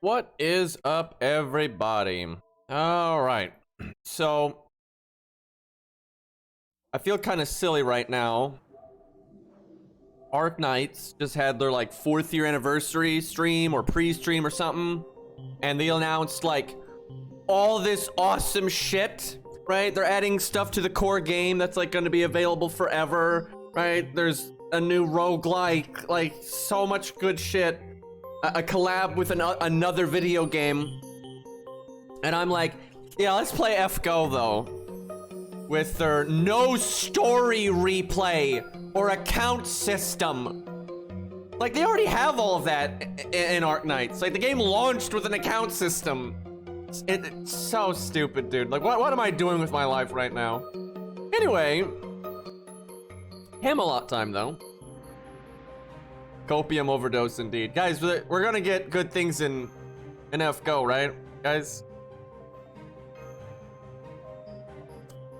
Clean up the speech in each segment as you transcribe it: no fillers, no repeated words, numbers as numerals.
What is up, everybody? All right. So, I feel kind of silly right now. Arc Knights just had their like 4th year anniversary stream or pre-stream or something, and they announced like all this awesome shit, right? They're adding stuff to the core game that's like going to be available forever, right? There's a new roguelike, like so much good shit. A collab with another video game, and I'm like, yeah, let's play FGO though, with their no story replay or account system. Like, they already have all of that in Arc Knights. Like, the game launched with an account system. It's so stupid, dude. Like, what am I doing with my life right now? Anyway, Camelot time though. Copium overdose indeed. Guys, we're gonna get good things in FGO, right? Guys?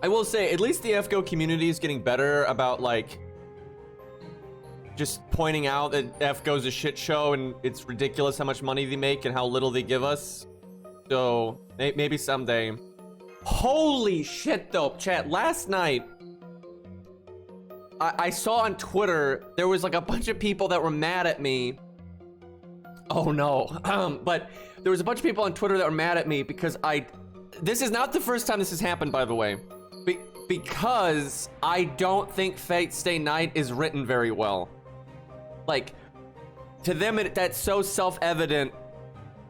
I will say, at least the FGO community is getting better about, like, just pointing out that FGO's a shit show and it's ridiculous how much money they make and how little they give us. So, maybe someday. Holy shit, though, chat. Last night, I saw on Twitter, there was like a bunch of people that were mad at me. Oh no. But there was a bunch of people on Twitter that were mad at me because this is not the first time this has happened, by the way. Because I don't think Fate Stay Night is written very well. Like, to them, that's so self-evident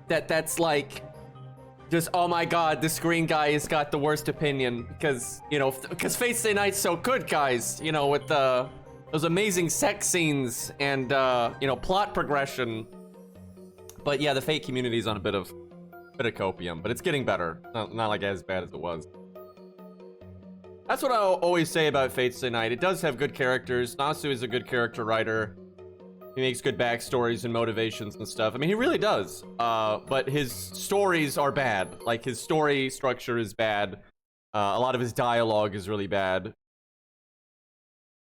that's like, just, oh my god, this green guy has got the worst opinion because, you know, because Fate Stay Night's so good, guys, you know, with those amazing sex scenes and, you know, plot progression. But yeah, the Fate community's on a bit of copium, but it's getting better. Not like as bad as it was. That's what I always say about Fate Stay Night. It does have good characters. Nasu is a good character writer. He makes good backstories and motivations and stuff. I mean, he really does. But his stories are bad. Like, his story structure is bad. A lot of his dialogue is really bad.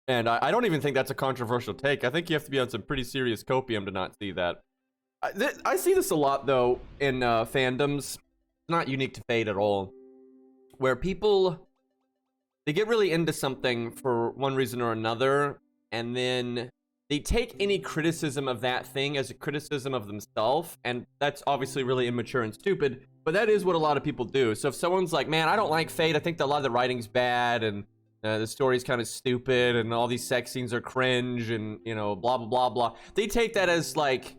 And I don't even think that's a controversial take. I think you have to be on some pretty serious copium to not see that. I see this a lot, though, in fandoms. It's not unique to Fate at all. Where people, they get really into something for one reason or another, and then they take any criticism of that thing as a criticism of themselves, and that's obviously really immature and stupid, but that is what a lot of people do. So if someone's like, man, I don't like Fate, I think that a lot of the writing's bad, and the story's kind of stupid, and all these sex scenes are cringe, and, you know, blah, blah, blah, blah. They take that as, like,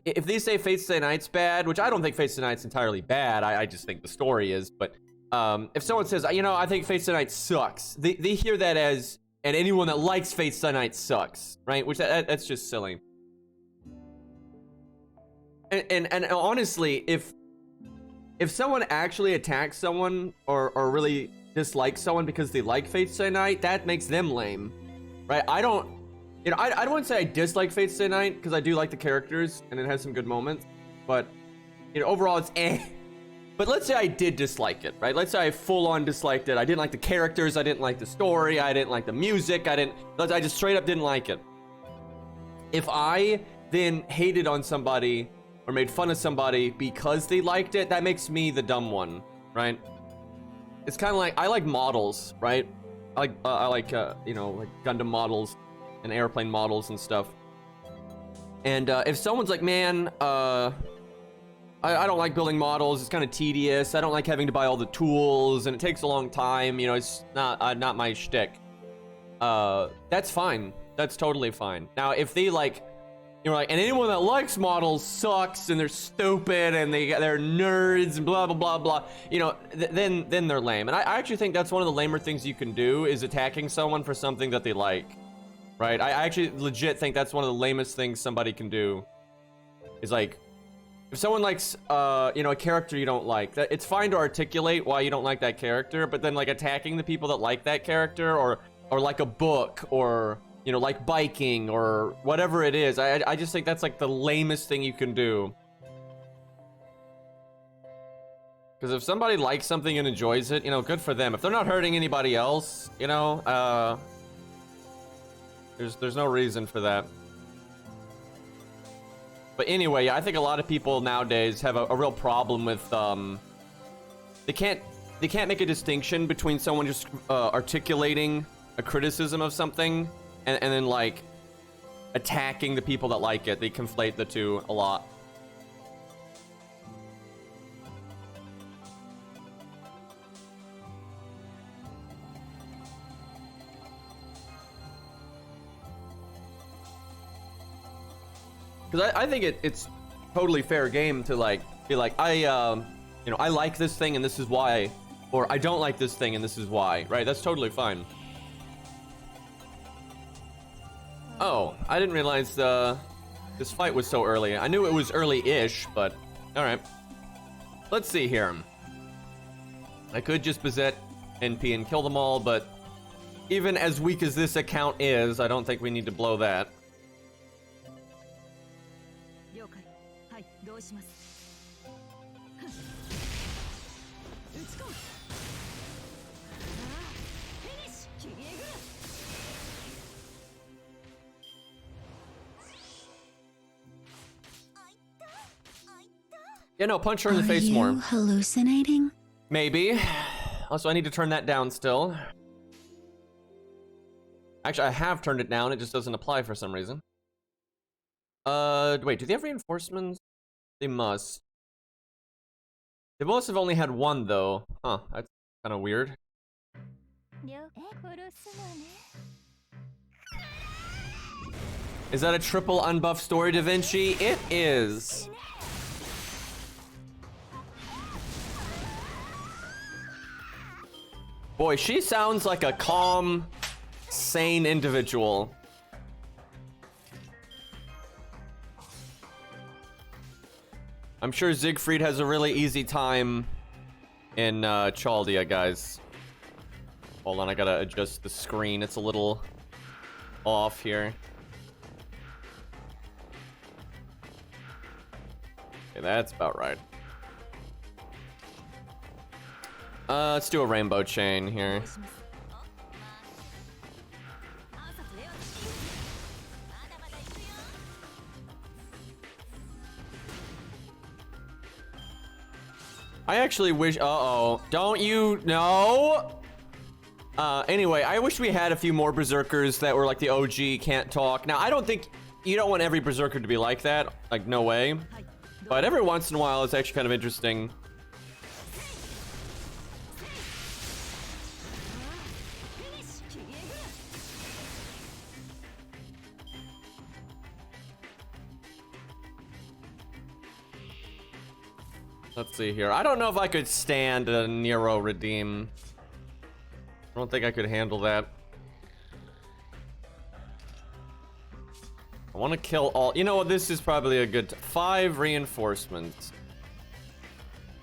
if they say Fate Stay Night's bad, which I don't think Fate Stay Night's entirely bad, I just think the story is, but if someone says, you know, I think Fate Stay Night sucks, they hear that as, and anyone that likes Fate Stay Night sucks, right? Which that's just silly. And honestly, if someone actually attacks someone or really dislikes someone because they like Fate Stay Night, that makes them lame, right? I don't want to say I dislike Fate Stay Night because I do like the characters and it has some good moments, but you know, overall it's eh. But let's say I did dislike it, right? Let's say I full-on disliked it. I didn't like the characters, I didn't like the story, I didn't like the music, I just straight up didn't like it. If I then hated on somebody or made fun of somebody because they liked it, that makes me the dumb one, right? It's kind of like, I like models, right? I like you know, like Gundam models and airplane models and stuff. And if someone's like, man, I don't like building models, it's kind of tedious, I don't like having to buy all the tools, and it takes a long time, you know, it's not my shtick. That's fine. That's totally fine. Now, if they like, you know, like, and anyone that likes models sucks, and they're stupid, and they're nerds, and blah, blah, blah, blah, you know, then they're lame. And I actually think that's one of the lamer things you can do, is attacking someone for something that they like, right? I actually legit think that's one of the lamest things somebody can do, is like, if someone likes, you know, a character you don't like, it's fine to articulate why you don't like that character, but then, like, attacking the people that like that character, or like a book, or, you know, like biking, or whatever it is, I just think that's, like, the lamest thing you can do. Because if somebody likes something and enjoys it, you know, good for them. If they're not hurting anybody else, you know, there's no reason for that. But anyway, yeah, I think a lot of people nowadays have a real problem with they can't make a distinction between someone just articulating a criticism of something and then like attacking the people that like it. They conflate the two a lot. Because I think it's totally fair game to like be like, I you know, I like this thing and this is why, or I don't like this thing and this is why, right? That's totally fine. Oh, I didn't realize this fight was so early. I knew it was early-ish, but all right. Let's see here. I could just Bazett NP and kill them all, but even as weak as this account is, I don't think we need to blow that. Yeah, no, punch her in the face more. Are you hallucinating? Maybe. Also, I need to turn that down still. Actually, I have turned it down. It just doesn't apply for some reason. Wait, do they have reinforcements? They must. They must have only had one, though. Huh, that's kind of weird. Is that a triple unbuffed story, Da Vinci? It is. Boy, she sounds like a calm, sane individual. I'm sure Siegfried has a really easy time in Chaldia, guys. Hold on, I gotta adjust the screen. It's a little off here. Okay, that's about right. Let's do a rainbow chain here. I actually wish, uh-oh, don't you know? Anyway, I wish we had a few more berserkers that were like the OG can't talk. Now, I don't think, you don't want every berserker to be like that, like no way. But every once in a while, it's actually kind of interesting. Let's see here. I don't know if I could stand a Nero redeem. I don't think I could handle that. I want to kill all. You know what? This is probably a good 5 reinforcements.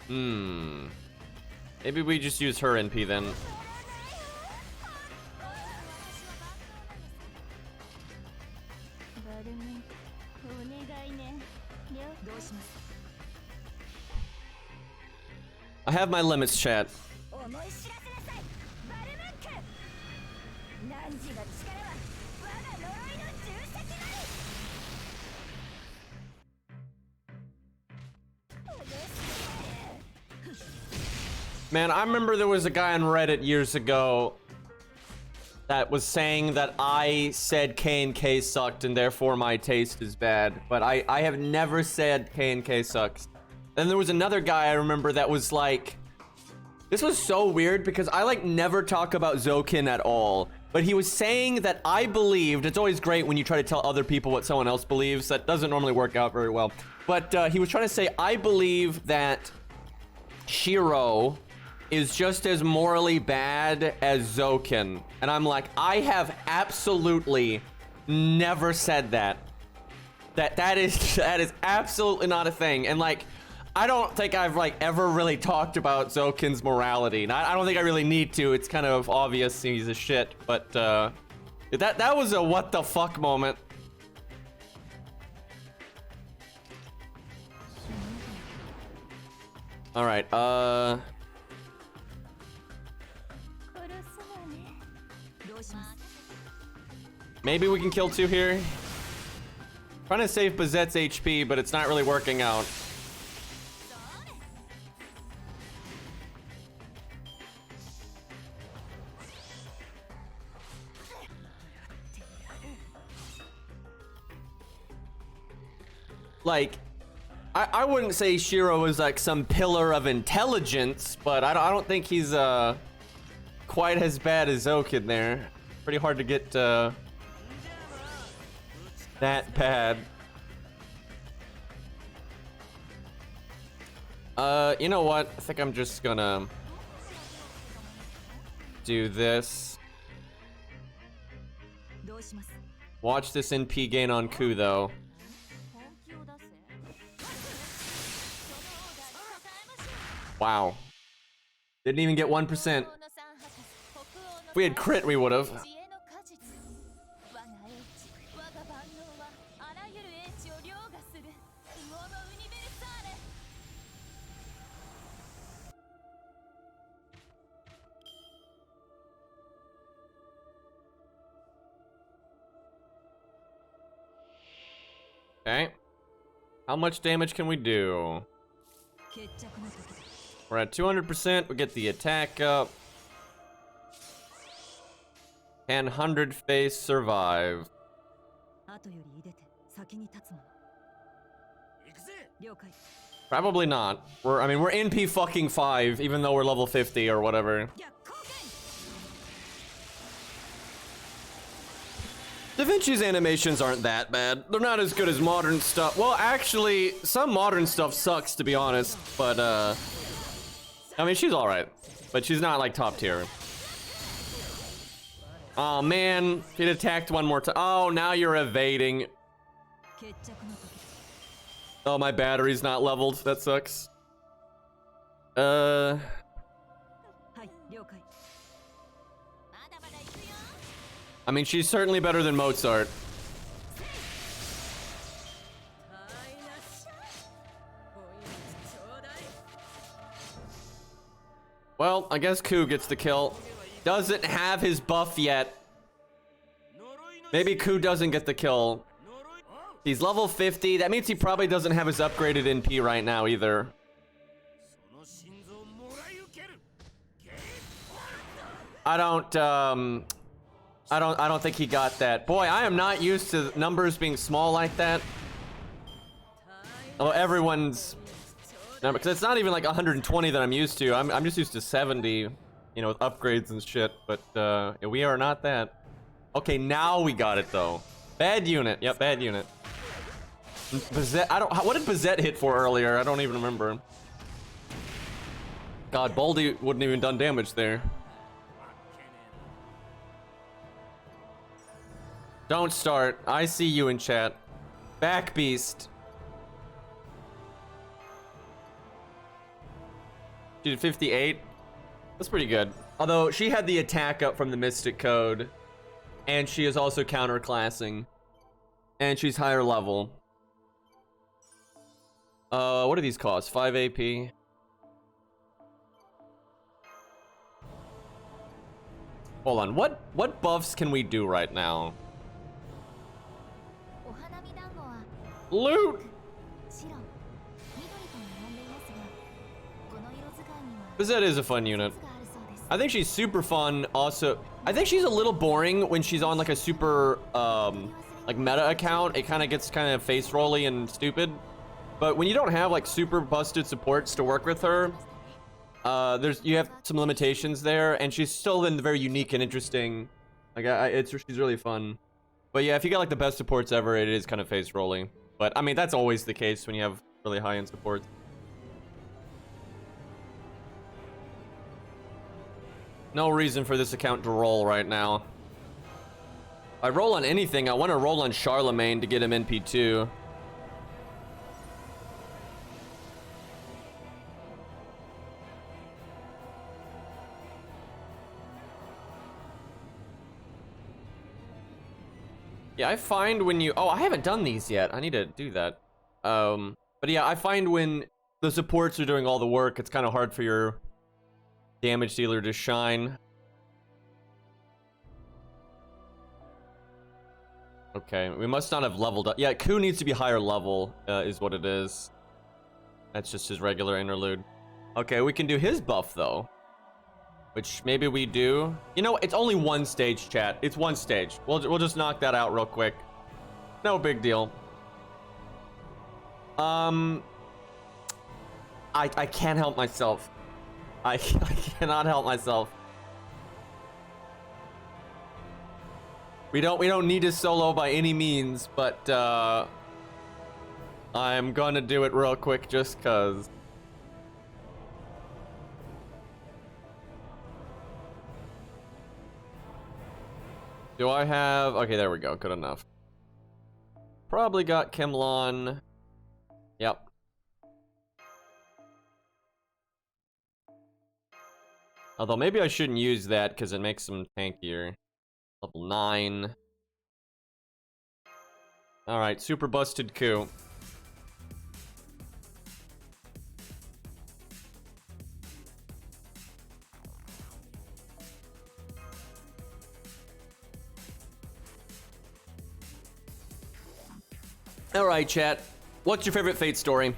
Maybe we just use her NP then. I have my limits, chat. Man, I remember there was a guy on Reddit years ago that was saying that I said K&K sucked and therefore my taste is bad. But I have never said K&K sucks. Then there was another guy I remember that was like, this was so weird because I like never talk about Zokin at all. But he was saying that I believed, it's always great when you try to tell other people what someone else believes. That doesn't normally work out very well. But he was trying to say, I believe that Shiro is just as morally bad as Zokin. And I'm like, I have absolutely never said that. That is absolutely not a thing. And like, I don't think I've like ever really talked about Zokin's morality. And I don't think I really need to. It's kind of obvious he's a shit. But that was a what the fuck moment. All right. Maybe we can kill 2 here. Trying to save Bazett's HP, but it's not really working out. Like, I wouldn't say Shiro is like some pillar of intelligence, but I don't think he's quite as bad as Oak in there. Pretty hard to get that bad. You know what? I think I'm just gonna do this. Watch this NP gain on Ku though. Wow. Didn't even get 1%. If we had crit, we would have. Okay. How much damage can we do? We're at 200%. We get the attack up. Can 100 face survive? Probably not. We're NP fucking 5, even though we're level 50 or whatever. Da Vinci's animations aren't that bad. They're not as good as modern stuff. Well, actually, some modern stuff sucks, to be honest. But, I mean, she's alright. But she's not, like, top tier. Oh, man. It attacked one more time. Oh, now you're evading. Oh, my battery's not leveled. That sucks. I mean, she's certainly better than Mozart. Well, I guess Ku gets the kill. Doesn't have his buff yet. Maybe Ku doesn't get the kill. He's level 50. That means he probably doesn't have his upgraded NP right now either. I don't think he got that. Boy, I am not used to numbers being small like that. Oh, everyone's number, because it's not even like 120 that I'm used to. I'm just used to 70, you know, with upgrades and shit. But we are not that. Okay, now we got it though. Bad unit. Yep, bad unit. Bazett, what did Bazett hit for earlier? I don't even remember. God, Baldy wouldn't even done damage there. Don't start. I see you in chat. Back beast. She did 58. That's pretty good. Although she had the attack up from the Mystic Code. And she is also counterclassing. And she's higher level. What do these cost? 5 AP. Hold on. What buffs can we do right now? Loot! Bazett is a fun unit. I think she's super fun also. I think she's a little boring when she's on like a super like meta account. It kind of gets kind of face rolly and stupid. But when you don't have like super busted supports to work with her, you have some limitations there, and she's still then very unique and interesting. Like she's really fun. But yeah, if you get like the best supports ever, it is kind of face rolly. But I mean, that's always the case when you have really high-end supports. No reason for this account to roll right now. If I roll on anything, I want to roll on Charlemagne to get him NP2. Yeah, I find when you... Oh, I haven't done these yet. I need to do that. But yeah, I find when the supports are doing all the work, it's kind of hard for your damage dealer to shine. Okay, we must not have leveled up. Yeah, Ku needs to be higher level, is what it is. That's just his regular interlude. Okay, we can do his buff, though. Which maybe we do. You know, it's only one stage, chat. It's one stage. We'll just knock that out real quick. No big deal. I can't help myself. I cannot help myself. We don't need to solo by any means, but I'm gonna do it real quick just cause. Do I have? Okay, there we go. Good enough. Probably got Camelot. Yep. Although maybe I shouldn't use that because it makes him tankier. Level 9. Alright, super busted Ku. Alright, chat. What's your favorite Fate story? It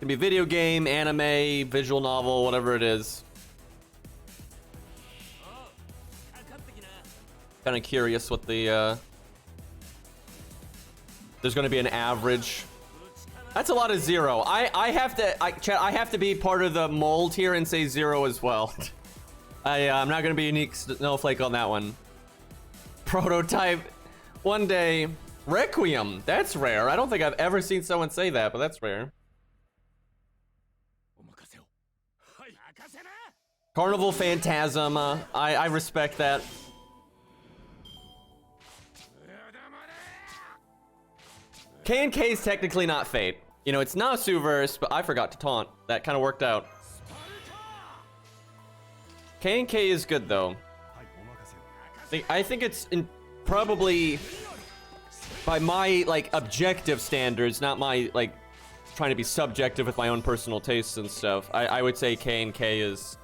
can be video game, anime, visual novel, whatever it is. Kind of curious what the there's going to be an average. That's a lot of 0. I have to be part of the mold here and say 0 as well. I'm not going to be a unique snowflake on that one. Prototype. One day. Requiem. That's rare. I don't think I've ever seen someone say that, but that's rare. Carnival Phantasm. I respect that. K&K is technically not Fate. You know, it's Nasuverse, but I forgot to taunt. That kind of worked out. K&K is good, though. I think it's probably, by my, like, objective standards, not my, like, trying to be subjective with my own personal tastes and stuff. I would say K&K is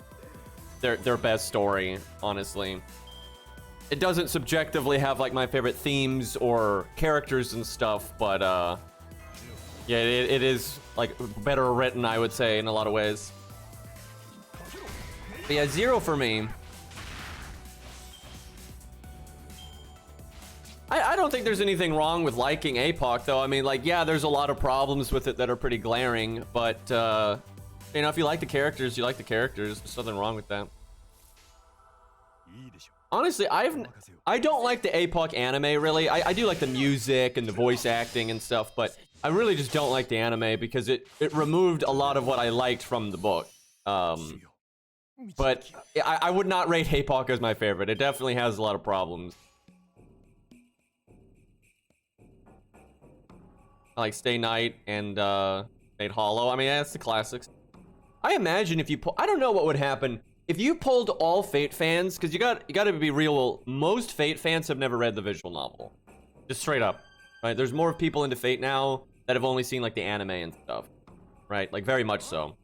their best story, honestly. It doesn't subjectively have like my favorite themes or characters and stuff, but yeah, it is like better written, I would say, in a lot of ways. But yeah, 0 for me. I don't think there's anything wrong with liking APOC, though. I mean, like, yeah, there's a lot of problems with it that are pretty glaring, but you know, if you like the characters, you like the characters. There's nothing wrong with that. Honestly, I don't like the APOC anime, really. I do like the music and the voice acting and stuff, but I really just don't like the anime because it removed a lot of what I liked from the book. But I would not rate APOC as my favorite. It definitely has a lot of problems. I like Stay Night and Fate Hollow. I mean, that's the classics. I imagine if you I don't know what would happen if you pulled all Fate fans, because you got to be real. Most Fate fans have never read the visual novel, just straight up. Right? There's more people into Fate now that have only seen like the anime and stuff. Right? Like very much so.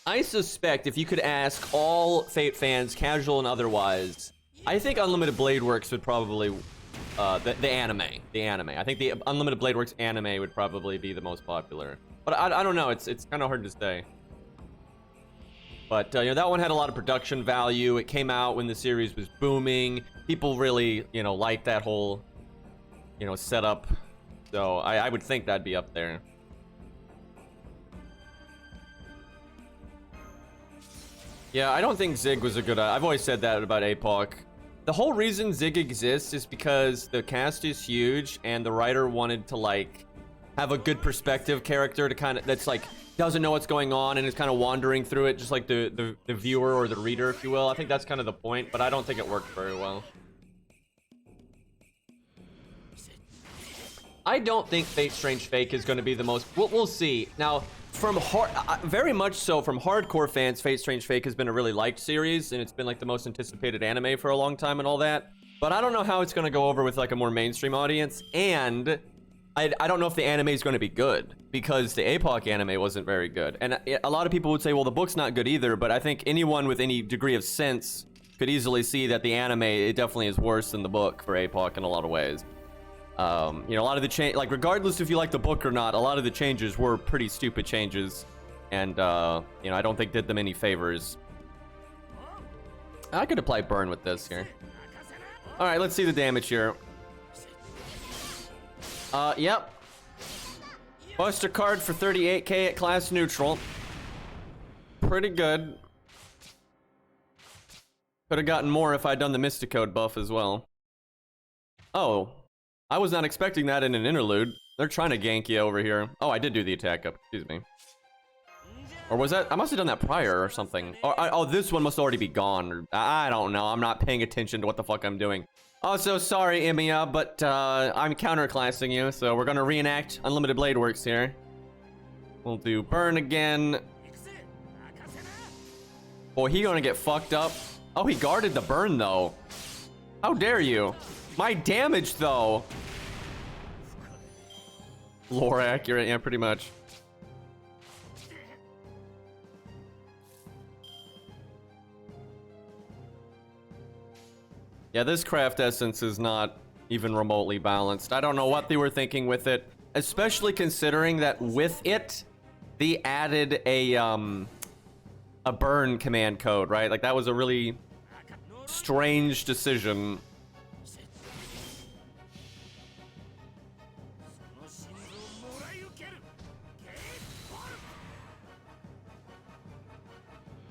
I suspect if you could ask all Fate fans, casual and otherwise, I think Unlimited Blade Works would probably the anime. I think the Unlimited Blade Works anime would probably be the most popular. But I don't know. It's kind of hard to say. But you know, that one had a lot of production value. It came out when the series was booming. People really, you know, liked that whole, you know, setup. So I would think that'd be up there. Yeah, I don't think Zig was a good. I've always said that about APOC. The whole reason Zig exists is because the cast is huge and the writer wanted to like have a good perspective character to kind of that's like doesn't know what's going on and is kind of wandering through it just like the viewer or the reader, if you will. I think that's kind of the point, but I don't think it worked very well. I don't think Fate Strange Fake is going to be the most. We'll see. Now, from very much so from hardcore fans, Fate Strange Fake has been a really liked series, and it's been like the most anticipated anime for a long time and all that. But I don't know how it's going to go over with like a more mainstream audience, and I don't know if the anime is going to be good because the APOC anime wasn't very good. And a lot of people would say, well, the book's not good either, but I think anyone with any degree of sense could easily see that the anime, it definitely is worse than the book for APOC in a lot of ways. You know, a lot of the change, like regardless if you like the book or not, a lot of the changes were pretty stupid changes, and you know, I don't think did them any favors. I could apply burn with this here. All right, let's see the damage here. Yep. Buster card for 38k at class neutral. Pretty good. Could have gotten more if I'd done the Mysticode buff as well. Oh, I was not expecting that in an interlude. They're trying to gank you over here. Oh, I did do the attack up. Excuse me. Or was that? I must have done that prior or something. Or, oh, this one must already be gone. Or, I don't know. I'm not paying attention to what the fuck I'm doing. Also, sorry, Emiya, but I'm counterclassing you, so we're gonna reenact Unlimited Blade Works here. We'll do burn again. Boy, he gonna get fucked up. Oh, he guarded the burn, though. How dare you? My damage, though. Lore accurate, yeah, pretty much. Yeah, this craft essence is not even remotely balanced. I don't know what they were thinking with it, especially considering that with it, they added a burn command code, right? Like, that was a really strange decision.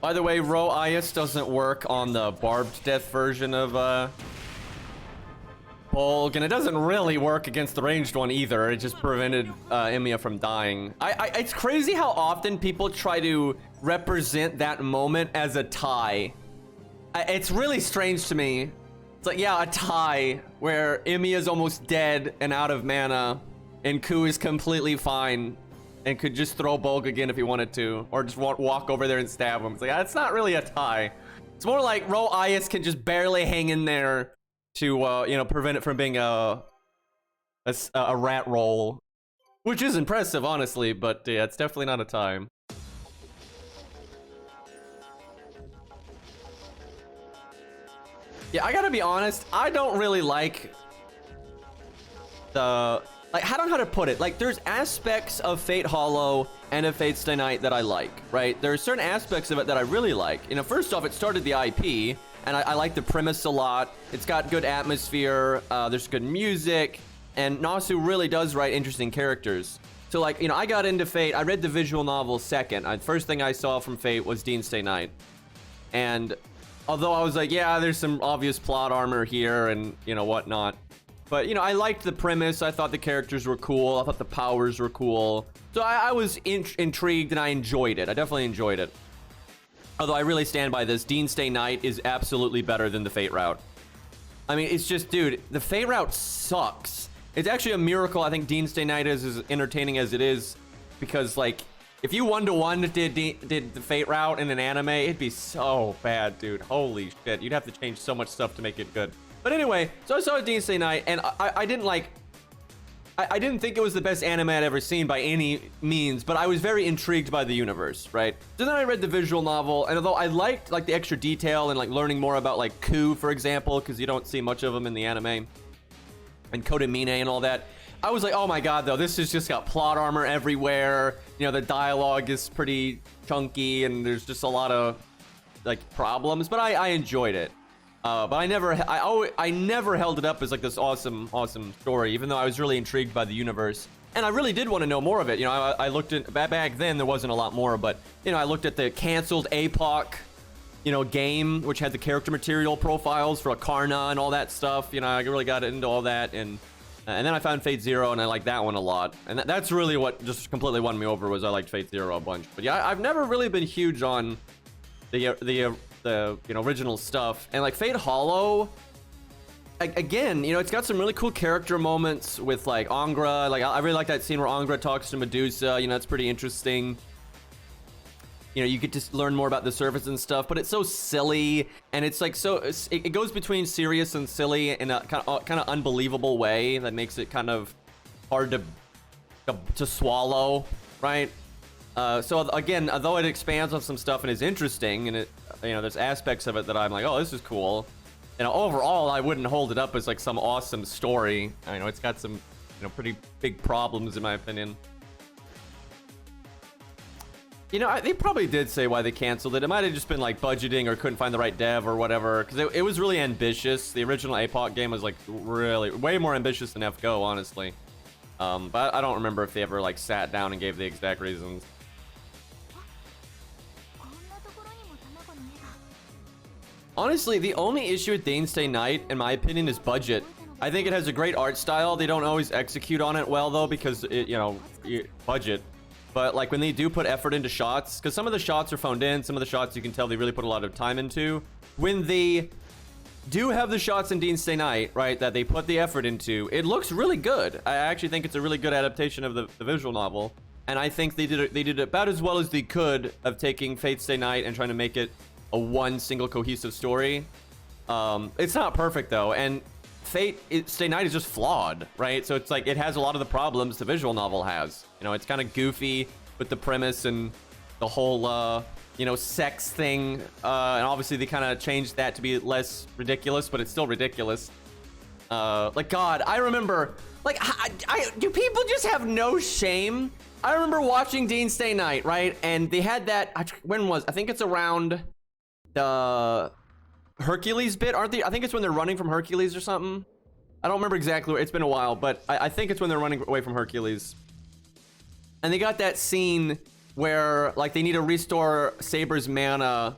By the way, Ro Ias doesn't work on the barbed death version of Bolg, and it doesn't really work against the ranged one either. It just prevented Emiya from dying. It's crazy how often people try to represent that moment as a tie. It's really strange to me. It's like, yeah, a tie where Emiya's almost dead and out of mana, and Ku is completely fine and could just throw Bolg again if he wanted to, or just walk over there and stab him. It's like, that's not really a tie. It's more like Ro Ias can just barely hang in there to, you know, prevent it from being a rat roll, which is impressive, honestly, but yeah, it's definitely not a tie. Yeah, I gotta be honest, I don't really like the... Like, I don't know how to put it. Like, there's aspects of Fate Hollow and of Fate Stay Night that I like, right? There are certain aspects of it that I really like. You know, first off, it started the IP, and I like the premise a lot. It's got good atmosphere, there's good music, and Nasu really does write interesting characters. So, like, you know, I got into Fate. I read the visual novel second. First thing I saw from Fate was Dean Stay Night. And although I was like, yeah, there's some obvious plot armor here and, you know, whatnot. But, you know, I liked the premise. I thought the characters were cool. I thought the powers were cool. So I was intrigued and I enjoyed it. I definitely enjoyed it. Although I really stand by this. Dean Stay Night is absolutely better than the Fate route. I mean, it's just, dude, the Fate route sucks. It's actually a miracle. I think Dean Stay Night is as entertaining as it is. Because, like, if you one-to-one did the Fate route in an anime, it'd be so bad, dude. Holy shit. You'd have to change so much stuff to make it good. But anyway, so I saw Dean Stay Night, and I didn't like... I didn't think it was the best anime I'd ever seen by any means, but I was very intrigued by the universe, right? So then I read the visual novel, and although I liked, like, the extra detail and, like, learning more about, like, Ku, for example, because you don't see much of them in the anime, and Kodamine and all that, I was like, oh my god, though, this has just got plot armor everywhere. You know, the dialogue is pretty chunky, and there's just a lot of, like, problems, but I enjoyed it. But I never held it up as like this awesome story, even though I was really intrigued by the universe. And I really did want to know more of it. You know, I looked at, back then there wasn't a lot more, but, you know, I looked at the canceled APOC, you know, game, which had the character material profiles for Akarna and all that stuff. You know, I really got into all that, and then I found Fate Zero, and I liked that one a lot. And that's really what just completely won me over, was I liked Fate Zero a bunch. But yeah, I've never really been huge on the you know, original stuff. And like Fate Hollow, again, you know, it's got some really cool character moments with like Angra. Like, I really like that scene where Angra talks to Medusa. You know, it's pretty interesting. You know, you get to learn more about the surface and stuff, but it's so silly, and it's like so it goes between serious and silly in a kind of unbelievable way that makes it kind of hard to swallow, right? So again, although it expands on some stuff and is interesting, and it, there's aspects of it that I'm like, oh, this is cool. Overall, I wouldn't hold it up as like some awesome story. It's got some, pretty big problems in my opinion. They probably did say why they canceled it. It might have just been like budgeting or couldn't find the right dev or whatever. Because it was really ambitious. The original APOC game was like really way more ambitious than FGO, honestly. But I don't remember if they ever like sat down and gave the exact reasons. Honestly, the only issue with Day Night, in my opinion, is budget. I think it has a great art style. They don't always execute on it well though, because budget. But like when they do put effort into shots, because some of the shots are phoned in, some of the shots you can tell they really put a lot of time into. When they do have the shots in Day Night, right, that they put the effort into, it looks really good. I actually think it's a really good adaptation of the visual novel, and I think they did about as well as they could of taking Fate's Day Night and trying to make it a one single cohesive story. It's not perfect though, and Fate's Day Night is just flawed, right? So it's like it has a lot of the problems the visual novel has. It's kind of goofy with the premise and the whole sex thing, and obviously they kind of changed that to be less ridiculous, but it's still ridiculous. Like, God, I remember, like, do people just have no shame? I remember watching Day Night, right? And they had that, I think it's around the Hercules bit, aren't they? I think it's when they're running from Hercules or something. I don't remember exactly. It's been a while, but I think it's when they're running away from Hercules. And they got that scene where like they need to restore Saber's mana,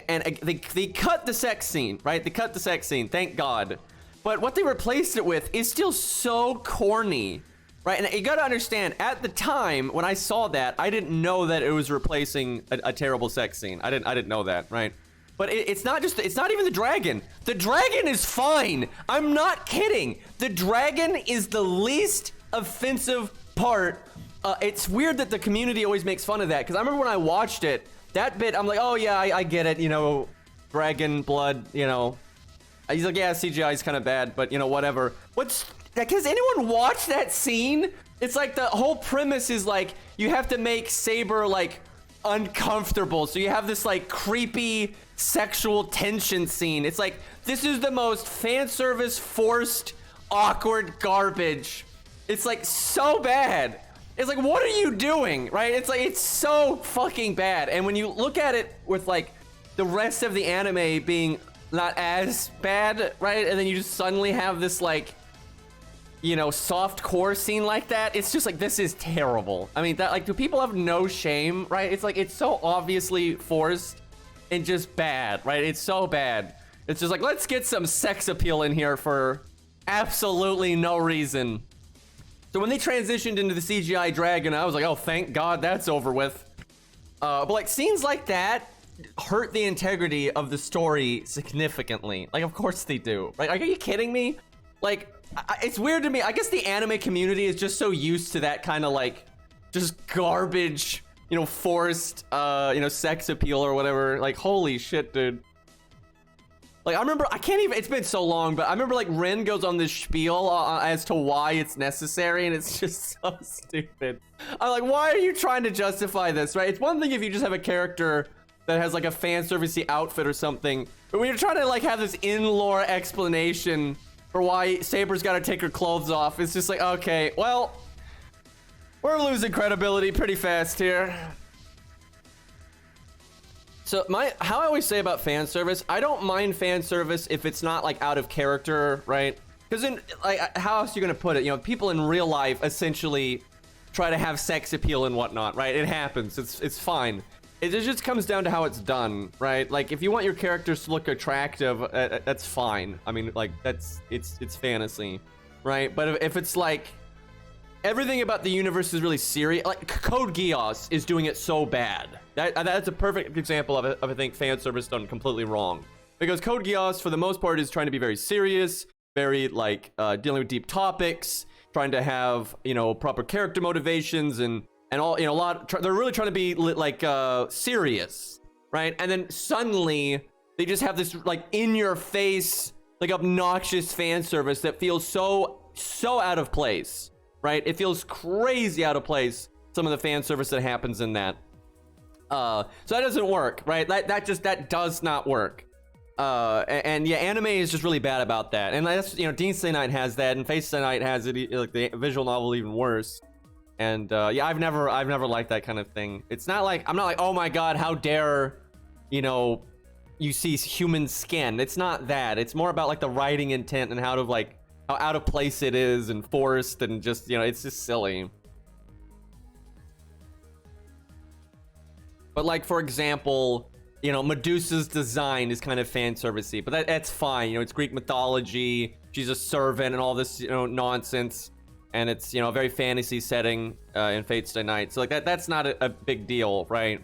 and they cut the sex scene, right? They cut the sex scene, thank God. But what they replaced it with is still so corny, right? And you gotta understand, at the time when I saw that, I didn't know that it was replacing a terrible sex scene. I didn't know that, right? But it's not even the dragon. The dragon is fine. I'm not kidding. The dragon is the least offensive part. It's weird that the community always makes fun of that, because I remember when I watched it, that bit, I'm like, oh yeah, I get it, dragon blood, He's like, yeah, CGI is kind of bad, but whatever. Has anyone watched that scene? It's like the whole premise is like, you have to make Saber like uncomfortable, so you have this like creepy sexual tension scene. It's like, this is the most fan service, forced, awkward garbage. It's like so bad. It's like, what are you doing, right? It's like, it's so fucking bad. And when you look at it with like the rest of the anime being not as bad, right? And then you just suddenly have this like, soft core scene like that. It's just like, this is terrible. I mean, that, like, do people have no shame, right? It's like, it's so obviously forced and just bad, right? It's so bad. It's just like, let's get some sex appeal in here for absolutely no reason. So when they transitioned into the CGI dragon, I was like, oh, thank God that's over with. But like scenes like that hurt the integrity of the story significantly. Like, of course they do, right? Like, are you kidding me? Like, it's weird to me. I guess the anime community is just so used to that kind of like just garbage, forced, sex appeal or whatever. Like, holy shit, dude. Like, I remember, I can't even, it's been so long, but I remember like Ren goes on this spiel as to why it's necessary, and it's just so stupid. I'm like, why are you trying to justify this, right? It's one thing if you just have a character that has like a fan servicey outfit or something, but when you're trying to like have this in-lore explanation for why Saber's got to take her clothes off, it's just like, okay, well, we're losing credibility pretty fast here. So how I always say about fan service, I don't mind fan service if it's not like out of character, right? Because in like, how else are you gonna put it? People in real life essentially try to have sex appeal and whatnot, right? It happens. It's fine. It just comes down to how it's done, right? Like, if you want your characters to look attractive, that's fine. I mean, like, it's fantasy, right? But if it's like everything about the universe is really serious, like Code Geass is doing it so bad. That's a perfect example of I think fan service done completely wrong. Because Code Geass, for the most part, is trying to be very serious, very like dealing with deep topics, trying to have proper character motivations and all they're really trying to be like serious, right? And then suddenly they just have this like in your face, like obnoxious fan service that feels so out of place, right? It feels crazy out of place some of the fan service that happens in that. So that doesn't work, right? That does not work. And yeah, anime is just really bad about that. And that's, you know, Demon Slayer Night has that, and Fate Stay Night has it, like the visual novel, even worse. And yeah, I've never liked that kind of thing. It's not like, I'm not like, oh my god, how dare, you know, you see human skin. It's not that. It's more about like the writing intent and how out of place it is and forced, and just, you know, it's just silly. But like, for example, you know, Medusa's design is kind of fan servicey, but that's fine. You know, it's Greek mythology. She's a servant and all this, you know, nonsense. And it's, you know, a very fantasy setting in Fate Stay Night. So like that's not a big deal, right?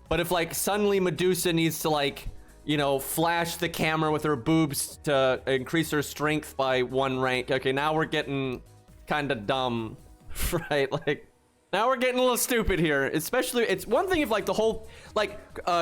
But if like suddenly Medusa needs to like, you know, flash the camera with her boobs to increase her strength by 1 rank. Okay, now we're getting kind of dumb, right? Like, now we're getting a little stupid here. Especially, it's one thing if like the whole, like,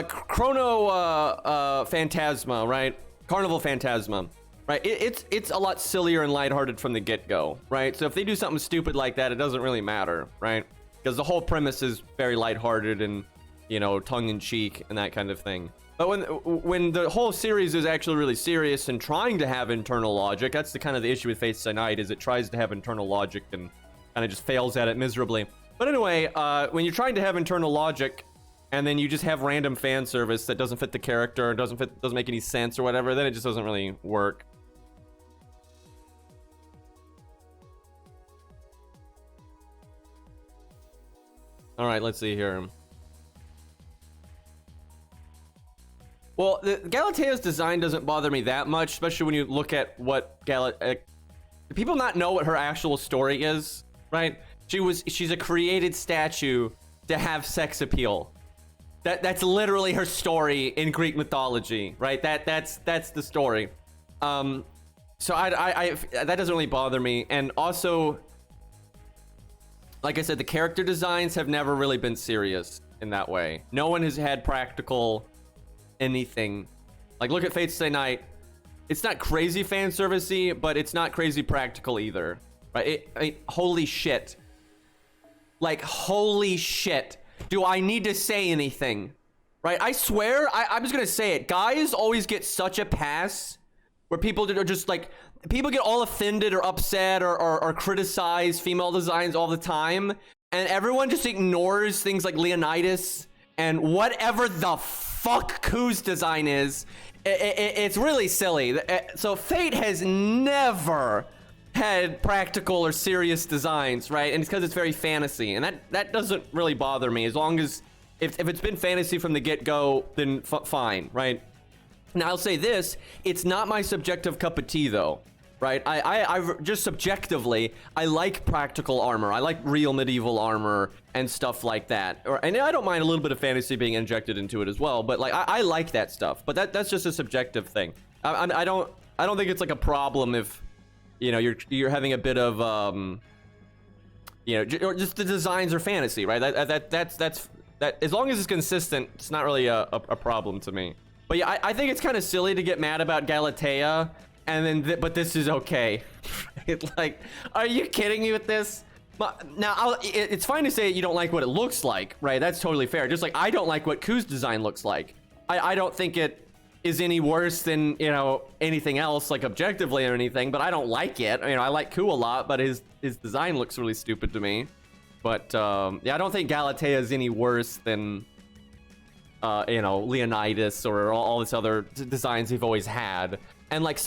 Chrono Phantasma, right? Carnival Phantasma, right? It's a lot sillier and lighthearted from the get-go, right? So if they do something stupid like that, it doesn't really matter, right? Because the whole premise is very lighthearted and, you know, tongue-in-cheek and that kind of thing. But when the whole series is actually really serious and trying to have internal logic, that's the kind of the issue with Fate Stay Night, is it tries to have internal logic and kind of just fails at it miserably. But anyway, when you're trying to have internal logic and then you just have random fan service that doesn't fit the character, doesn't make any sense or whatever, then it just doesn't really work. All right, let's see here. Well, Galatea's design doesn't bother me that much, especially when you look at what do people not know what her actual story is, right? She's a created statue to have sex appeal. That's literally her story in Greek mythology, right? That's the story. So that doesn't really bother me. And also, like I said, the character designs have never really been serious in that way. No one has had practical anything. Like, look at Fate Stay Night. It's not crazy fan servicey, but it's not crazy practical either, right? Holy shit. Like, holy shit. Do I need to say anything? Right? I swear, I'm just gonna say it. Guys always get such a pass where people are just like, people get all offended or upset or criticize female designs all the time. And everyone just ignores things like Leonidas and whatever the fuck Ku's design is. It's really silly. So Fate has never had practical or serious designs, right? And it's because it's very fantasy, and that doesn't really bother me, as long as if it's been fantasy from the get-go, then fine, right? Now I'll say this, it's not my subjective cup of tea though, right? I just subjectively, I like practical armor. I like real medieval armor and stuff like that. And I don't mind a little bit of fantasy being injected into it as well, but like I like that stuff. But that's just a subjective thing. I don't think it's like a problem if, you know, you're having a bit of you know, or just the designs are fantasy, right? That's as long as it's consistent, it's not really a problem to me. But yeah, I think it's kind of silly to get mad about Galatea, and then but this is okay. Like, are you kidding me with this? But now it's fine to say you don't like what it looks like, right? That's totally fair. Just like I don't like what Ku's design looks like. I don't think it is any worse than, you know, anything else, like objectively or anything, but I don't like it. You know, I like Ku a lot, but his design looks really stupid to me. But yeah, I don't think Galatea is any worse than you know, Leonidas or all this other designs he've always had. And like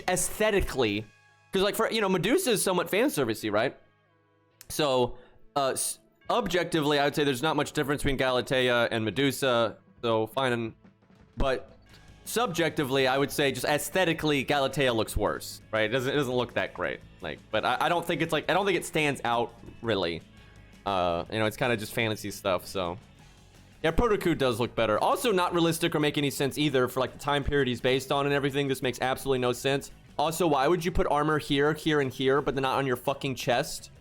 aesthetically, because like, for, you know, Medusa is somewhat fan servicey, right? So objectively, I would say there's not much difference between Galatea and Medusa, so fine. But subjectively, I would say just aesthetically, Galatea looks worse, right? It doesn't look that great. Like, but I don't think it's like, I don't think it stands out really. You know, it's kind of just fantasy stuff. So yeah, Proto-Ku does look better. Also, not realistic or make any sense either for like the time period he's based on and everything. This makes absolutely no sense. Also, why would you put armor here, here, and here, but then not on your fucking chest?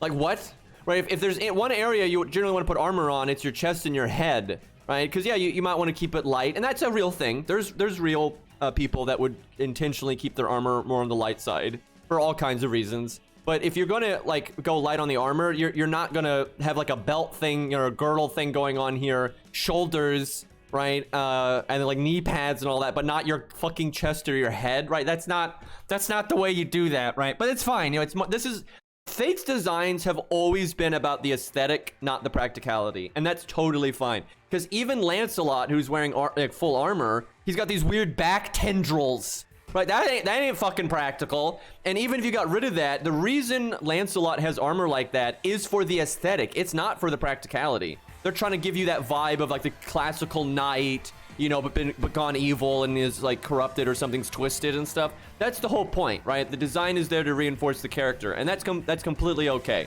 Like, what? Right? If there's one area you generally want to put armor on, it's your chest and your head. Right? Because yeah, you might want to keep it light, and that's a real thing. There's real people that would intentionally keep their armor more on the light side for all kinds of reasons. But if you're gonna like go light on the armor, you're not gonna have like a belt thing or a girdle thing going on here, shoulders, right? And then like knee pads and all that, but not your fucking chest or your head, right? That's not the way you do that, right? But it's fine, you know. Fate's designs have always been about the aesthetic, not the practicality, and that's totally fine. Because even Lancelot, who's wearing like full armor, he's got these weird back tendrils, right? That ain't fucking practical. And even if you got rid of that, the reason Lancelot has armor like that is for the aesthetic. It's not for the practicality. They're trying to give you that vibe of like the classical knight, you know, but gone evil and is like corrupted or something's twisted and stuff. That's the whole point, right? The design is there to reinforce the character, and that's completely okay.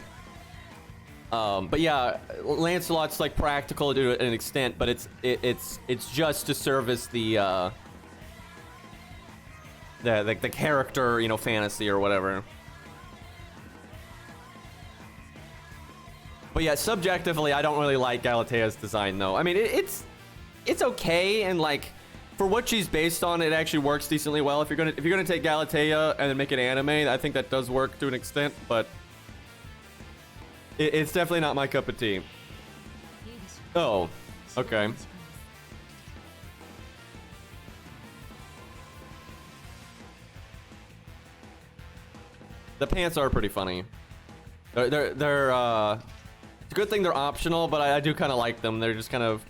But yeah, Lancelot's like practical to an extent, but it's just to service the character, you know, fantasy or whatever. But yeah, subjectively, I don't really like Galatea's design though. I mean, it's okay, and like for what she's based on, it actually works decently well. If you're gonna take Galatea and then make an anime, I think that does work to an extent, but it's definitely not my cup of tea. Oh, okay. The pants are pretty funny. They're it's a good thing they're optional, but I do kind of like them. They're just kind of,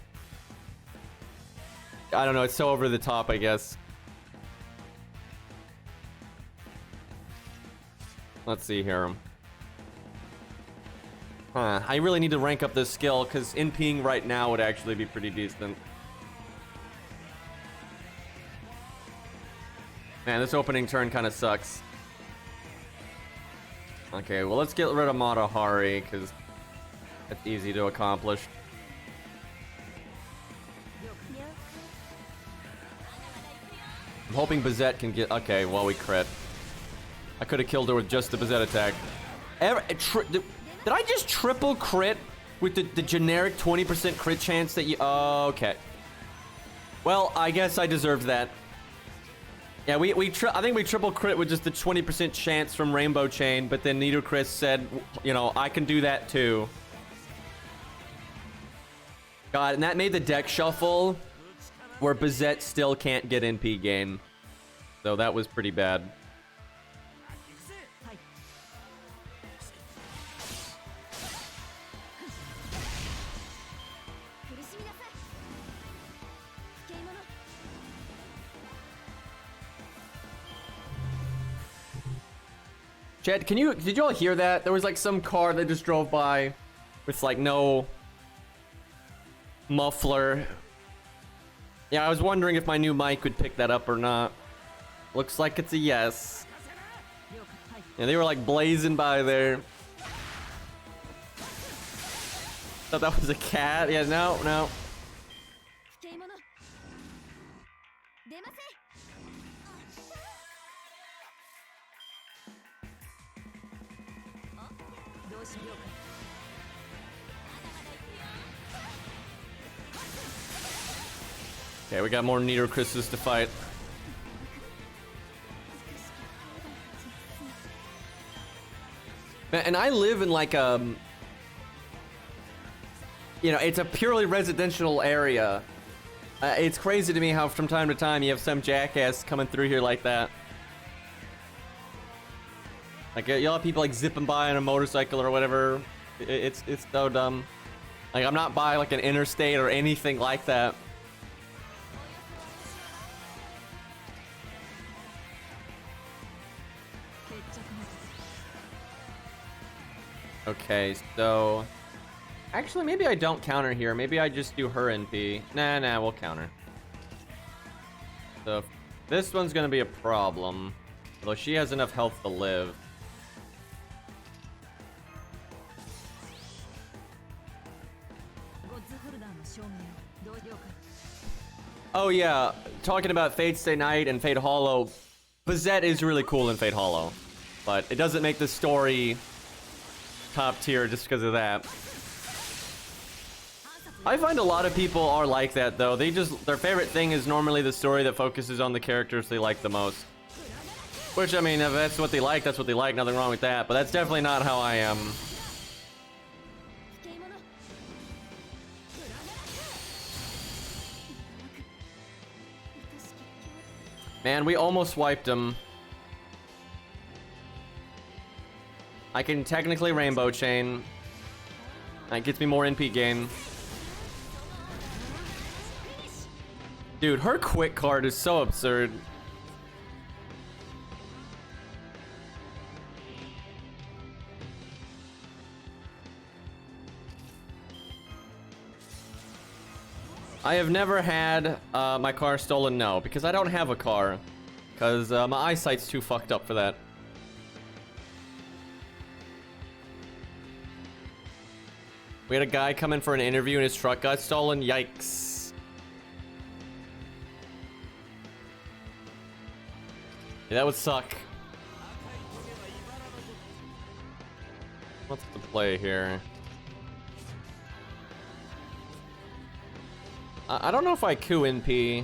I don't know, it's so over the top, I guess. Let's see here. I really need to rank up this skill, because NPing right now would actually be pretty decent. Man, this opening turn kind of sucks. Okay, well, let's get rid of Mata Hari, because it's easy to accomplish. I'm hoping Bazett can get... Okay, well, we crit. I could have killed her with just the Bazett attack. Did I just triple crit with the generic 20% crit chance that you... Oh, okay. Well, I guess I deserved that. Yeah, I think we triple crit with just the 20% chance from Rainbow Chain, but then Nido Chris said, you know, I can do that too. God, and that made the deck shuffle where Bazett still can't get NP gain. So that was pretty bad. Chad, did you all hear that? There was like some car that just drove by with like no muffler. Yeah, I was wondering if my new mic would pick that up or not. Looks like it's a yes. Yeah, they were like blazing by there. Thought that was a cat. Yeah, no. Okay, we got more Nido Chris's to fight. And I live in like you know, it's a purely residential area. It's crazy to me how from time to time you have some jackass coming through here like that. Like you'll have people like zipping by on a motorcycle or whatever. It's so dumb. Like I'm not by like an interstate or anything like that. Okay, so actually maybe I don't counter here. Maybe I just do her NP. Nah, we'll counter. So this one's gonna be a problem, although she has enough health to live. Oh yeah, talking about Fate Stay Night and Fate Hollow, Bazett is really cool in Fate Hollow, but it doesn't make the story top tier just because of that. I find a lot of people are like that though. Their favorite thing is normally the story that focuses on the characters they like the most. Which, I mean, if that's what they like, that's what they like. Nothing wrong with that. But that's definitely not how I am. Man, we almost wiped him. I can technically rainbow chain. That gets me more NP gain. Dude, her quick card is so absurd. I have never had my car stolen, no, because I don't have a car. Because my eyesight's too fucked up for that. We had a guy come in for an interview and his truck got stolen. Yikes. Yeah, that would suck. What's the play here? I don't know if I Q NP.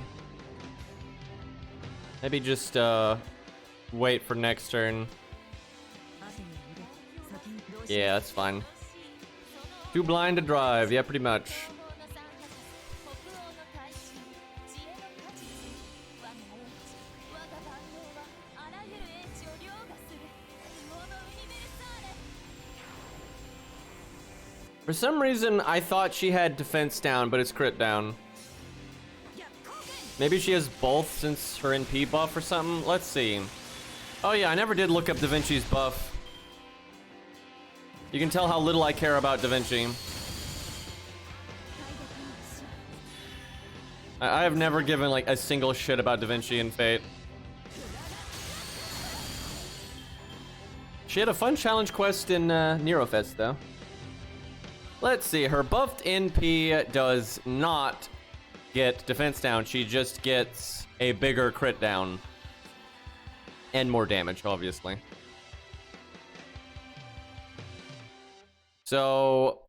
Maybe just wait for next turn. Yeah, that's fine. Too blind to drive. Yeah, pretty much. For some reason, I thought she had defense down, but it's crit down. Maybe she has both since her NP buff or something. Let's see. Oh yeah, I never did look up Da Vinci's buff. You can tell how little I care about Da Vinci. I have never given like a single shit about Da Vinci in Fate. She had a fun challenge quest in Nerofest though. Let's see, her buffed NP does not get defense down. She just gets a bigger crit down. And more damage, obviously. So,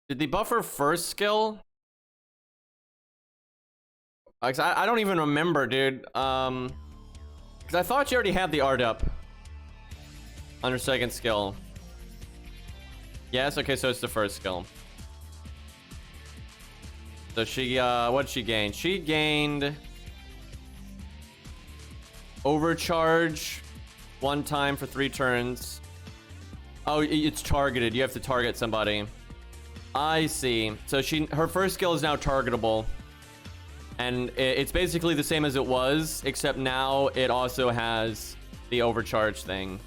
did they buff her first skill? I don't even remember, dude. Because I thought she already had the art up on her second skill. Yes, okay, so it's the first skill. So she, what did she gain? She gained overcharge one time for 3 turns. Oh, it's targeted. You have to target somebody. I see. So her first skill is now targetable. And it's basically the same as it was, except now it also has the overcharge thing.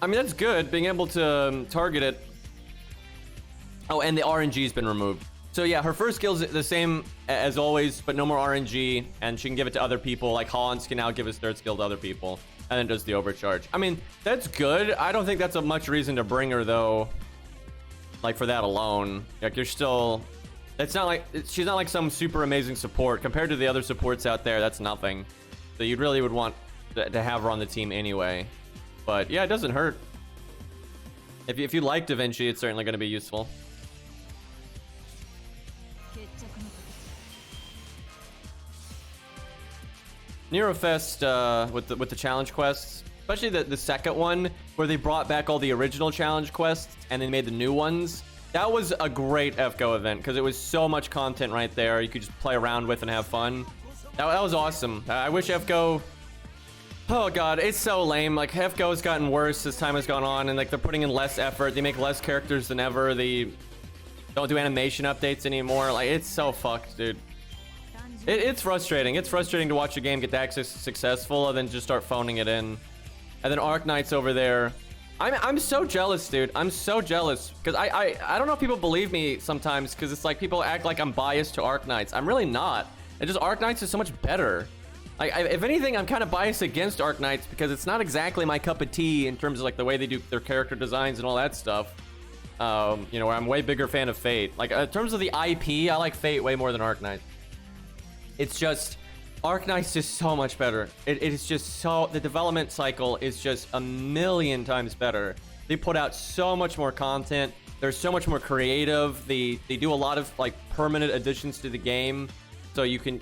I mean, that's good, being able to target it. Oh, and the RNG's been removed. So yeah, her first skill is the same as always, but no more RNG, and she can give it to other people. Like Hans can now give his third skill to other people, and then does the overcharge. I mean, that's good. I don't think that's a much reason to bring her though. Like for that alone, like you're still, it's not like she's not like some super amazing support compared to the other supports out there. That's nothing. So you really would want to have her on the team anyway. But yeah, it doesn't hurt. If you like Da Vinci, it's certainly going to be useful. Nerofest with the challenge quests, especially the second one where they brought back all the original challenge quests and they made the new ones. That was a great FGO event because it was so much content right there you could just play around with and have fun. That was awesome. I wish FGO. Oh god, it's so lame. Like FGO has gotten worse as time has gone on, and like they're putting in less effort. They make less characters than ever. They don't do animation updates anymore. Like it's so fucked, dude. It's frustrating. It's frustrating to watch a game get that successful and then just start phoning it in. And then Arknight's over there. I'm so jealous, dude. I'm so jealous because I don't know if people believe me sometimes because it's like people act like I'm biased to Arknights. I'm really not. It's just Arknights is so much better. If anything, I'm kind of biased against Arknights because it's not exactly my cup of tea in terms of like the way they do their character designs and all that stuff. You know, where I'm a way bigger fan of Fate. Like in terms of the IP, I like Fate way more than Arknights. It's just Arknight's just so much better. It is just so, the development cycle is just a million times better. They put out so much more content. They're so much more creative. They do a lot of like permanent additions to the game, so you can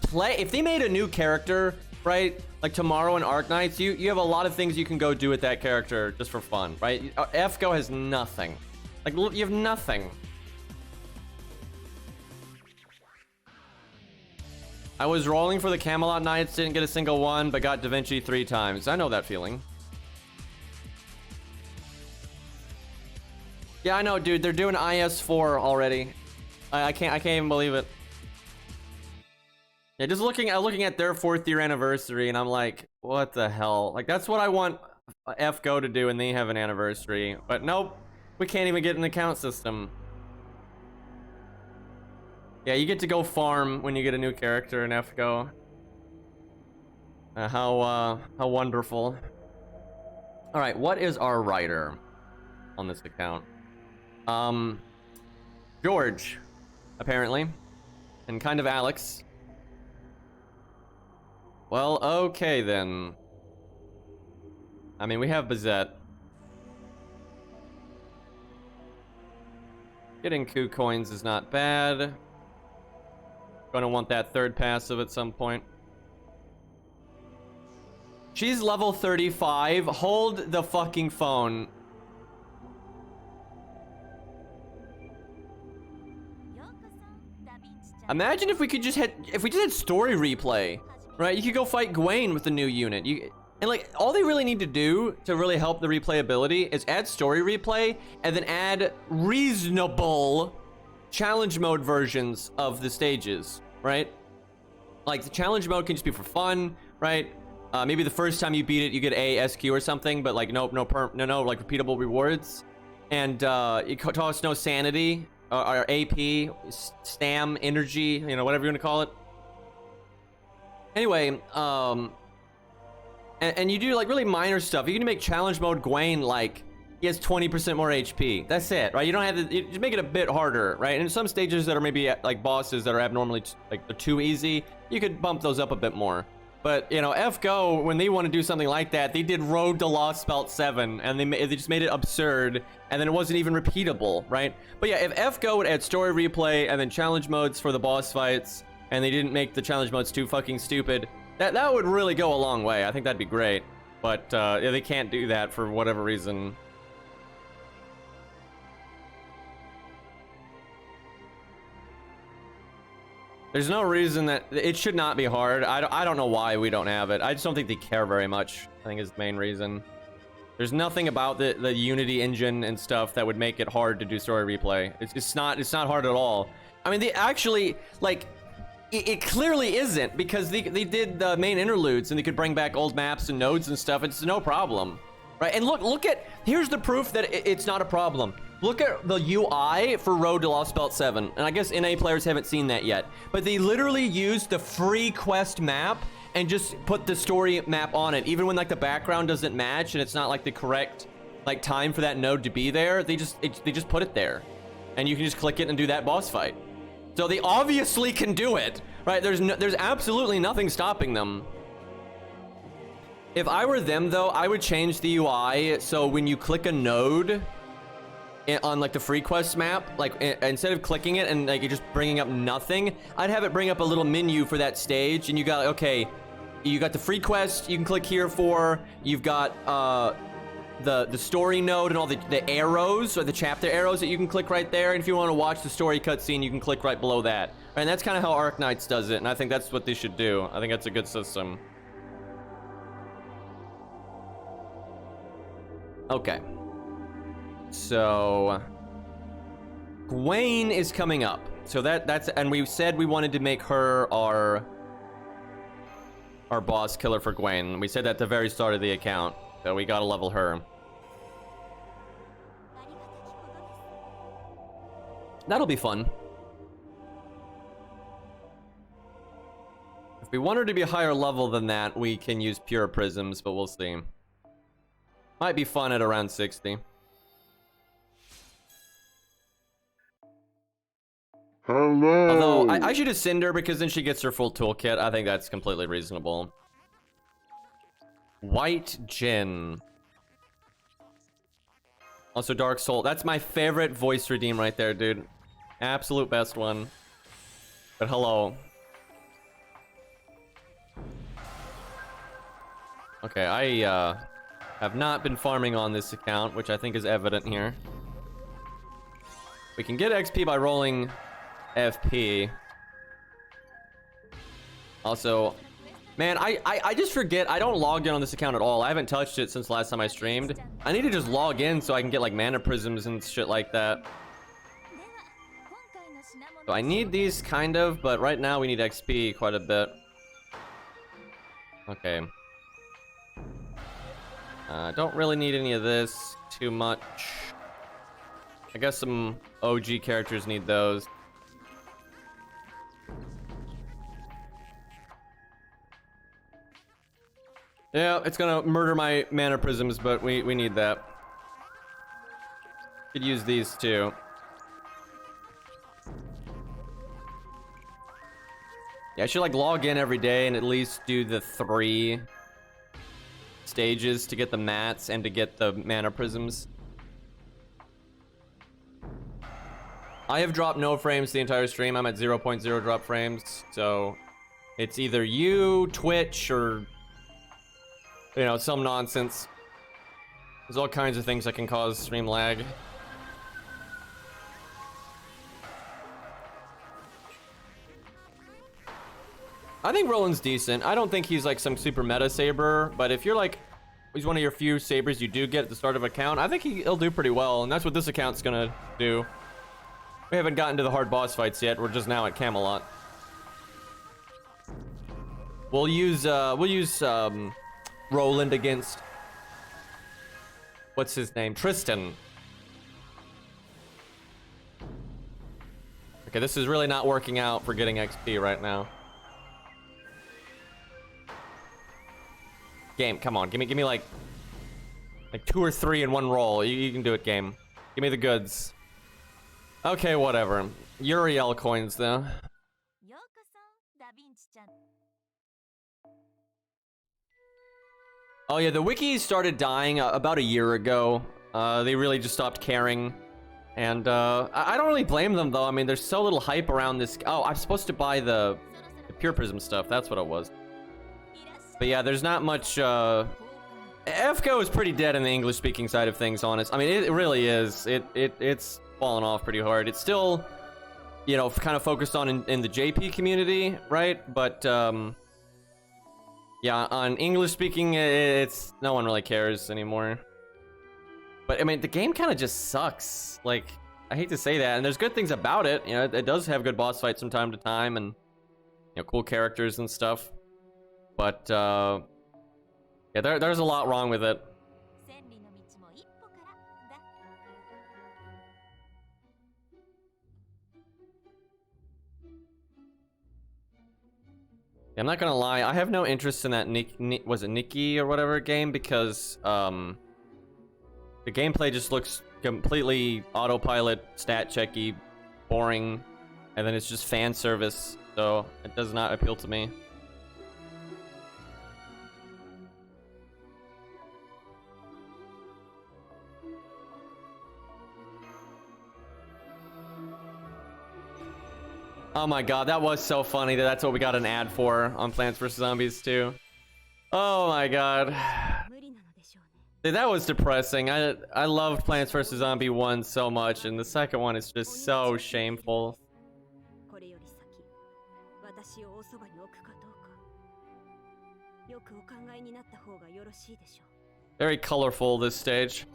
play. If they made a new character right? Like tomorrow in Arknights, you have a lot of things you can go do with that character just for fun, right? FGO has nothing. Like, you have nothing. I was rolling for the Camelot Knights, didn't get a single one, but got Da Vinci 3 times. I know that feeling. Yeah, I know, dude. They're doing IS4 already. I can't even believe it. Yeah, just looking at their 4th year anniversary, and I'm like, what the hell? Like, that's what I want FGO to do, and they have an anniversary. But nope, we can't even get an account system. Yeah, you get to go farm when you get a new character in FGO. How wonderful. All right, what is our writer on this account? George, apparently, and kind of Alex. Well, okay then. I mean, we have Bazett. Getting coup coins is not bad. Gonna want that 3rd passive at some point. She's level 35. Hold the fucking phone. Imagine if we could just had story replay, right? You could go fight Gawain with the new unit. And like, all they really need to do to really help the replayability is add story replay and then add reasonable challenge mode versions of the stages, right? Like, the challenge mode can just be for fun, right? Maybe the first time you beat it, you get a SQ or something, but like no, like repeatable rewards, and it costs no sanity or AP, stam, energy, you know, whatever you want to call it. Anyway, and you do like really minor stuff. You can make challenge mode Gawain like he has 20% more HP. That's it, right? You don't have to, you just make it a bit harder, right? And in some stages that are maybe like bosses that are abnormally like they're too easy, you could bump those up a bit more. But you know, FGO, when they want to do something like that, they did Road to Lost Belt 7, and they just made it absurd, and then it wasn't even repeatable, right? But yeah, if FGO would add story replay and then challenge modes for the boss fights, and they didn't make the challenge modes too fucking stupid, that would really go a long way. I think that'd be great. But yeah, they can't do that for whatever reason. There's no reason that it should not be hard. I don't know why we don't have it. I just don't think they care very much, I think is the main reason. There's nothing about the Unity engine and stuff that would make it hard to do story replay. It's not hard at all. I mean, they actually, like, it clearly isn't, because they did the main interludes and they could bring back old maps and nodes and stuff. It's no problem, right? And look at, here's the proof that it's not a problem. Look at the UI for Road to Lost Belt 7. And I guess NA players haven't seen that yet. But they literally used the free quest map and just put the story map on it. Even when like the background doesn't match and it's not like the correct like time for that node to be there, they just put it there. And you can just click it and do that boss fight. So they obviously can do it, right? There's absolutely nothing stopping them. If I were them though, I would change the UI so when you click a node on like the free quest map, like instead of clicking it and like you're just bringing up nothing, I'd have it bring up a little menu for that stage, and you got, okay, you got the free quest you can click here for, you've got the story node and all the arrows, or the chapter arrows that you can click right there, and if you want to watch the story cutscene, you can click right below that. And that's kind of how Arknights does it, and I think that's what they should do. I think that's a good system. Okay. So Gawain is coming up. So that's, and we said we wanted to make her our boss killer for Gawain. We said that at the very start of the account. So we gotta level her. That'll be fun. If we want her to be a higher level than that, we can use pure prisms, but we'll see. Might be fun at around 60. Hello. Although, I should ascend her because then she gets her full toolkit. I think that's completely reasonable. White Jin. Also Dark Soul. That's my favorite voice redeem right there, dude. Absolute best one. But hello. Okay, I have not been farming on this account, which I think is evident here. We can get XP by rolling FP. Also, man, I just forget I don't log in on this account at all. I haven't touched it since last time I streamed. I need to just log in so I can get like mana prisms and shit like that. So I need these kind of, but right now we need XP quite a bit. Okay. Don't really need any of this too much. I guess some OG characters need those. Yeah, it's gonna murder my mana prisms, but we need that. Could use these too. Yeah, I should like log in every day and at least do the 3 stages to get the mats and to get the mana prisms. I have dropped no frames the entire stream. I'm at 0.0 drop frames, so it's either you, Twitch, or you know, some nonsense. There's all kinds of things that can cause stream lag. I think Roland's decent. I don't think he's like some super meta saber, but if you're like, he's one of your few sabers you do get at the start of an account, I think he'll do pretty well, and that's what this account's gonna do. We haven't gotten to the hard boss fights yet. We're just now at Camelot. We'll use Roland against, what's his name? Tristan. Okay, this is really not working out for getting XP right now. Game, come on, give me like 2 or 3 in one roll. You can do it, game. Give me the goods. Okay, whatever. Uriel coins though. Oh yeah, the wiki started dying about a year ago. They really just stopped caring. And I don't really blame them though. I mean, there's so little hype around this. Oh, I'm supposed to buy the Pure Prism stuff. That's what it was. But yeah, there's not much. FGO is pretty dead in the English-speaking side of things, honest. I mean, it really is. It's fallen off pretty hard. It's still, you know, kind of focused on in the JP community, right? But yeah, on English-speaking, it's no one really cares anymore. But I mean, the game kind of just sucks. Like, I hate to say that, and there's good things about it. You know, it does have good boss fights from time to time, and you know, cool characters and stuff. But yeah, there's a lot wrong with it. I'm not gonna lie, I have no interest in that was it Nikki or whatever game, because the gameplay just looks completely autopilot, stat checky, boring, and then it's just fan service, so it does not appeal to me. Oh my god, that was so funny that that's what we got an ad for on Plants vs. Zombies 2. Oh my god. Dude, that was depressing. I loved Plants vs. Zombie 1 so much, and the second one is just so shameful. Very colorful, this stage.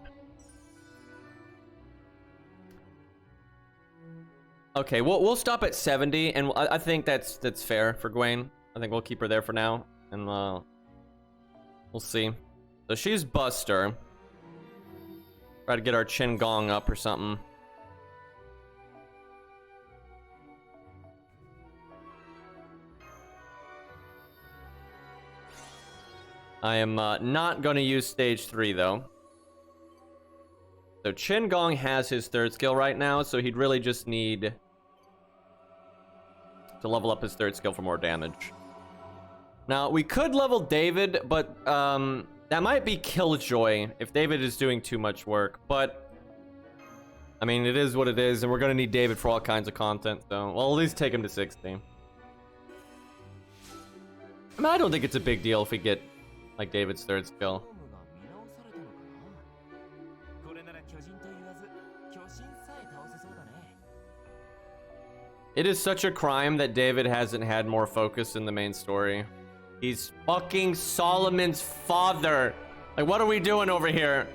Okay, we'll stop at 70, and I think that's fair for Gawain. I think we'll keep her there for now, and we'll see. So she's Buster. Try to get our Chin Gong up or something. I am not going to use stage 3 though. So Chin Gong has his 3rd skill right now, so he'd really just need to level up his 3rd skill for more damage. Now, we could level David, but that might be Killjoy if David is doing too much work. But, I mean, it is what it is, and we're going to need David for all kinds of content, so we'll at least take him to 60. I mean, I don't think it's a big deal if we get like David's third skill. It is such a crime that David hasn't had more focus in the main story. He's fucking Solomon's father. Like, what are we doing over here?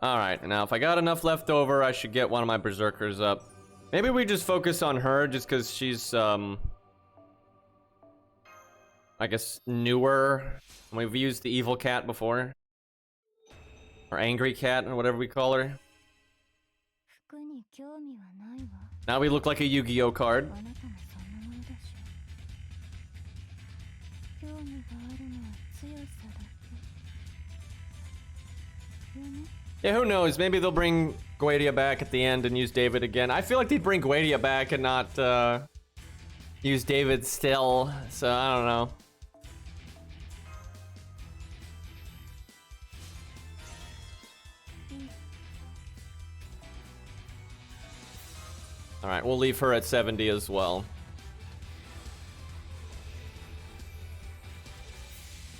Alright, now if I got enough left over, I should get one of my berserkers up. Maybe we just focus on her just because she's, I guess, newer. We've used the evil cat before. Or angry cat, or whatever we call her. Now we look like a Yu-Gi-Oh card. Yeah, who knows? Maybe they'll bring Guadia back at the end and use David again. I feel like they'd bring Guadia back and not use David still. So I don't know. All right, we'll leave her at 70 as well.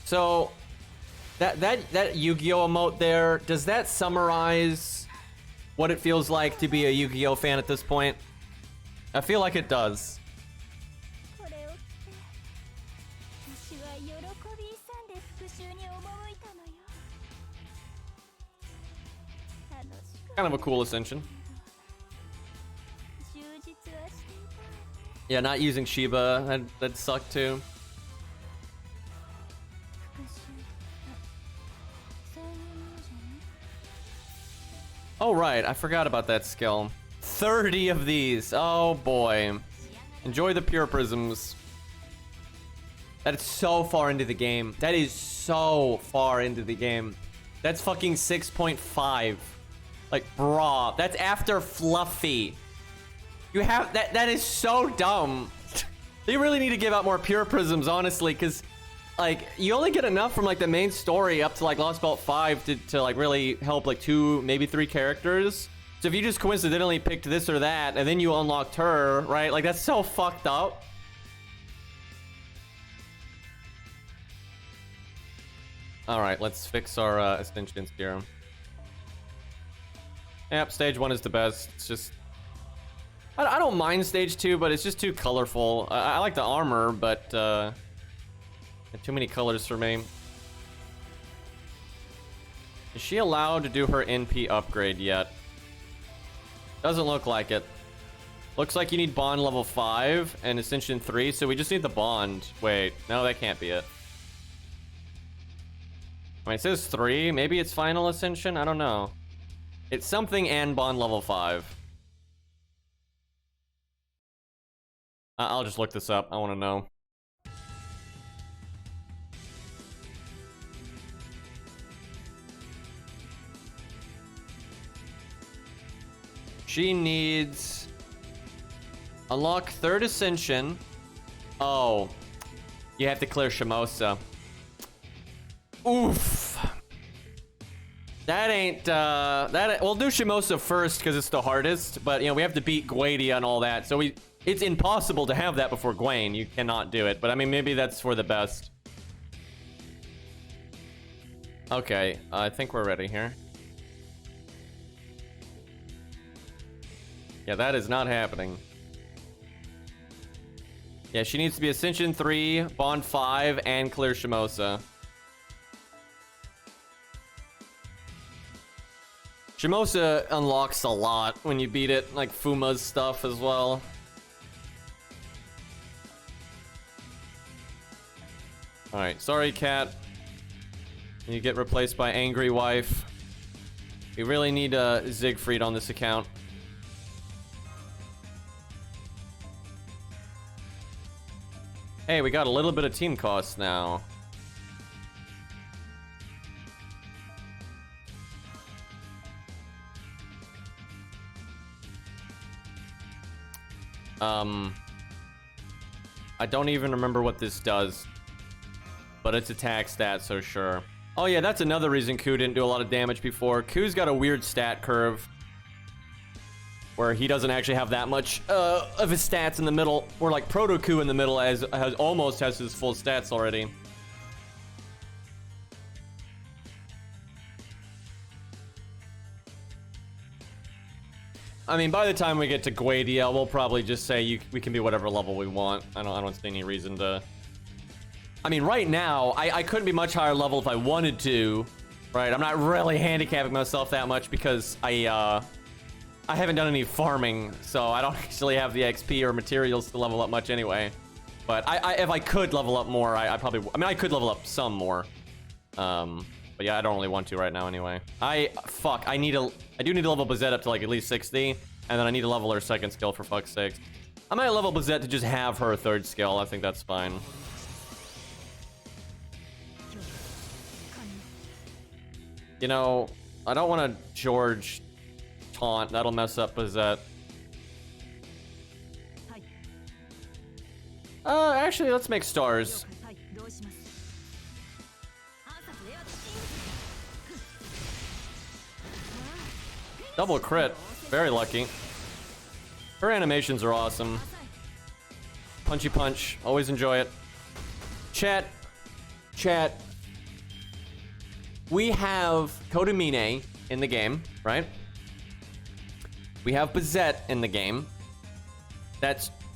So that Yu-Gi-Oh emote there, does that summarize what it feels like to be a Yu-Gi-Oh fan at this point? I feel like it does. Kind of a cool ascension. Yeah, not using Shiba, that sucked too. Oh right, I forgot about that skill. 30 of these, oh boy. Enjoy the pure prisms. That is so far into the game. That is so far into the game. That's fucking 6.5. Like, brah, that's after Fluffy. You have that is so dumb. They really need to give out more pure prisms, honestly, because like you only get enough from like the main story up to like Lost Belt 5 to like really help like 2, maybe 3 characters. So if you just coincidentally picked this or that and then you unlocked her, right? Like that's so fucked up. All right, let's fix our extensions here. Yep, stage 1 is the best. It's just I don't mind stage 2, but it's just too colorful. I like the armor, but too many colors for me. Is she allowed to do her NP upgrade yet? Doesn't look like it. Looks like you need bond level 5 and ascension 3, so we just need the bond. Wait, no, that can't be it. I mean, it says 3. Maybe it's final ascension? I don't know. It's something and bond level 5. I'll just look this up. I want to know. She needs unlock 3rd ascension. Oh, you have to clear Shimosa. Oof. That ain't we'll do Shimosa first because it's the hardest, but you know we have to beat Guadia and all that, so it's impossible to have that before Gawain. You cannot do it, but I mean maybe that's for the best. Okay, I think we're ready here. Yeah, that is not happening. Yeah, she needs to be Ascension 3, Bond 5, and clear Shimosa. Shimosa unlocks a lot when you beat it, like Fuma's stuff as well. Alright, sorry cat. You get replaced by Angry Wife. We really need a Siegfried on this account. Hey, we got a little bit of team cost now. I don't even remember what this does, but it's attack stat, so sure. Oh yeah, that's another reason Ku didn't do a lot of damage before. Ku's got a weird stat curve. where he doesn't actually have that much of his stats in the middle, or like Protoku in the middle almost has his full stats already. I mean, by the time we get to Guadiel, we'll probably just say we can be whatever level we want. I don't see any reason to. I mean, right now, I couldn't be much higher level if I wanted to, right? I'm not really handicapping myself that much because I haven't done any farming, so I don't actually have the XP or materials to level up much anyway. But if I could level up more, I could level up some more. But yeah, I don't really want to right now anyway. I do need to level Bazett up to like at least 60, and then I need to level her second skill for fuck's sake. I might level Bazett to just have her third skill. I think that's fine. You know, I don't want to George taunt. That'll mess up Bazett. Actually, let's make stars. Double crit. Very lucky. Her animations are awesome. Punchy punch. Always enjoy it. Chat. We have Kodamine in the game, right? We have Bazett in the game.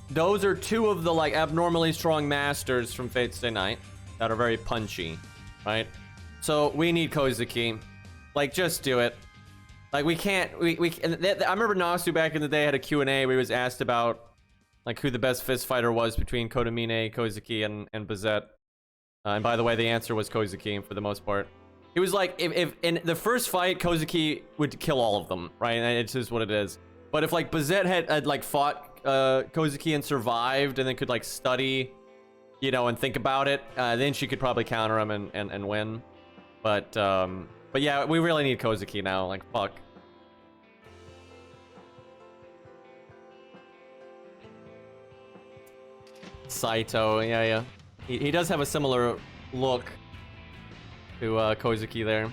Those are two of the like abnormally strong masters from Fate Stay Night that are very punchy, right? So we need Kozuki. Like, just do it. Like, we can't. I remember Nasu back in the day had a Q&A where he was asked about like who the best fist fighter was between Kodamine, Kozuki, and Bazett. And by the way, the answer was Kozuki for the most part. It was like if in the first fight, Kozuki would kill all of them, right? And it's just what it is. But if like Bazett had like fought Kozuki and survived, and then could like study, you know, and think about it, then she could probably counter him and win. But yeah, we really need Kozuki now. Like, fuck. Saito, yeah. He does have a similar look to Kozuki there.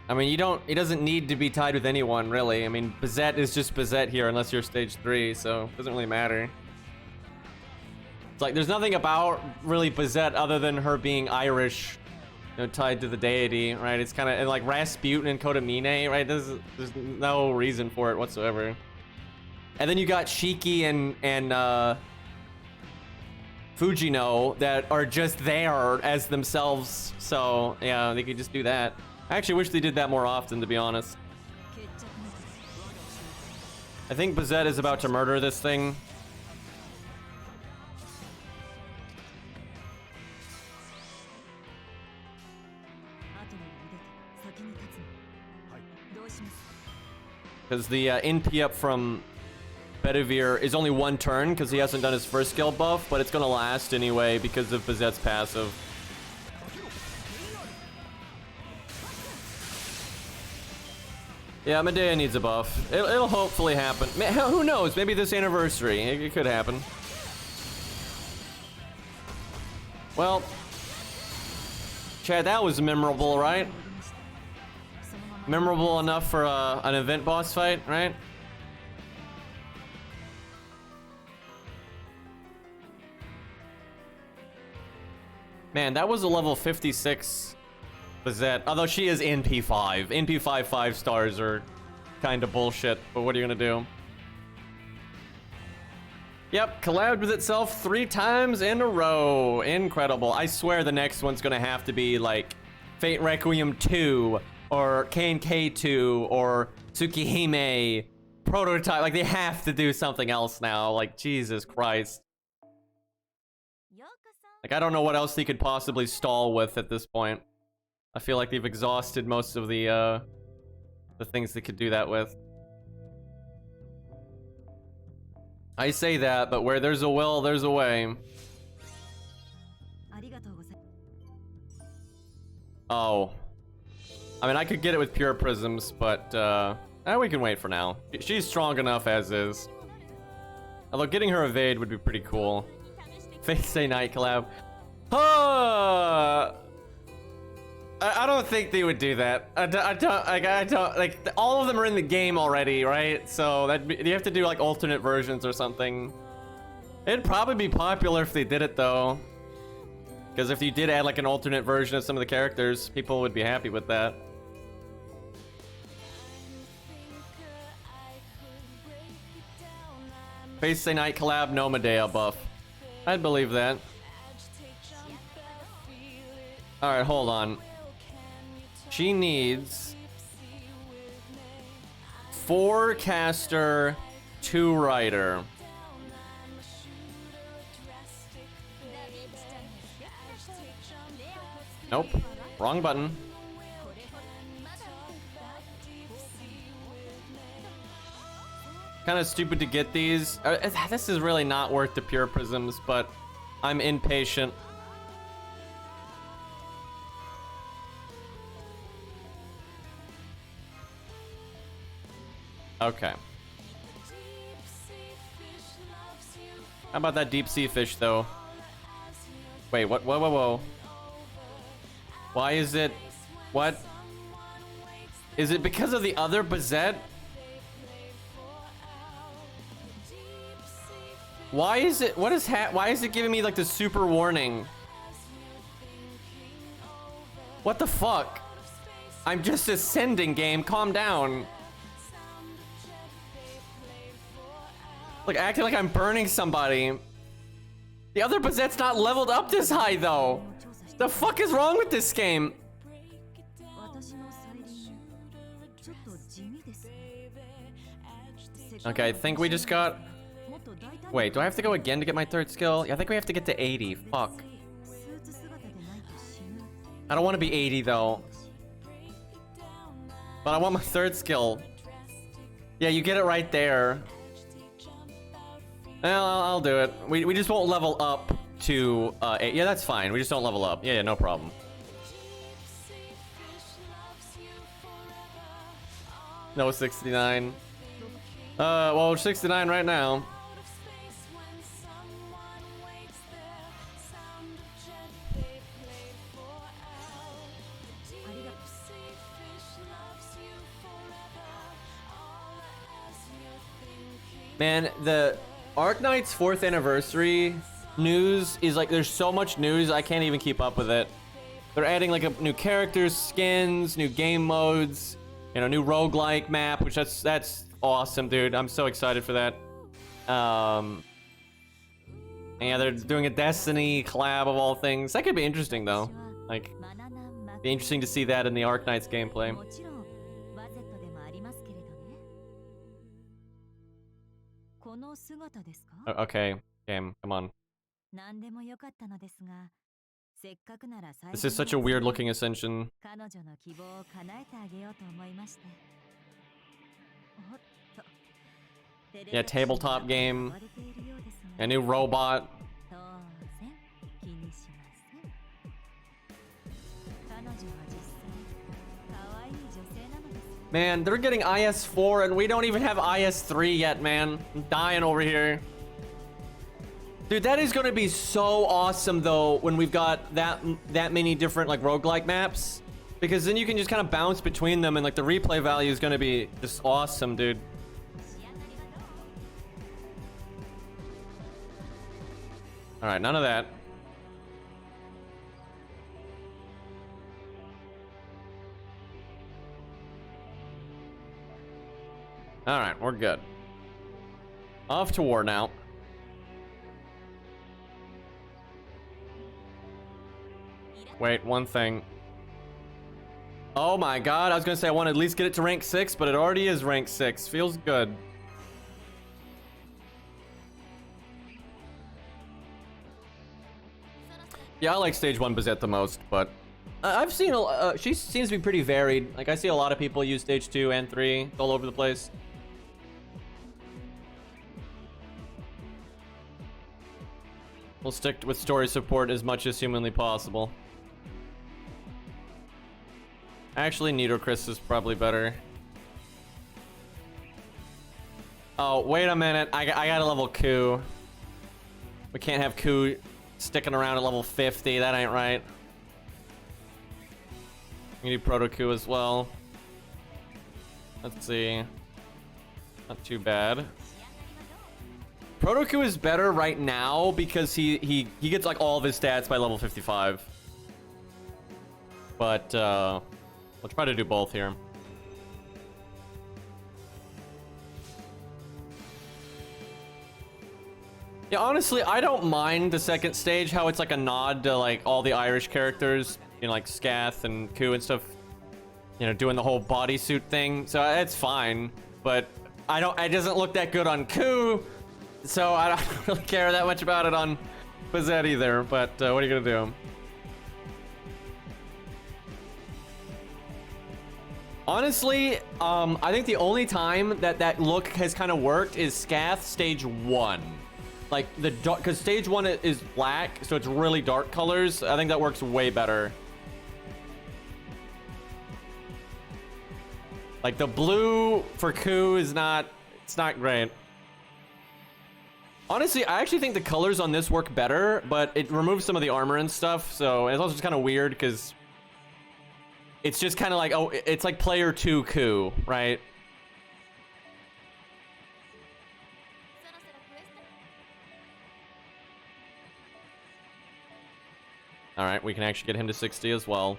I mean, he doesn't need to be tied with anyone, really. I mean, Bazett is just Bazett here unless you're stage 3, so it doesn't really matter. It's like, there's nothing about really Bazett other than her being Irish, you know, tied to the deity, right? It's kind of like Rasputin and Kodamine, right? There's no reason for it whatsoever. And then you got Shiki and Fujino that are just there as themselves. So yeah, they could just do that. I actually wish they did that more often, to be honest. I think Bazett is about to murder this thing. Because the NP up from Bedivere is only one turn because he hasn't done his first skill buff, but it's gonna last anyway because of Bazett's passive. Yeah, Medea needs a buff. It'll hopefully happen. Who knows? Maybe this anniversary. It could happen. Well, Chad, that was memorable, right? Memorable enough for an event boss fight, right? Man, that was a level 56 Bazett. Although she is NP5. NP5 5 stars are kind of bullshit, but what are you gonna do? Yep, collabed with itself 3 times in a row. Incredible. I swear the next one's gonna have to be like Fate Requiem 2 or Kane K2 or Tsukihime Prototype. Like, they have to do something else now. Like, Jesus Christ. Like, I don't know what else they could possibly stall with at this point. I feel like they've exhausted most of the things they could do that with. I say that, but where there's a will, there's a way. Oh. I mean, I could get it with pure prisms, but we can wait for now. She's strong enough as is. Although getting her evade would be pretty cool. Fate Stay Night collab. I don't think they would do that. I don't like all of them are in the game already, right? So you have to do like alternate versions or something. It'd probably be popular if they did it though, because if you did add like an alternate version of some of the characters, people would be happy with that. Face Day Night collab, no Medea buff. I'd believe that. All right, hold on. She needs 4 caster, 2 rider. Nope, wrong button. Kind of stupid to get these. This is really not worth the pure prisms, but I'm impatient. Okay. How about that deep sea fish, though? Wait, what? Whoa, whoa, whoa. Why is it... What? Is it because of the other Bazett? Why is it... What is why is it giving me, like, the super warning? What the fuck? I'm just ascending, game. Calm down. Like, acting like I'm burning somebody. The other Bazett's not leveled up this high, though. The fuck is wrong with this game? Okay, I think we just got... Wait, do I have to go again to get my 3rd skill? Yeah, I think we have to get to 80. Fuck. I don't want to be 80, though. But I want my 3rd skill. Yeah, you get it right there. Well, I'll do it. We just won't level up to 8. Yeah, that's fine. We just don't level up. Yeah, no problem. No 69. Well, we're 69 right now. Man, the Arknight's 4th anniversary news is like, there's so much news, I can't even keep up with it. They're adding like new characters, skins, new game modes, you know, new roguelike map, which that's awesome, dude. I'm so excited for that. Yeah, they're doing a Destiny collab of all things. That could be interesting though. Like, be interesting to see that in the Arknight's gameplay. Okay, game, come on. This is such a weird looking ascension. Yeah, tabletop game. A new robot. Man, they're getting IS-4 and we don't even have IS-3 yet, man. I'm dying over here. Dude, that is going to be so awesome, though, when we've got that many different, like, roguelike maps. Because then you can just kind of bounce between them and, like, the replay value is going to be just awesome, dude. Alright, none of that. Alright, we're good. Off to war now. Wait, one thing. Oh my god, I was gonna say I want to at least get it to rank 6, but it already is rank 6. Feels good. Yeah, I like stage 1 Bazett the most, but I've seen she seems to be pretty varied. Like, I see a lot of people use stage 2 and 3. It's all over the place. We'll stick with story support as much as humanly possible. Actually, Nidochris is probably better. Oh, wait a minute. I gotta level Ku. We can't have Ku sticking around at level 50. That ain't right. We need Proto Coup as well. Let's see. Not too bad. Proto Coup is better right now because he gets like all of his stats by level 55. But we'll try to do both here. Yeah, honestly, I don't mind the second stage, how it's like a nod to like all the Irish characters, you know, like Scath and Coup and stuff, you know, doing the whole bodysuit thing. So it's fine, but it doesn't look that good on Coup, so I don't really care that much about it on Bazett either, but what are you gonna do? Honestly, I think the only time that look has kind of worked is Scath stage 1. Like the dark, because stage 1 is black, so it's really dark colors. I think that works way better. Like the blue for Coup is it's not great. Honestly, I actually think the colors on this work better, but it removes some of the armor and stuff, so it's also just kind of weird because it's just kind of like, oh, it's like player 2 Coup, right? All right, we can actually get him to 60 as well.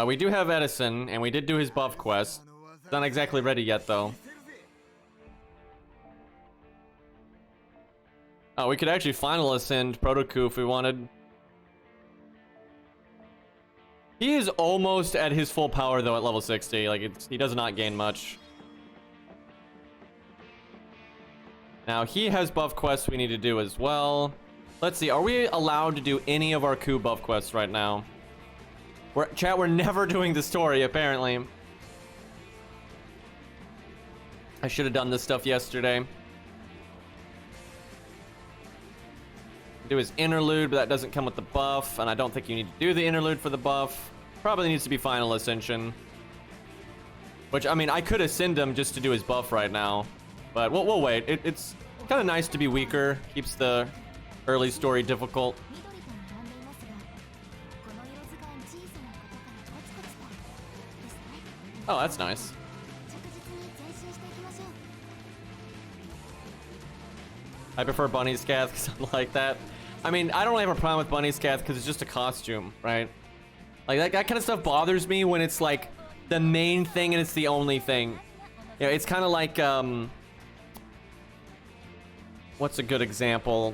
We do have Edison, and we did do his buff quest. It's not exactly ready yet, though. Oh, we could actually final ascend Proto Coup if we wanted. He is almost at his full power, though, at level 60. Like, he does not gain much. Now, he has buff quests we need to do as well. Let's see, are we allowed to do any of our Coup buff quests right now? Chat, we're never doing the story, apparently. I should have done this stuff yesterday. Do his interlude, but that doesn't come with the buff, and I don't think you need to do the interlude for the buff. Probably needs to be final ascension. Which, I mean, I could ascend him just to do his buff right now. But we'll wait. It's kind of nice to be weaker. Keeps the early story difficult. Oh, that's nice. I prefer Bunny Scath because I'm like that. I mean, I don't have a problem with Bunny Scath because it's just a costume, right? Like, that kind of stuff bothers me when it's like the main thing and it's the only thing. You know, it's kind of like, what's a good example?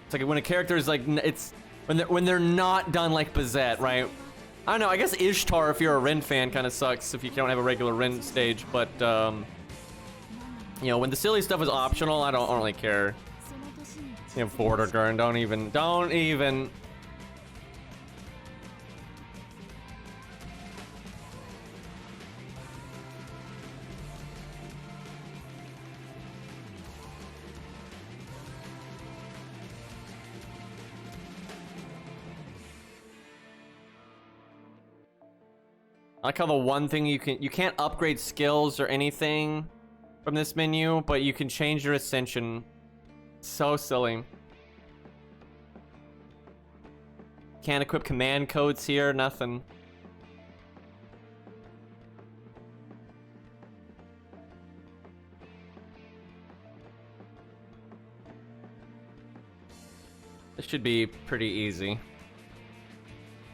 It's like when a character is like, it's when they're not done like Bazett, right? I don't know, I guess Ishtar, if you're a Rin fan, kind of sucks if you don't have a regular Rin stage, but, you know, when the silly stuff is optional, I don't really care. You know, Vortigern, don't even. I like how the one thing you can't upgrade skills or anything from this menu, but you can change your ascension. So silly. Can't equip command codes here, nothing. This should be pretty easy.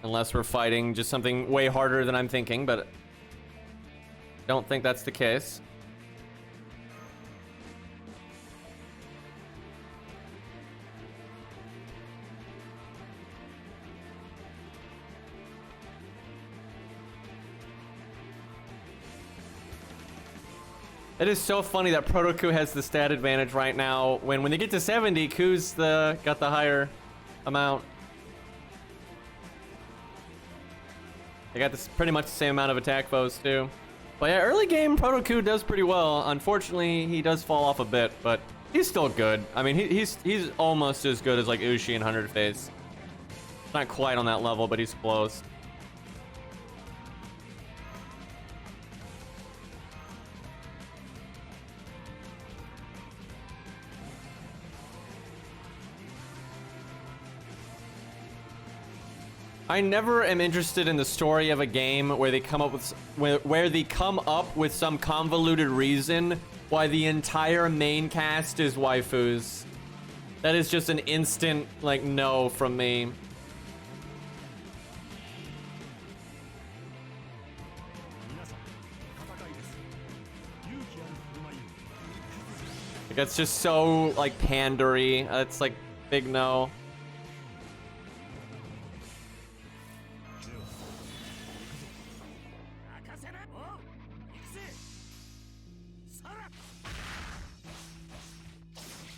Unless we're fighting just something way harder than I'm thinking, but don't think that's the case. It is so funny that Proto Coup has the stat advantage right now, when they get to 70, Cou's got the higher amount. They got this pretty much the same amount of attack foes too. But yeah, early game Proto Coup does pretty well. Unfortunately, he does fall off a bit, but he's still good. I mean, he's almost as good as like Ushi and 100 Face. Not quite on that level, but he's close. I never am interested in the story of a game where they come up with where they come up with some convoluted reason why the entire main cast is waifus. That is just an instant like no from me. Like, that's just so like pandery. That's like big no.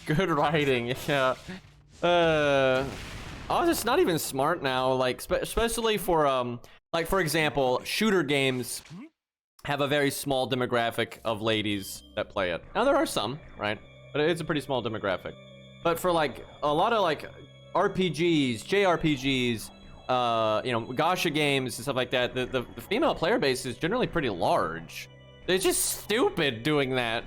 Good writing, yeah. Oh, it's not even smart now. Like, especially for like for example, shooter games have a very small demographic of ladies that play it. Now there are some, right? But it's a pretty small demographic. But for like a lot of like RPGs, JRPGs, you know, gacha games and stuff like that, the female player base is generally pretty large. It's just stupid doing that.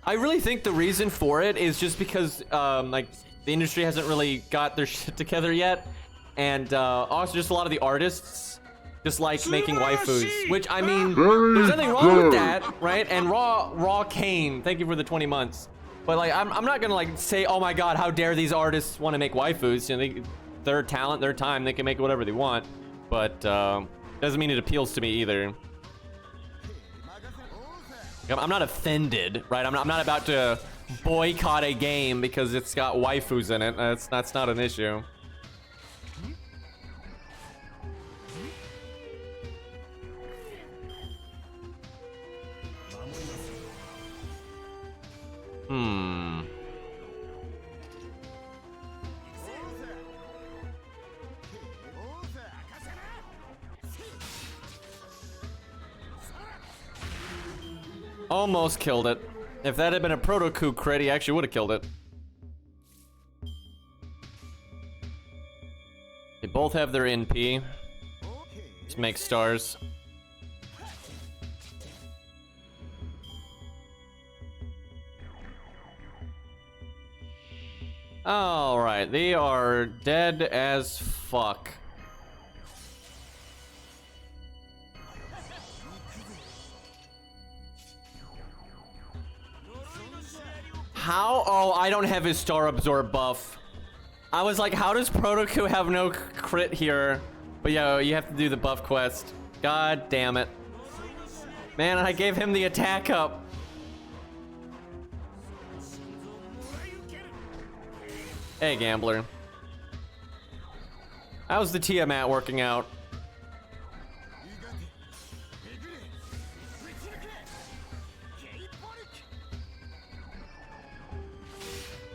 I really think the reason for it is just because like the industry hasn't really got their shit together yet, and also just a lot of the artists just like making waifus, which I mean, there's nothing wrong with that, right? And Raw Kane, thank you for the 20 months. But like, I'm not gonna like say, oh my god, how dare these artists want to make waifus? You know, their talent, their time, they can make whatever they want. But doesn't mean it appeals to me either. I'm not offended, right? I'm not about to boycott a game because it's got waifus in it. That's not an issue. Almost killed it. If that had been a proto-coup crit, he actually would have killed it. They both have their NP. Just make stars. Alright, they are dead as fuck. How? Oh, I don't have his star absorb buff. I was like, how does Proto-Coup have no crit here? But yeah, you have to do the buff quest. God damn it. Man, I gave him the attack up. Hey, gambler. How's the Tiamat working out?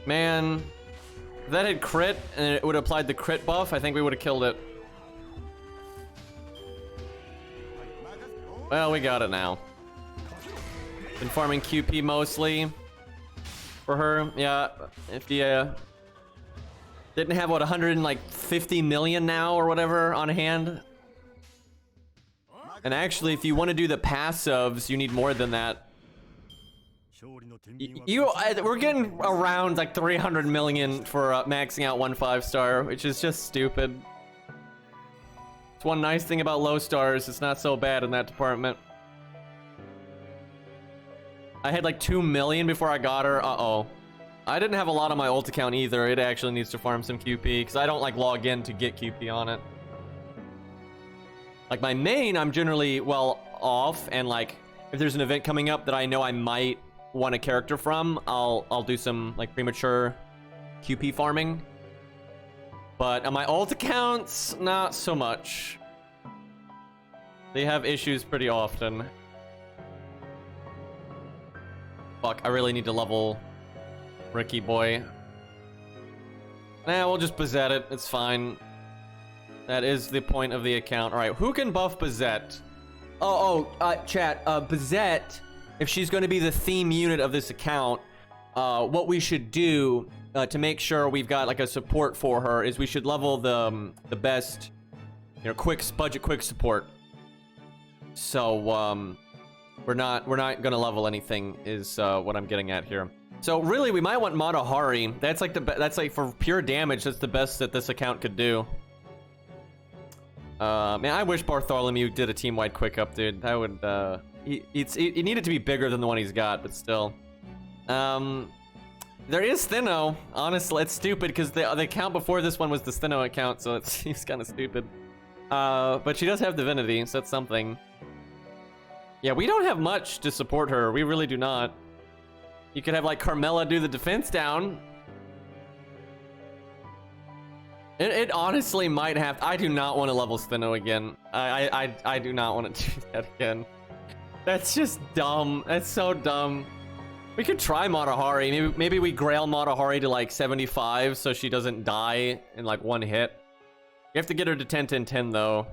Man, if that had crit and it would have applied the crit buff, I think we would have killed it. Well, we got it now. Been farming QP mostly for her. Yeah, if you didn't have what 150 million now or whatever on hand. And actually, if you want to do the passives, you need more than that. We're getting around like 300 million for maxing out 1 5-star, which is just stupid. It's one nice thing about low stars, it's not so bad in that department. I had like 2 million before I got her. Uh-oh. I didn't have a lot on my ult account either. It actually needs to farm some QP, because I don't like log in to get QP on it. Like my main, I'm generally well off, and like if there's an event coming up that I know I might want a character from, I'll do some like premature QP farming. But on my ult accounts, not so much. They have issues pretty often. Fuck, I really need to level Ricky boy. Nah, we'll just Bazett it, it's fine. That is the point of the account. Alright, who can buff Bazett? Chat, Bazett, if she's going to be the theme unit of this account, what we should do to make sure we've got like a support for her is we should level the best, you know, quick support. So we're not gonna level anything is what I'm getting at here. So really, we might want Matahari. That's like that's like for pure damage. That's the best that this account could do. Man, I wish Bartholomew did a team-wide quick up, dude. That would it needed to be bigger than the one he's got, but still. There is Thinno. Honestly, it's stupid because the account before this one was the Thinno account, so it's kind of stupid. But she does have Divinity, so that's something. Yeah, we don't have much to support her. We really do not. You could have like Carmela do the defense down. It honestly might have. I do not want to level Thinno again. I do not want to do that again. That's just dumb. That's so dumb. We could try Matahari. Maybe we grail Matahari to like 75 so she doesn't die in like one hit. You have to get her to 10-10-10 though.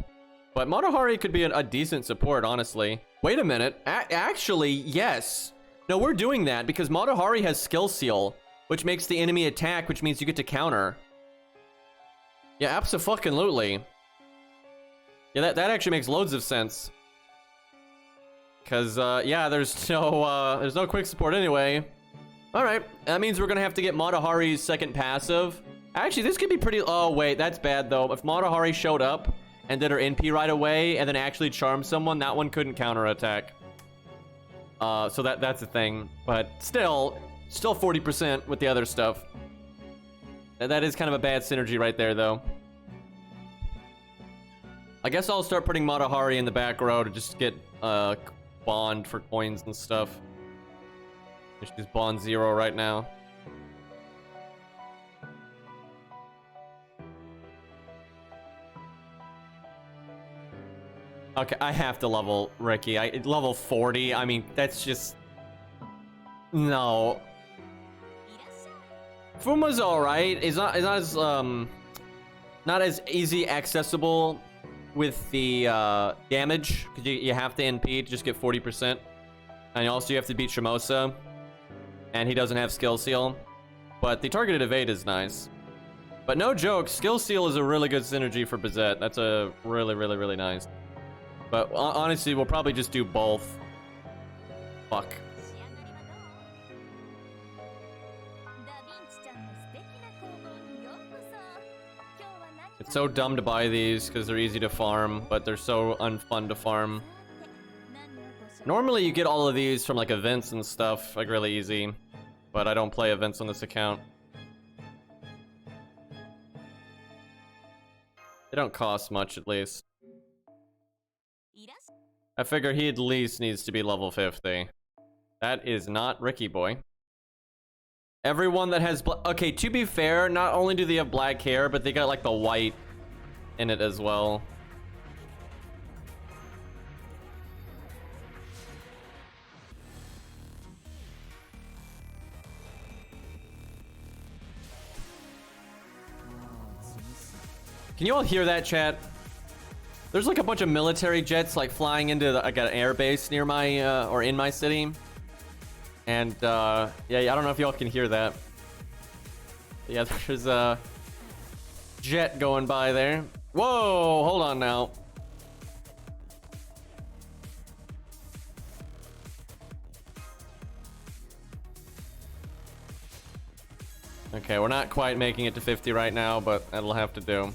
But Matahari could be a decent support, honestly. Wait a minute. Actually, yes. No, we're doing that because Matahari has Skill Seal, which makes the enemy attack, which means you get to counter. Yeah, abso-fucking-lutely. Yeah, that actually makes loads of sense. Cause yeah, there's no quick support anyway. All right, that means we're gonna have to get Matahari's second passive. Actually, this could be pretty. Oh wait, that's bad though. If Matahari showed up and did her NP right away and then actually charmed someone, that one couldn't counterattack. So that's a thing. But still 40% with the other stuff. That is kind of a bad synergy right there, though. I guess I'll start putting Matahari in the back row to just get bond for coins and stuff. She's bond 0 right now. Okay, I have to level Ricky. Level 40. I mean, that's just no. Fuma's alright. It's not as easy accessible with the damage because you have to NP to just get 40%, and also you have to beat Shimosa, and he doesn't have Skill Seal. But the targeted evade is nice. But no joke, Skill Seal is a really good synergy for Bazett. That's a really nice. But honestly, we'll probably just do both. Fuck. It's so dumb to buy these because they're easy to farm, but they're so unfun to farm. Normally you get all of these from like events and stuff, like really easy. But I don't play events on this account. They don't cost much, at least. I figure he at least needs to be level 50. That is not Ricky Boy. Everyone that has okay, to be fair, not only do they have black hair, but they got like the white in it as well. Can you all hear that, chat? There's like a bunch of military jets like flying into like an air base near my or in my city. And yeah, I don't know if y'all can hear that. Yeah, there's a jet going by there. Whoa, hold on now. Okay, we're not quite making it to 50 right now, but that'll have to do.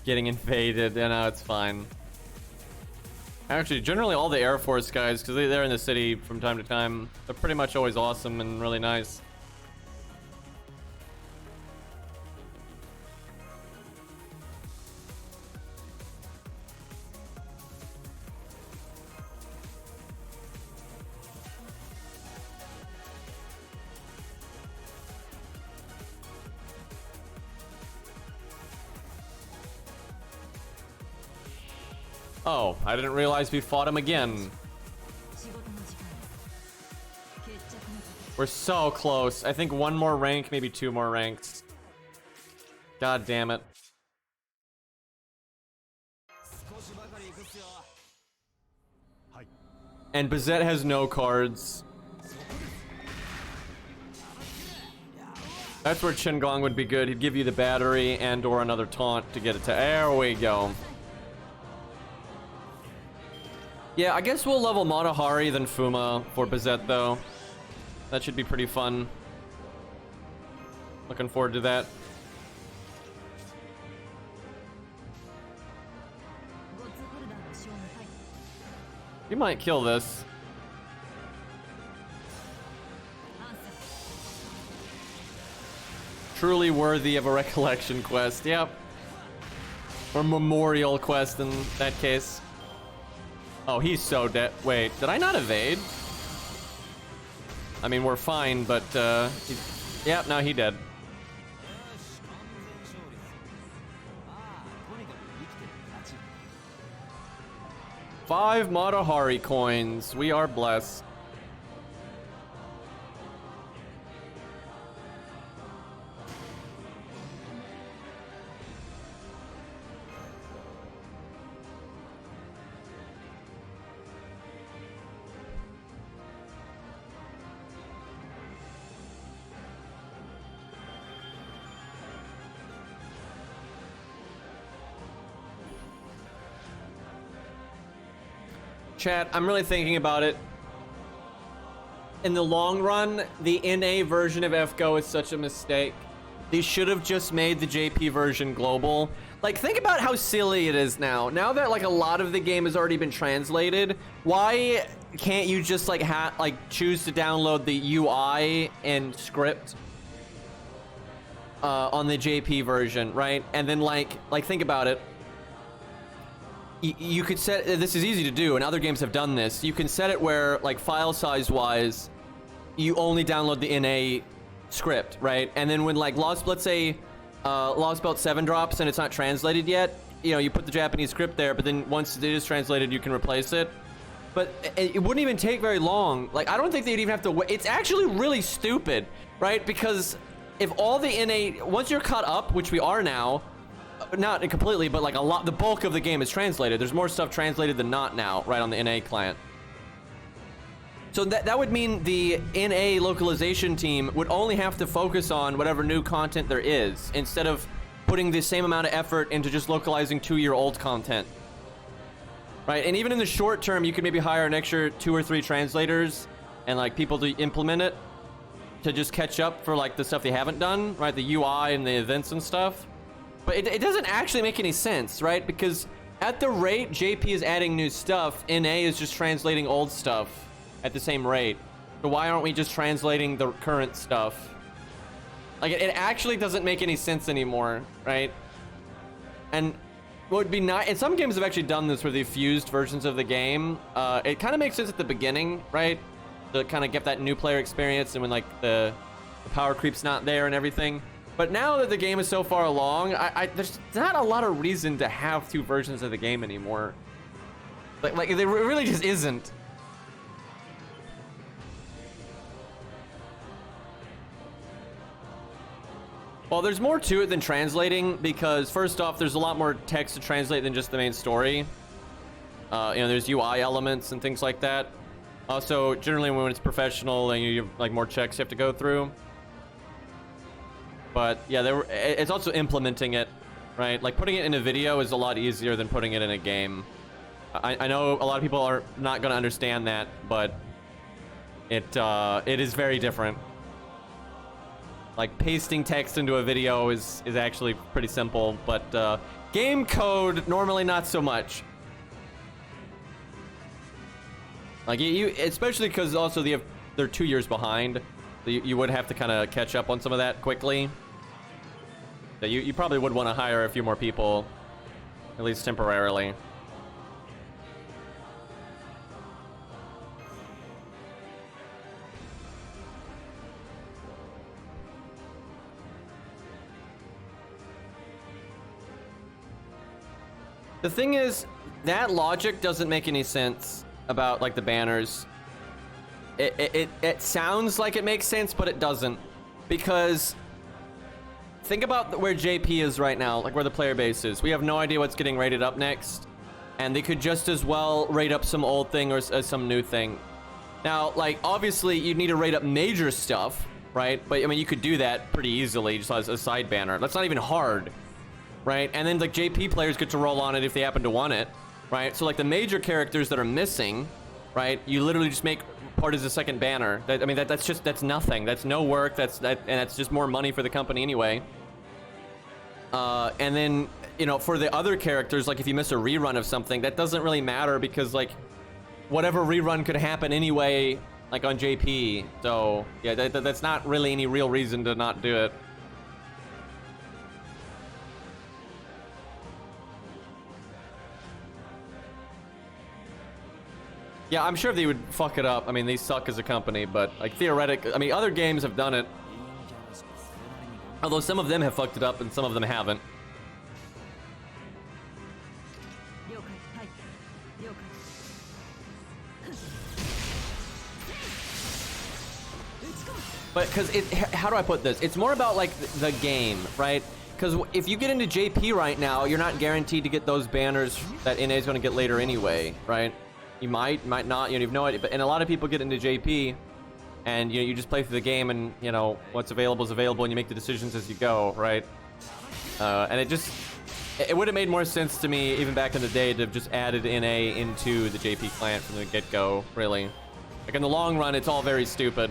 Getting invaded, you know, it's fine. Actually, generally all the Air Force guys, because they're in the city from time to time, they're pretty much always awesome and really nice. Oh, I didn't realize we fought him again. We're so close. I think one more rank, maybe two more ranks. God damn it. And Bazett has no cards. That's where Qingong would be good. He'd give you the battery and or another taunt to get it to... There we go. Yeah, I guess we'll level Matahari then Fuma for Bazett, though. That should be pretty fun. Looking forward to that. You might kill this. Truly worthy of a recollection quest, yep. Or memorial quest in that case. Oh, he's so dead. Wait, did I not evade? I mean, we're fine, but, yep, no, he dead. Five Matahari coins. We are blessed. Chat, I'm really thinking about it. In the long run, the NA version of FGO is such a mistake. They should have just made the JP version global. Like, think about how silly it is now. Now that, like, a lot of the game has already been translated, why can't you just, like, choose to download the UI and script on the JP version, right? And then, like, think about it. You could set, this is easy to do, and other games have done this. You can set it where, like, file size wise, you only download the NA script, right? And then when, like, let's say Lost Belt 7 drops and it's not translated yet, you know, you put the Japanese script there, but then once it is translated, you can replace it. But it wouldn't even take very long. Like, I don't think they'd even have to wait. It's actually really stupid, right? Because if all the NA, once you're caught up, which we are now, not completely, but like a lot, the bulk of the game is translated. There's more stuff translated than not now, right, on the NA client. So that would mean the NA localization team would only have to focus on whatever new content there is, instead of putting the same amount of effort into just localizing 2-year-old content. Right, and even in the short term, you could maybe hire an extra 2 or 3 translators and like people to implement it to just catch up for like the stuff they haven't done, right? The UI and the events and stuff. But it doesn't actually make any sense, right? Because at the rate JP is adding new stuff, NA is just translating old stuff at the same rate. So why aren't we just translating the current stuff? Like, it actually doesn't make any sense anymore, right? And what would be nice, and some games have actually done this where they've fused versions of the game. It kind of makes sense at the beginning, right? To kind of get that new player experience and when like the power creep's not there and everything. But now that the game is so far along, there's not a lot of reason to have 2 versions of the game anymore. Like there really just isn't. Well, there's more to it than translating, because first off, there's a lot more text to translate than just the main story. You know, there's UI elements and things like that. Also, generally when it's professional, and you have like more checks you have to go through. But yeah, it's also implementing it, right? Like putting it in a video is a lot easier than putting it in a game. I know a lot of people are not going to understand that, but it is very different. Like pasting text into a video is actually pretty simple, but game code normally not so much. Like you especially because also they're 2 years behind. So you would have to kind of catch up on some of that quickly. So you probably would want to hire a few more people, at least temporarily. The thing is, that logic doesn't make any sense about like the banners. It sounds like it makes sense, but it doesn't. Because think about where JP is right now, like where the player base is. We have no idea what's getting rated up next. And they could just as well rate up some old thing or some new thing. Now, like, obviously, you need to rate up major stuff, right? But I mean, you could do that pretty easily just as a side banner. That's not even hard, right? And then like JP players get to roll on it if they happen to want it, right? So like the major characters that are missing, right? You literally just make part as a second banner. I mean, that's nothing. That's no work. And that's just more money for the company anyway. And then, you know, for the other characters, like if you miss a rerun of something, that doesn't really matter because like whatever rerun could happen anyway, like on JP. So yeah, that's not really any real reason to not do it. Yeah, I'm sure they would fuck it up. I mean, they suck as a company, but like theoretically, I mean, other games have done it. Although some of them have fucked it up and some of them haven't. But because how do I put this? It's more about like the game, right? Because if you get into JP right now, you're not guaranteed to get those banners that NA is going to get later anyway, right? You might not, you have no idea. And a lot of people get into JP, and you just play through the game, and you know what's available is available, and you make the decisions as you go, right? And it would have made more sense to me even back in the day to have just added NA into the JP client from the get-go, really. Like in the long run, it's all very stupid.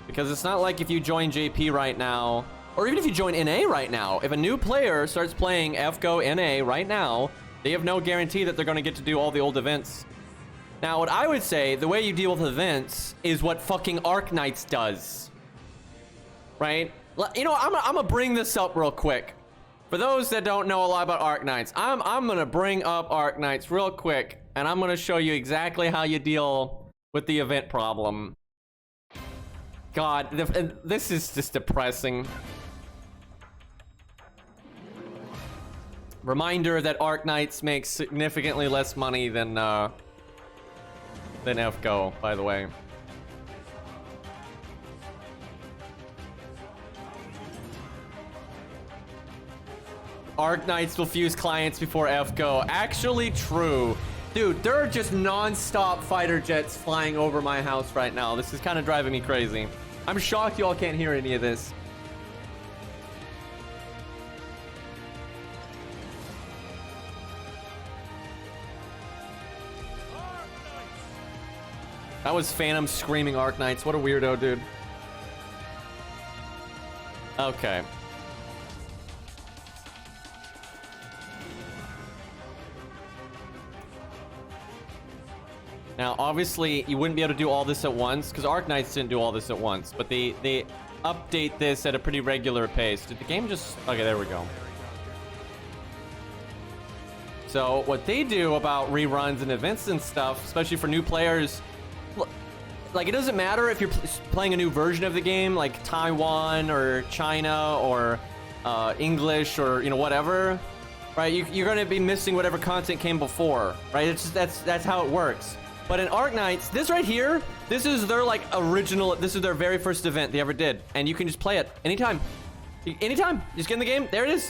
Because it's not like if you join JP right now, or even if you join NA right now, if a new player starts playing FGO NA right now, they have no guarantee that they're going to get to do all the old events. Now, what I would say, the way you deal with events is what fucking Arknights does. Right? You know, I'm gonna bring this up real quick. For those that don't know a lot about Arknights, I'm gonna bring up Arknights real quick, and I'm gonna show you exactly how you deal with the event problem. God, this is just depressing. Reminder that Arknights makes significantly less money than FGO, by the way. Arknights will fuse clients before FGO. Actually true. Dude, there are just non-stop fighter jets flying over my house right now. This is kind of driving me crazy. I'm shocked you all can't hear any of this. That was Phantom screaming Arknights. What a weirdo, dude. Okay. Now, obviously, you wouldn't be able to do all this at once, because Arknights didn't do all this at once, but they update this at a pretty regular pace. Did the game just... Okay, there we go. So, what they do about reruns and events and stuff, especially for new players... Like, it doesn't matter if you're playing a new version of the game, like Taiwan or China or English or, you know, whatever, right? You're going to be missing whatever content came before, right? It's just, that's how it works. But in Arknights, this right here, this is their, like, original, this is their very first event they ever did. And you can just play it anytime. Anytime. Just get in the game. There it is.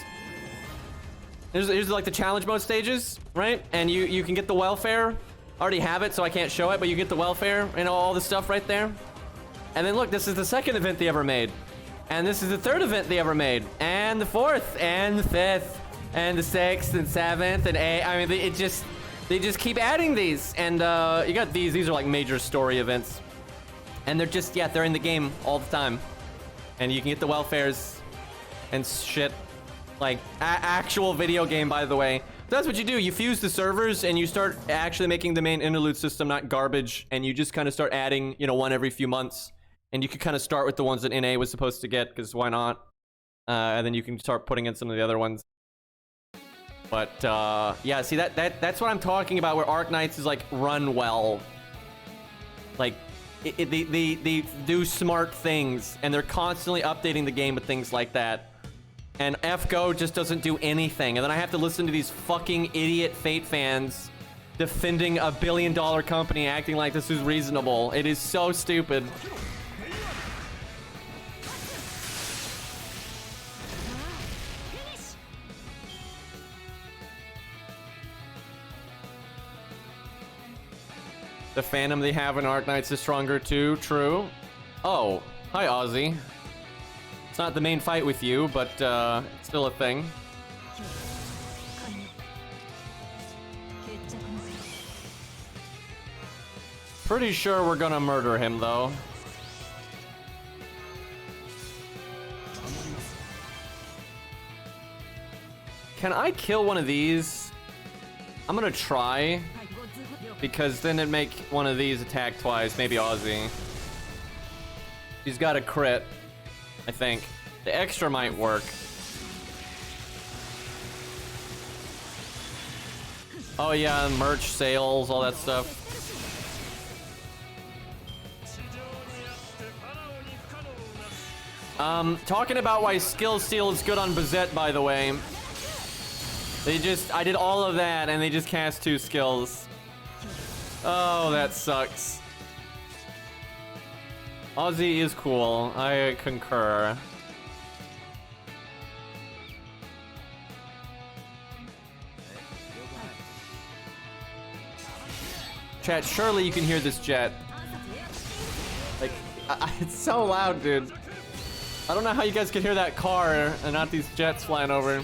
Here's like, the challenge mode stages, right? And you can get the welfare. I already have it, so I can't show it, but you get the welfare and all the stuff right there. And then look, this is the second event they ever made. And this is the third event they ever made. And the fourth, and the fifth, and the sixth, and seventh, and eighth. I mean, they just keep adding these. And you got these are like major story events. And they're just, yeah, they're in the game all the time. And you can get the welfares and shit. Like, actual video game, by the way. That's what you do. You fuse the servers and you start actually making the main interlude system not garbage, and you just kind of start adding, you know, one every few months. And you could kind of start with the ones that NA was supposed to get, because why not? And then you can start putting in some of the other ones. But yeah, see, that's what I'm talking about, where Arknights is like run well. Like they do smart things, and they're constantly updating the game with things like that. And FGO just doesn't do anything. And then I have to listen to these fucking idiot Fate fans defending a billion-dollar company acting like this is reasonable. It is so stupid. The Phantom they have in Arc Knights is stronger too. True. Oh, hi Ozzy. It's not the main fight with you, but it's still a thing. Pretty sure we're gonna murder him though. Can I kill one of these? I'm gonna try, because then it'd make one of these attack twice, maybe Ozzy. He's got a crit, I think. The extra might work. Oh yeah, merch sales, all that stuff. Talking about why skill steal is good on Bazett, by the way. I did all of that and they just cast 2 skills. Oh, that sucks. Ozzy is cool, I concur. Chat, surely you can hear this jet. Like, it's so loud, dude. I don't know how you guys can hear that car and not these jets flying over.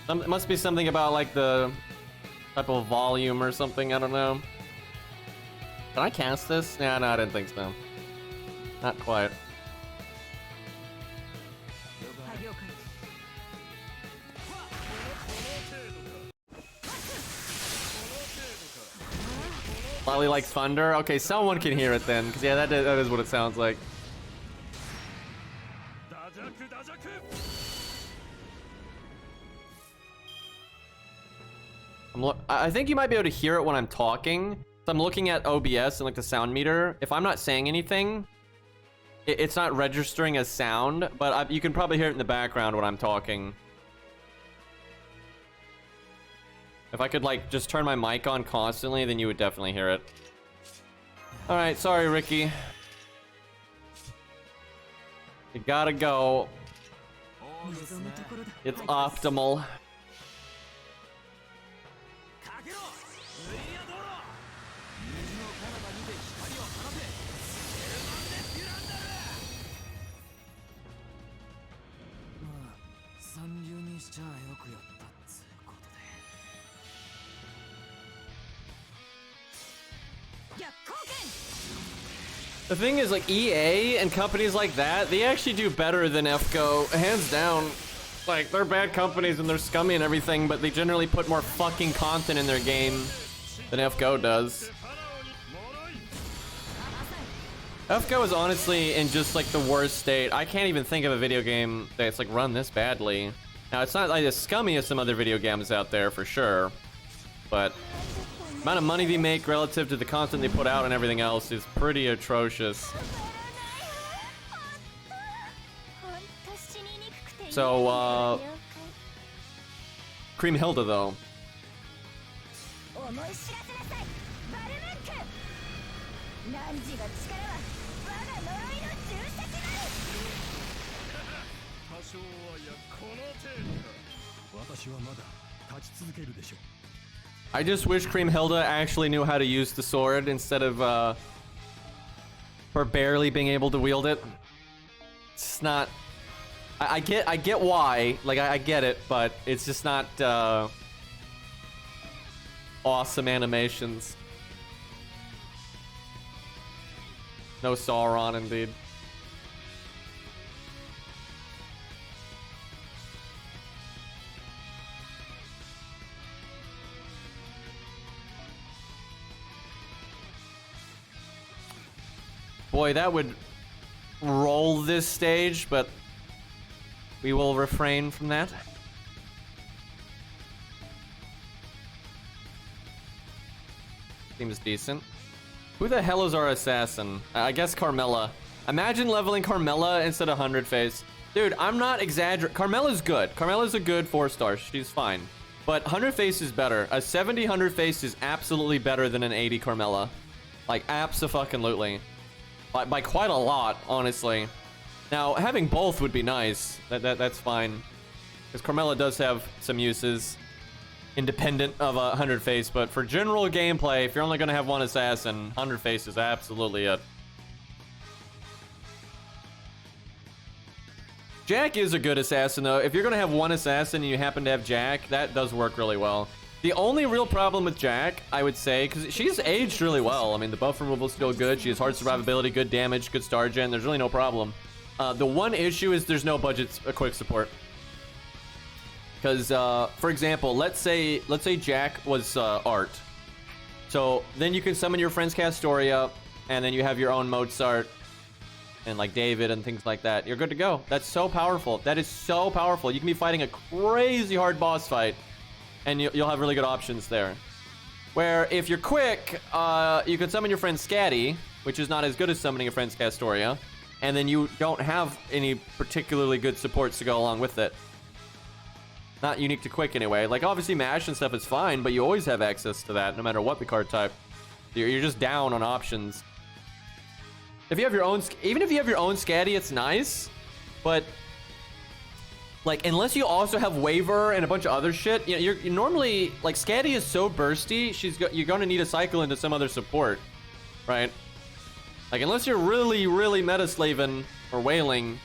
It must be something about like the type of volume or something, I don't know. Can I cast this? Nah, no, I didn't think so. Not quite. Lolly likes thunder? Okay, someone can hear it then, because yeah, that is what it sounds like. I think you might be able to hear it when I'm talking. So I'm looking at OBS and like the sound meter. If I'm not saying anything, it's not registering as sound, but you can probably hear it in the background when I'm talking. If I could like just turn my mic on constantly, then you would definitely hear it. All right, sorry, Ricky. You gotta go. It's optimal. The thing is, like, EA and companies like that, they actually do better than FGO, hands down. Like, they're bad companies and they're scummy and everything, but they generally put more fucking content in their game than FGO does. FGO is honestly in just, like, the worst state. I can't even think of a video game that's, like, run this badly. Now, it's not, like, as scummy as some other video games out there, for sure. But the amount of money they make relative to the content they put out and everything else is pretty atrocious. So, Cream Hilda, though. I just wish Cream Hilda actually knew how to use the sword instead of her barely being able to wield it. It's not. I get why, like I get it, but it's just not awesome animations. No Sauron, indeed. Boy, that would roll this stage, but we will refrain from that. Seems decent. Who the hell is our assassin? I guess Carmella. Imagine leveling Carmella instead of 100 face. Dude, I'm not exaggerating. Carmella's good. Carmella's a good 4-star. She's fine. But 100 face is better. A 70 100 face is absolutely better than an 80 Carmella. Like, abso-fucking-lutely. By quite a lot, honestly. Now, having both would be nice. That's fine. Because Carmella does have some uses. independent of a 100 face, but for general gameplay, if you're only gonna have one assassin, 100 face is absolutely it. Jack is a good assassin though. If you're gonna have one assassin and you happen to have Jack, that does work really well. The only real problem with Jack, I would say, because she's aged really well. I mean, the buff removal is still good. She has hard survivability, good damage, good star gen. There's really no problem. The one issue is there's no budget quick support. Because, for example, let's say Jack was Art. So then you can summon your friend's Castoria, and then you have your own Mozart, and like David and things like that. You're good to go. That's so powerful. That is so powerful. You can be fighting a crazy hard boss fight, and you'll have really good options there. Where if you're quick, you can summon your friend Scatty, which is not as good as summoning your friend's Castoria, and then you don't have any particularly good supports to go along with it. Not unique to quick anyway. Like obviously mash and stuff is fine, but you always have access to that no matter what the card type. You're just down on options. If you have your own, even if you have your own Scatty, it's nice, but like, unless you also have Waver and a bunch of other shit, you know, you're normally, like, Scatty is so bursty, you're gonna need a cycle into some other support, right? Like, unless you're really, really meta-slaving or wailing,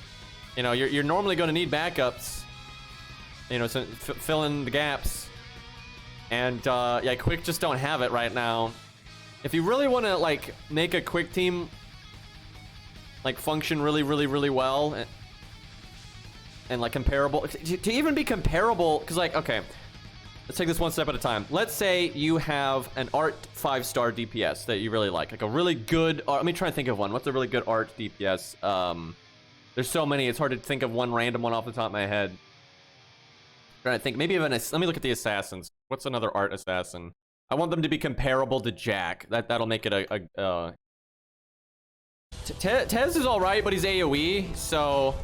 you know, you're normally gonna need backups, you know, so fill in the gaps. And, yeah, quick just don't have it right now. If you really want to, like, make a quick team, like, function really, really, really well, and like comparable to even be comparable, because like, okay, let's take this one step at a time. Let's say you have an Art 5-star DPS that you really like a really good, let me try and think of one. What's a really good Art DPS? There's so many, it's hard to think of one random one off the top of my head. I'm trying to think, maybe even let me look at the assassins. What's another Art assassin? I want them to be comparable to Jack. That'll make it Tez is all right, but he's AoE, so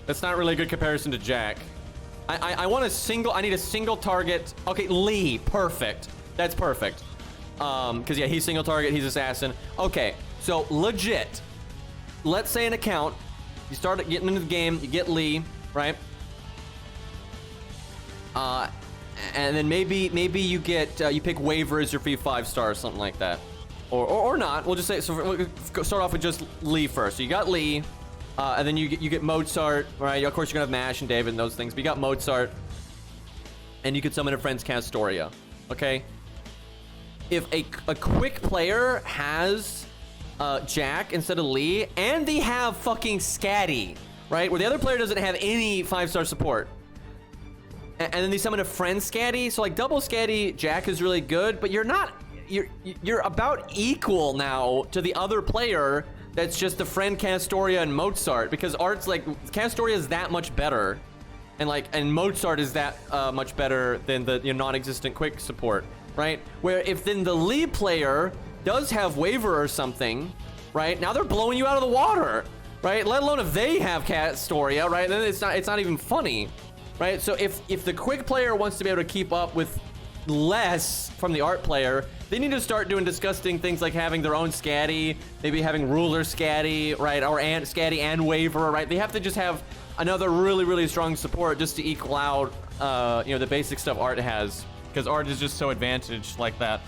that's not really a good comparison to Jack. I want I need a single target. Okay, Lee, perfect. That's perfect. Because yeah, he's single target, he's assassin. Okay, so legit. Let's say an account, you start getting into the game, you get Lee, right? And then maybe you get, you pick Waver as your free 5-star or something like that. Or not, we'll just say, so we'll start off with just Lee first. So you got Lee. And then you get Mozart, right? Of course, you're gonna have Mash and David and those things. But you got Mozart, and you could summon a friend's Castoria. Okay. If a quick player has Jack instead of Lee, and they have fucking Scatty, right? Where the other player doesn't have any 5-star support, and then they summon a friend Scatty. So like double Scatty, Jack is really good, but you're about equal now to the other player. That's just the friend Castoria and Mozart, because Art's like, Castoria is that much better, and Mozart is that much better than the non-existent quick support, right? Where if then the lead player does have Waver or something, right? Now they're blowing you out of the water, right? Let alone if they have Castoria, right? Then it's not even funny, right? So if the quick player wants to be able to keep up with less from the Art player, they need to start doing disgusting things like having their own Scatty, maybe having Ruler Scatty, right? Or Scatty and Waver, right? They have to just have another really, really strong support just to equal out, you know, the basic stuff Art has, because Art is just so advantaged like that.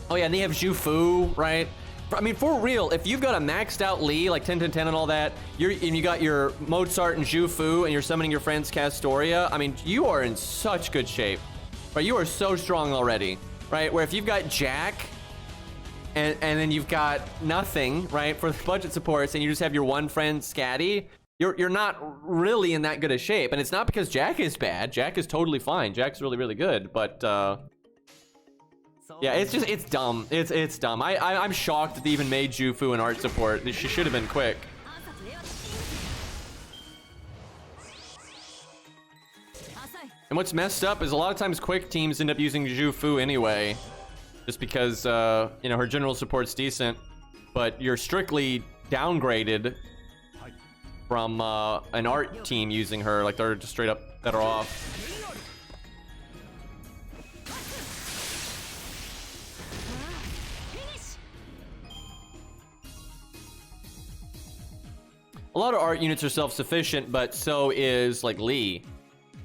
Oh yeah, and they have Zhu Fu, right? I mean, for real, if you've got a maxed out Lee, like 10-10-10 and all that, and you got your Mozart and Zhu Fu, and you're summoning your friend's Castoria, I mean, you are in such good shape. Right, you are so strong already, right? Where if you've got Jack, and then you've got nothing, right, for the budget supports, and you just have your one friend Scatty, you're not really in that good a shape. And it's not because Jack is bad. Jack is totally fine. Jack's really, really good. But yeah, it's dumb. It's dumb. I'm shocked that they even made Zhu Fu an Art support. She should have been quick. And what's messed up is a lot of times quick teams end up using Zhu Fu anyway, just because, you know, her general support's decent, but you're strictly downgraded from an Art team using her, like they're just straight up better off. A lot of Art units are self-sufficient, but so is like Lee.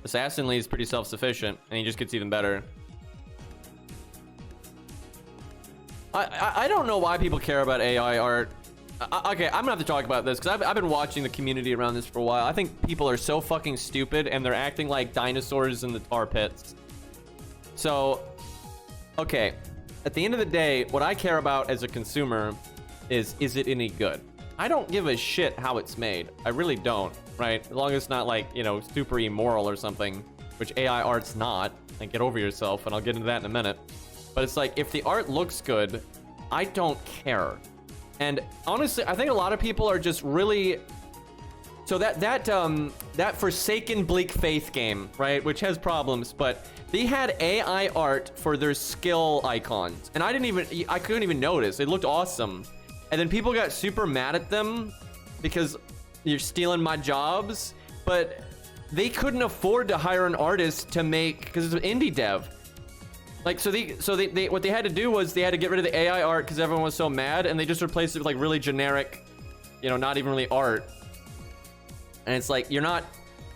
Assassin Lee is pretty self-sufficient, and he just gets even better. I don't know why people care about AI art. Okay, I'm gonna have to talk about this because I've been watching the community around this for a while. I think people are so fucking stupid and they're acting like dinosaurs in the tar pits. So, okay, at the end of the day, what I care about as a consumer is it any good? I don't give a shit how it's made. I really don't, right? As long as it's not like, you know, super immoral or something, which AI art's not. And get over yourself, and I'll get into that in a minute. But it's like, if the art looks good, I don't care. And honestly, I think a lot of people are just really... So that Forsaken Bleak Faith game, right, which has problems, but they had AI art for their skill icons. And I couldn't even notice. It looked awesome. And then people got super mad at them because you're stealing my jobs. But they couldn't afford to hire an artist to make, because it's an indie dev. Like, so they what they had to do was they had to get rid of the AI art because everyone was so mad, and they just replaced it with like really generic, you know, not even really art. And it's like, you're not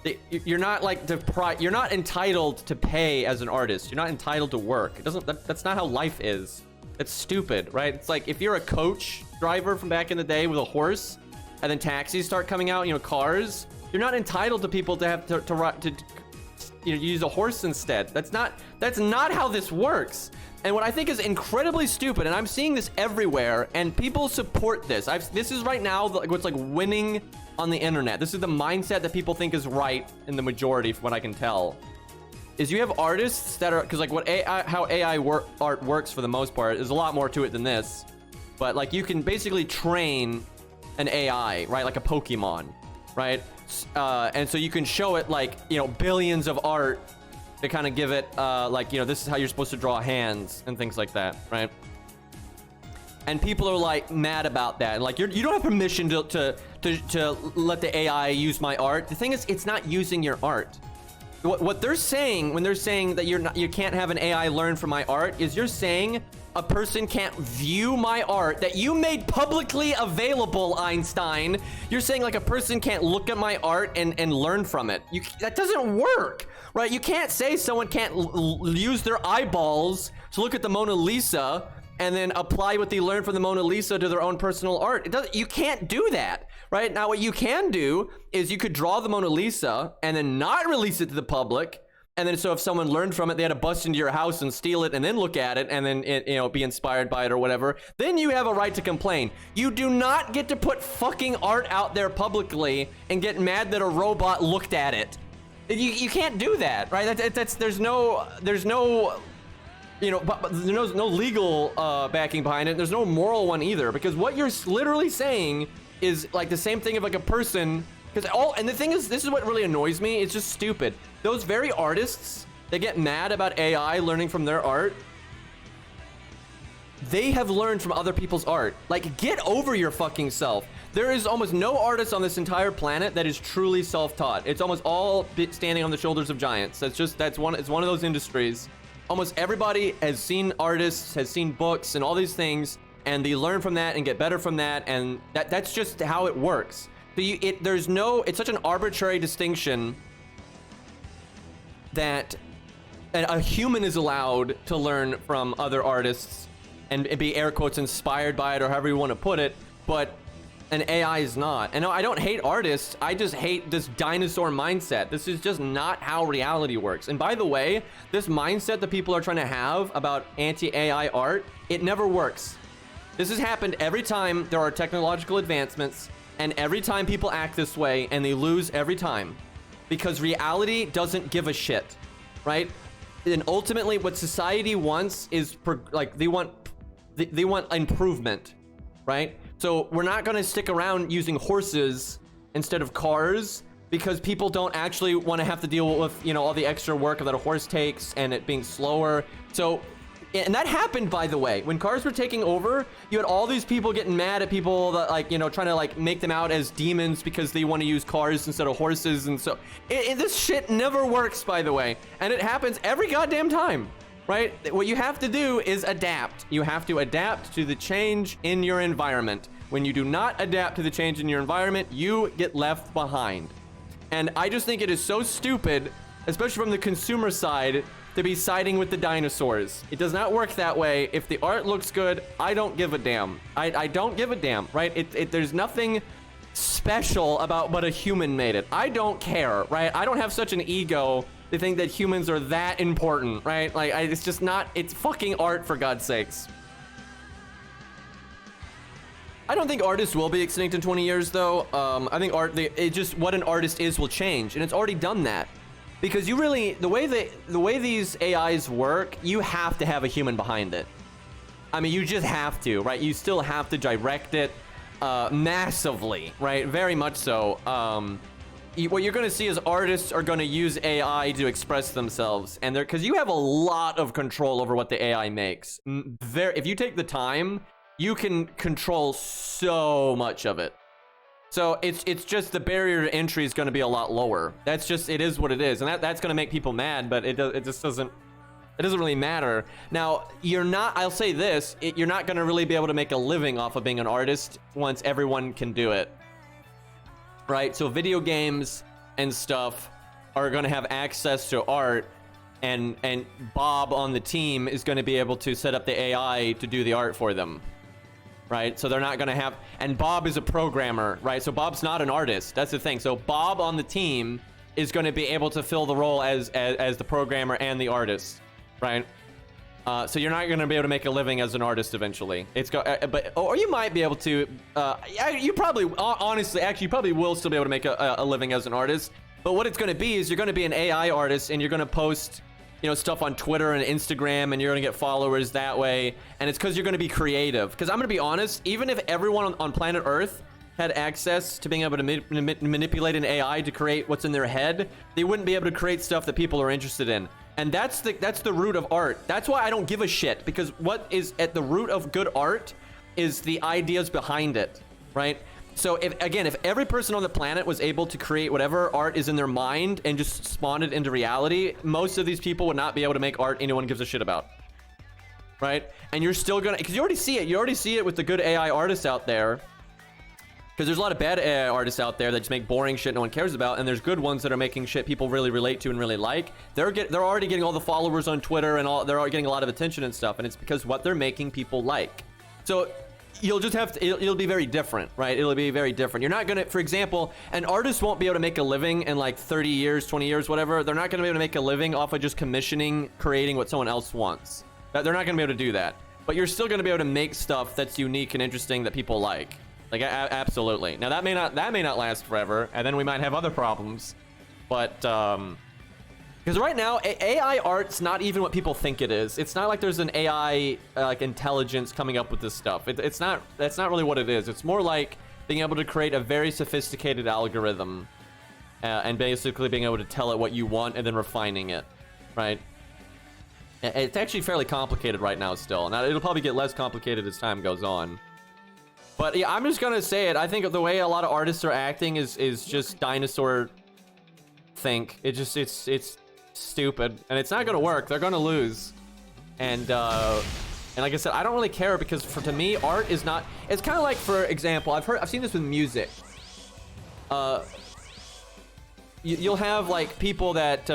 like you're not entitled to pay as an artist. You're not entitled to work. It doesn't, that's not how life is. It's stupid, right? It's like if you're a coach driver from back in the day with a horse, and then taxis start coming out, you know, cars, you're not entitled to people to have to you know, use a horse instead. That's not how this works. And what I think is incredibly stupid, and I'm seeing this everywhere, and people support this. This is right now what's like winning on the internet. This is the mindset that people think is right in the majority, from what I can tell. Is you have artists that are, because like how AI art works for the most part, there's a lot more to it than this. But like you can basically train an AI, right? Like a Pokemon, right? And so you can show it like, you know, billions of art to kind of give it like, you know, this is how you're supposed to draw hands and things like that, right? And people are like mad about that. Like you don't have permission to let the AI use my art. The thing is, it's not using your art. What they're saying when they're saying that you can't have an AI learn from my art is you're saying a person can't view my art that you made publicly available, Einstein. You're saying like a person can't look at my art and learn from it. That doesn't work, right? You can't say someone can't use their eyeballs to look at the Mona Lisa and then apply what they learned from the Mona Lisa to their own personal art. You can't do that, right? Now, what you can do is you could draw the Mona Lisa and then not release it to the public. And then so if someone learned from it, they had to bust into your house and steal it and then look at it and then, you know, be inspired by it or whatever. Then you have a right to complain. You do not get to put fucking art out there publicly and get mad that a robot looked at it. You can't do that, right? There's no you know, but there's no legal backing behind it. There's no moral one either, because what you're literally saying is like the same thing of like a person. And the thing is, this is what really annoys me. It's just stupid. Those very artists that get mad about AI learning from their art, they have learned from other people's art. Like, get over your fucking self. There is almost no artist on this entire planet that is truly self-taught. It's almost all standing on the shoulders of giants. It's one of those industries. Almost everybody has seen artists, has seen books and all these things, and they learn from that and get better from that, and that's just how it works. So it's such an arbitrary distinction that a human is allowed to learn from other artists and be air quotes inspired by it, or however you want to put it, but an AI is not. And no, I don't hate artists, I just hate this dinosaur mindset. This is just not how reality works. And by the way, this mindset that people are trying to have about anti-AI art, it never works. This has happened every time there are technological advancements, and every time people act this way, and they lose every time. Because reality doesn't give a shit, right? And ultimately, what society wants is, they want improvement, right? So we're not gonna stick around using horses instead of cars, because people don't actually want to have to deal with, you know, all the extra work that a horse takes and it being slower. So, and that happened, by the way, when cars were taking over, you had all these people getting mad at people that, like, you know, trying to like make them out as demons because they want to use cars instead of horses. And so this shit never works, by the way, and it happens every goddamn time, right? What you have to do is adapt. You have to adapt to the change in your environment. When you do not adapt to the change in your environment, you get left behind. And I just think it is so stupid especially from the consumer side, to be siding with the dinosaurs. It does not work that way. If the art looks good, I don't give a damn. I don't give a damn, right? There's nothing special about but a human made it. I don't care, right? I don't have such an ego to think that humans are that important, right? Like, it's just not, it's fucking art, for God's sakes. I don't think artists will be extinct in 20 years, though. I think what an artist is will change, and it's already done that. Because you really, the way these AIs work, you have to have a human behind it. I mean, you just have to, right? You still have to direct it massively, right? Very much so. What you're going to see is artists are going to use AI to express themselves, and because you have a lot of control over what the AI makes. If you take the time, you can control so much of it. So it's just the barrier to entry is going to be a lot lower. That's just, it is what it is, and that's going to make people mad, but it just doesn't. It doesn't really matter. Now, I'll say this, you're not going to really be able to make a living off of being an artist once everyone can do it. Right? So video games and stuff are going to have access to art, and Bob on the team is going to be able to set up the AI to do the art for them. Right? So they're not going to have, and Bob is a programmer, right? So Bob's not an artist. That's the thing. So Bob on the team is going to be able to fill the role as the programmer and the artist, right? So you're not going to be able to make a living as an artist eventually. Or you might be able to. You probably, honestly, actually, you probably will still be able to make a living as an artist. But what it's going to be is you're going to be an AI artist, and you're going to post, stuff on Twitter and Instagram, and you're going to get followers that way. And it's because you're going to be creative. Because I'm going to be honest, even if everyone on planet Earth had access to being able to manipulate an AI to create what's in their head, they wouldn't be able to create stuff that people are interested in. And that's the root of art. That's why I don't give a shit, because what is at the root of good art is the ideas behind it, right? So if every person on the planet was able to create whatever art is in their mind and just spawn it into reality, most of these people would not be able to make art anyone gives a shit about, right? And you're still gonna, because you already see it with the good AI artists out there. Because there's a lot of bad AI artists out there that just make boring shit no one cares about, and there's good ones that are making shit people really relate to and really like. They're already getting all the followers on Twitter, and they're already getting a lot of attention and stuff, and it's because what they're making people like. So you'll just have to, it'll be very different, right? It'll be very different. You're not gonna, for example, an artist won't be able to make a living in like 30 years, 20 years, whatever. They're not gonna be able to make a living off of just creating what someone else wants. They're not gonna be able to do that. But you're still gonna be able to make stuff that's unique and interesting that people like. Like, absolutely. Now that may not last forever, and then we might have other problems. But because right now AI art's not even what people think it is. It's not like there's an AI like intelligence coming up with this stuff. That's not really what it is. It's more like being able to create a very sophisticated algorithm and basically being able to tell it what you want and then refining it, right? It's actually fairly complicated right now still. Now it'll probably get less complicated as time goes on. But yeah, I'm just gonna say it. I think the way a lot of artists are acting is just dinosaur think. It's stupid, and it's not gonna work. They're gonna lose, and like I said, I don't really care, because to me, art is not. It's kind of like, for example, I've seen this with music. You'll have like people that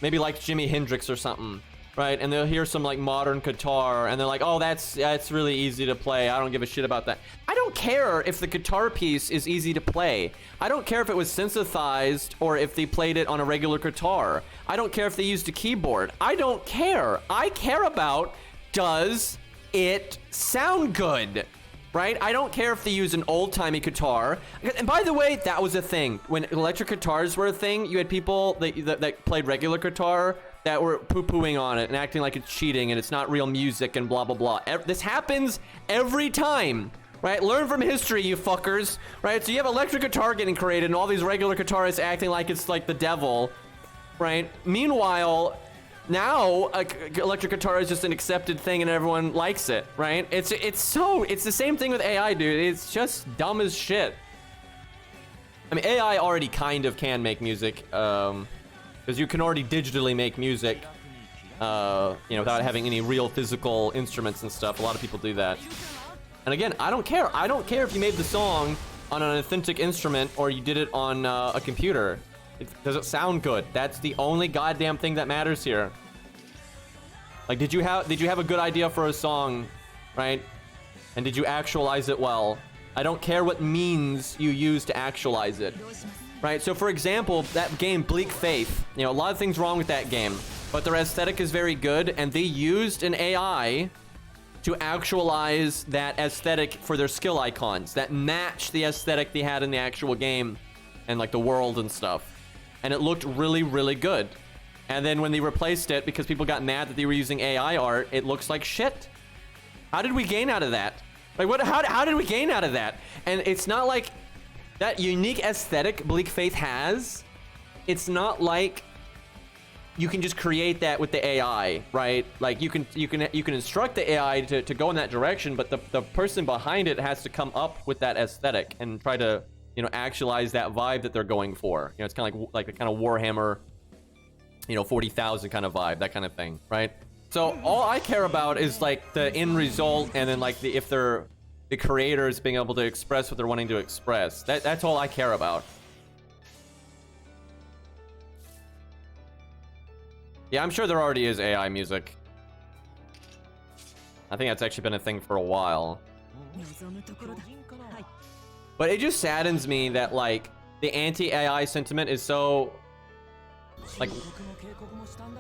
maybe like Jimi Hendrix or something. Right, and they'll hear some like modern guitar, and they're like, "Oh, that's really easy to play. I don't give a shit about that." I don't care if the guitar piece is easy to play. I don't care if it was synthesized or if they played it on a regular guitar. I don't care if they used a keyboard. I don't care. I care about, does it sound good? Right? I don't care if they use an old-timey guitar. And by the way, that was a thing. When electric guitars were a thing, you had people that played regular guitar that were poo-pooing on it and acting like it's cheating and it's not real music and blah, blah, blah. This happens every time, right? Learn from history, you fuckers, right? So you have electric guitar getting created and all these regular guitarists acting like it's like the devil, right? Meanwhile, now electric guitar is just an accepted thing and everyone likes it, right? It's the same thing with AI, dude. It's just dumb as shit. I mean, AI already kind of can make music, because you can already digitally make music, without having any real physical instruments and stuff. A lot of people do that. And again, I don't care. I don't care if you made the song on an authentic instrument or you did it on a computer. Does it sound good? That's the only goddamn thing that matters here. Like, did you have a good idea for a song, right? And did you actualize it well? I don't care what means you use to actualize it, right? So for example, that game Bleak Faith, you know, a lot of things wrong with that game, but their aesthetic is very good, and they used an AI to actualize that aesthetic for their skill icons that match the aesthetic they had in the actual game and like the world and stuff. And it looked really, really good. And then when they replaced it, because people got mad that they were using AI art, it looks like shit. How did we gain out of that? Like, what? How did we gain out of that? And it's not like that unique aesthetic Bleak Faith has. It's not like you can just create that with the AI, right? Like you can instruct the AI to go in that direction, but the person behind it has to come up with that aesthetic and try to, you know, actualize that vibe that they're going for. You know, it's kind of like a kind of Warhammer, you know, 40,000 kind of vibe, that kind of thing, right? So all I care about is like the end result, and then like if they're the creators being able to express what they're wanting to express. That's all I care about. Yeah, I'm sure there already is AI music. I think that's actually been a thing for a while. But it just saddens me that like the anti-AI sentiment is so like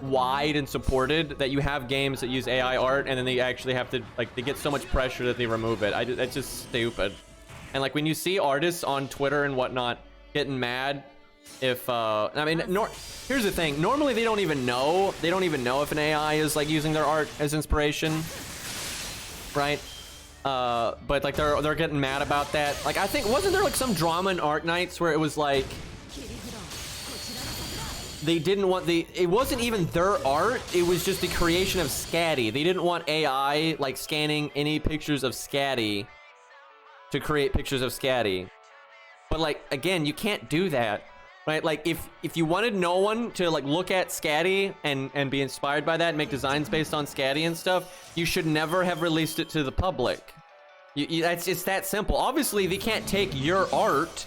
wide and supported that you have games that use AI art and then they actually have to like they get so much pressure that they remove it. That's just stupid. And like when you see artists on Twitter and whatnot getting mad if I mean here's the thing, normally they don't even know if an AI is like using their art as inspiration, right? But like they're getting mad about that. Like I think wasn't there like some drama in Art Nights where it was like they didn't want it wasn't even their art, it was just the creation of Scatty. They didn't want AI like scanning any pictures of Scatty to create pictures of Scatty. But like again, you can't do that, right? Like if you wanted no one to like look at Scatty and be inspired by that and make designs based on Scatty and stuff, you should never have released it to the public. That's just that simple. Obviously they can't take your art,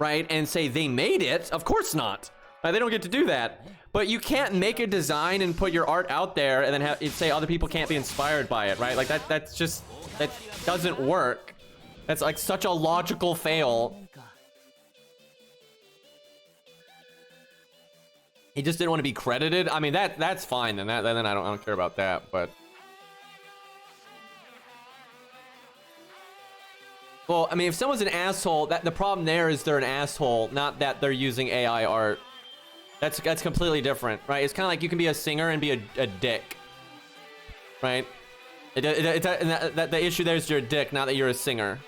right, and say they made it. Of course not. They don't get to do that. But you can't make a design and put your art out there and then say other people can't be inspired by it, right? Like that doesn't work. That's like such a logical fail. He just didn't want to be credited. I mean that's fine, then I don't care about that, but well, I mean if someone's an asshole, the problem there is they're an asshole, not that they're using AI art. That's completely different, right? It's kind of like you can be a singer and be a dick, right? The issue there is you're a dick, not that you're a singer,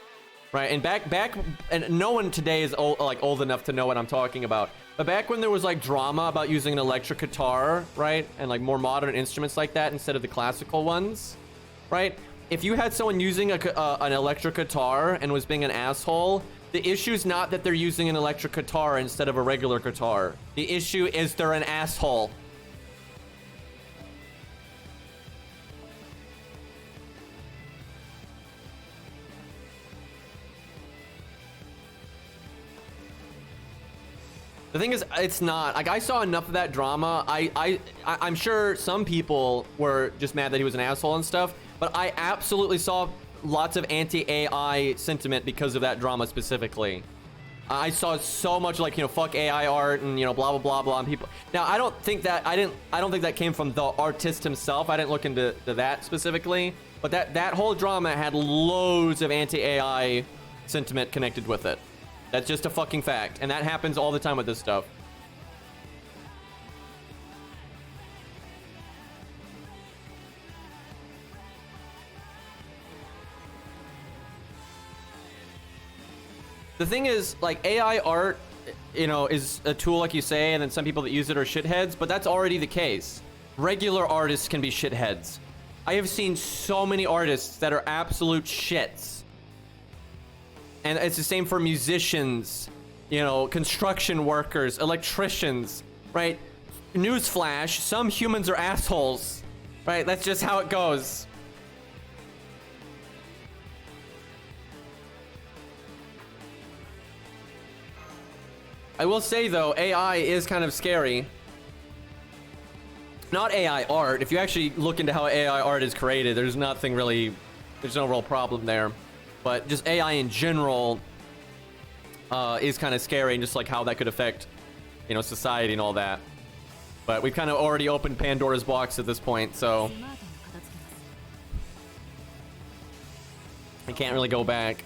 right? And back, and no one today is old enough to know what I'm talking about. But back when there was like drama about using an electric guitar, right, and like more modern instruments like that instead of the classical ones, right? If you had someone using an electric guitar and was being an asshole, the issue is not that they're using an electric guitar instead of a regular guitar. The issue is they're an asshole. The thing is, it's not. Like, I saw enough of that drama. I'm sure some people were just mad that he was an asshole and stuff, but I absolutely saw lots of anti-AI sentiment because of that drama specifically. I saw so much like, you know, fuck AI art and, you know, blah blah blah blah, and people. Now I don't think that came from the artist himself. I didn't look into that specifically, but that whole drama had loads of anti-AI sentiment connected with it. That's just a fucking fact, and that happens all the time with this stuff. The thing is, like, AI art, you know, is a tool, like you say, and then some people that use it are shitheads, but that's already the case. Regular artists can be shitheads. I have seen so many artists that are absolute shits. And it's the same for musicians, you know, construction workers, electricians, right? Newsflash, some humans are assholes, right? That's just how it goes. I will say though, AI is kind of scary. Not AI art. If you actually look into how AI art is created, there's nothing really, there's no real problem there. But just AI in general is kind of scary, and just like how that could affect, you know, society and all that. But we've kind of already opened Pandora's box at this point, so I can't really go back.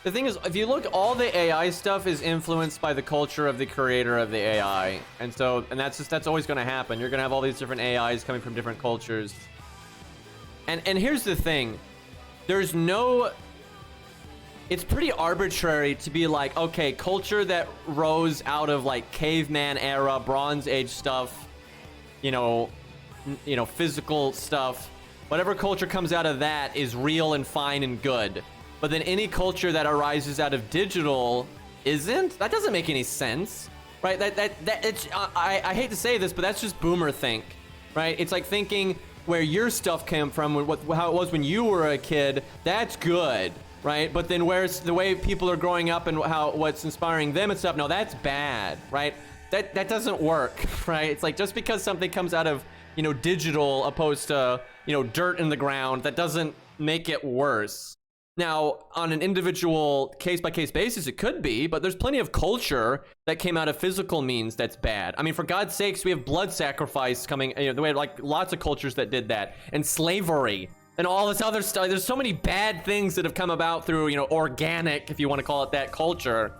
The thing is, if you look, all the AI stuff is influenced by the culture of the creator of the AI. And so, and that's always going to happen. You're going to have all these different AIs coming from different cultures. And here's the thing. There's no... It's pretty arbitrary to be like, okay, culture that rose out of like caveman era, Bronze Age stuff, you know, physical stuff. Whatever culture comes out of that is real and fine and good. But then any culture that arises out of digital isn't? That doesn't make any sense, right? I hate to say this, but that's just boomer think, right? It's like thinking where your stuff came from, how it was when you were a kid, that's good, right? But then where's the way people are growing up and what's inspiring them and stuff, no, that's bad, right? That doesn't work, right? It's like just because something comes out of, you know, digital opposed to, you know, dirt in the ground, that doesn't make it worse. Now, on an individual case-by-case basis, it could be, but there's plenty of culture that came out of physical means that's bad. I mean, for God's sakes, we have blood sacrifice coming, you know, the way, like, lots of cultures that did that, and slavery, and all this other stuff. There's so many bad things that have come about through, you know, organic, if you want to call it that, culture.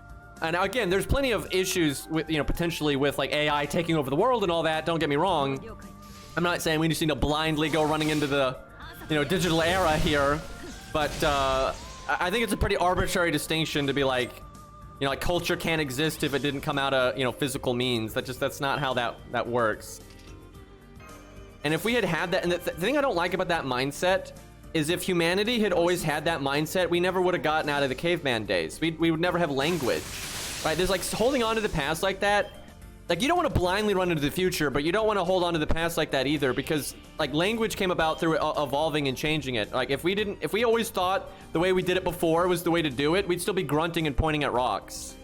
And again, there's plenty of issues with, you know, potentially with, like, AI taking over the world and all that. Don't get me wrong. I'm not saying we just need to blindly go running into the, you know, digital era here. But I think it's a pretty arbitrary distinction to be like, you know, like culture can't exist if it didn't come out of, you know, physical means. That's not how that works. And if we had that, and the thing I don't like about that mindset is if humanity had always had that mindset, we never would have gotten out of the caveman days. We would never have language, right? There's like holding on to the past like that. Like, you don't want to blindly run into the future, but you don't want to hold on to the past like that either, because like language came about through evolving and changing it. Like if we always thought the way we did it before was the way to do it, we'd still be grunting and pointing at rocks,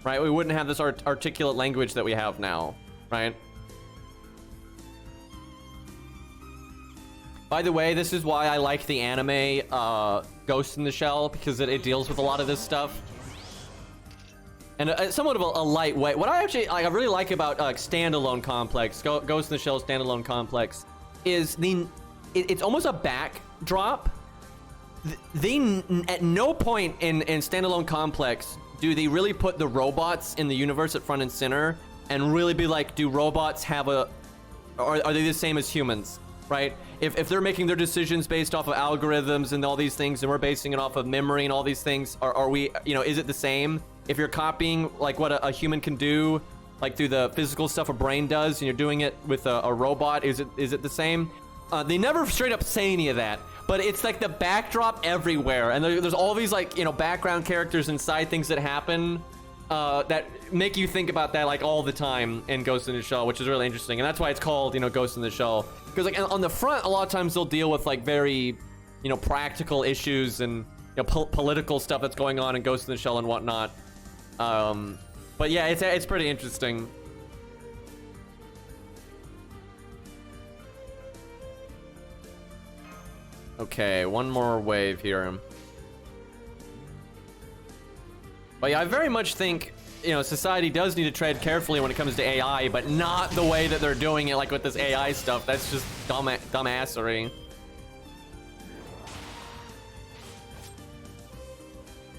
right? We wouldn't have this articulate language that we have now, right? By the way, this is why I like the anime Ghost in the Shell, because it deals with a lot of this stuff. And somewhat of a lightweight. What I really like about standalone complex, Ghost in the Shell standalone complex, is it's almost a backdrop. At no point in standalone complex do they really put the robots in the universe at front and center and really be like, do robots have are they the same as humans, right? If they're making their decisions based off of algorithms and all these things, and we're basing it off of memory and all these things, are we, you know, is it the same? If you're copying like what a human can do, like through the physical stuff a brain does, and you're doing it with a robot, is it the same? They never straight up say any of that, but it's like the backdrop everywhere, and there's all these like, you know, background characters and side things that happen that make you think about that like all the time in Ghost in the Shell, which is really interesting, and that's why it's called, you know, Ghost in the Shell. Because like on the front, a lot of times they'll deal with like very, you know, practical issues and, you know, political stuff that's going on in Ghost in the Shell and whatnot. But yeah, it's pretty interesting. Okay, one more wave here. But yeah, I very much think, you know, society does need to tread carefully when it comes to AI, but not the way that they're doing it, like with this AI stuff. That's just dumbassery.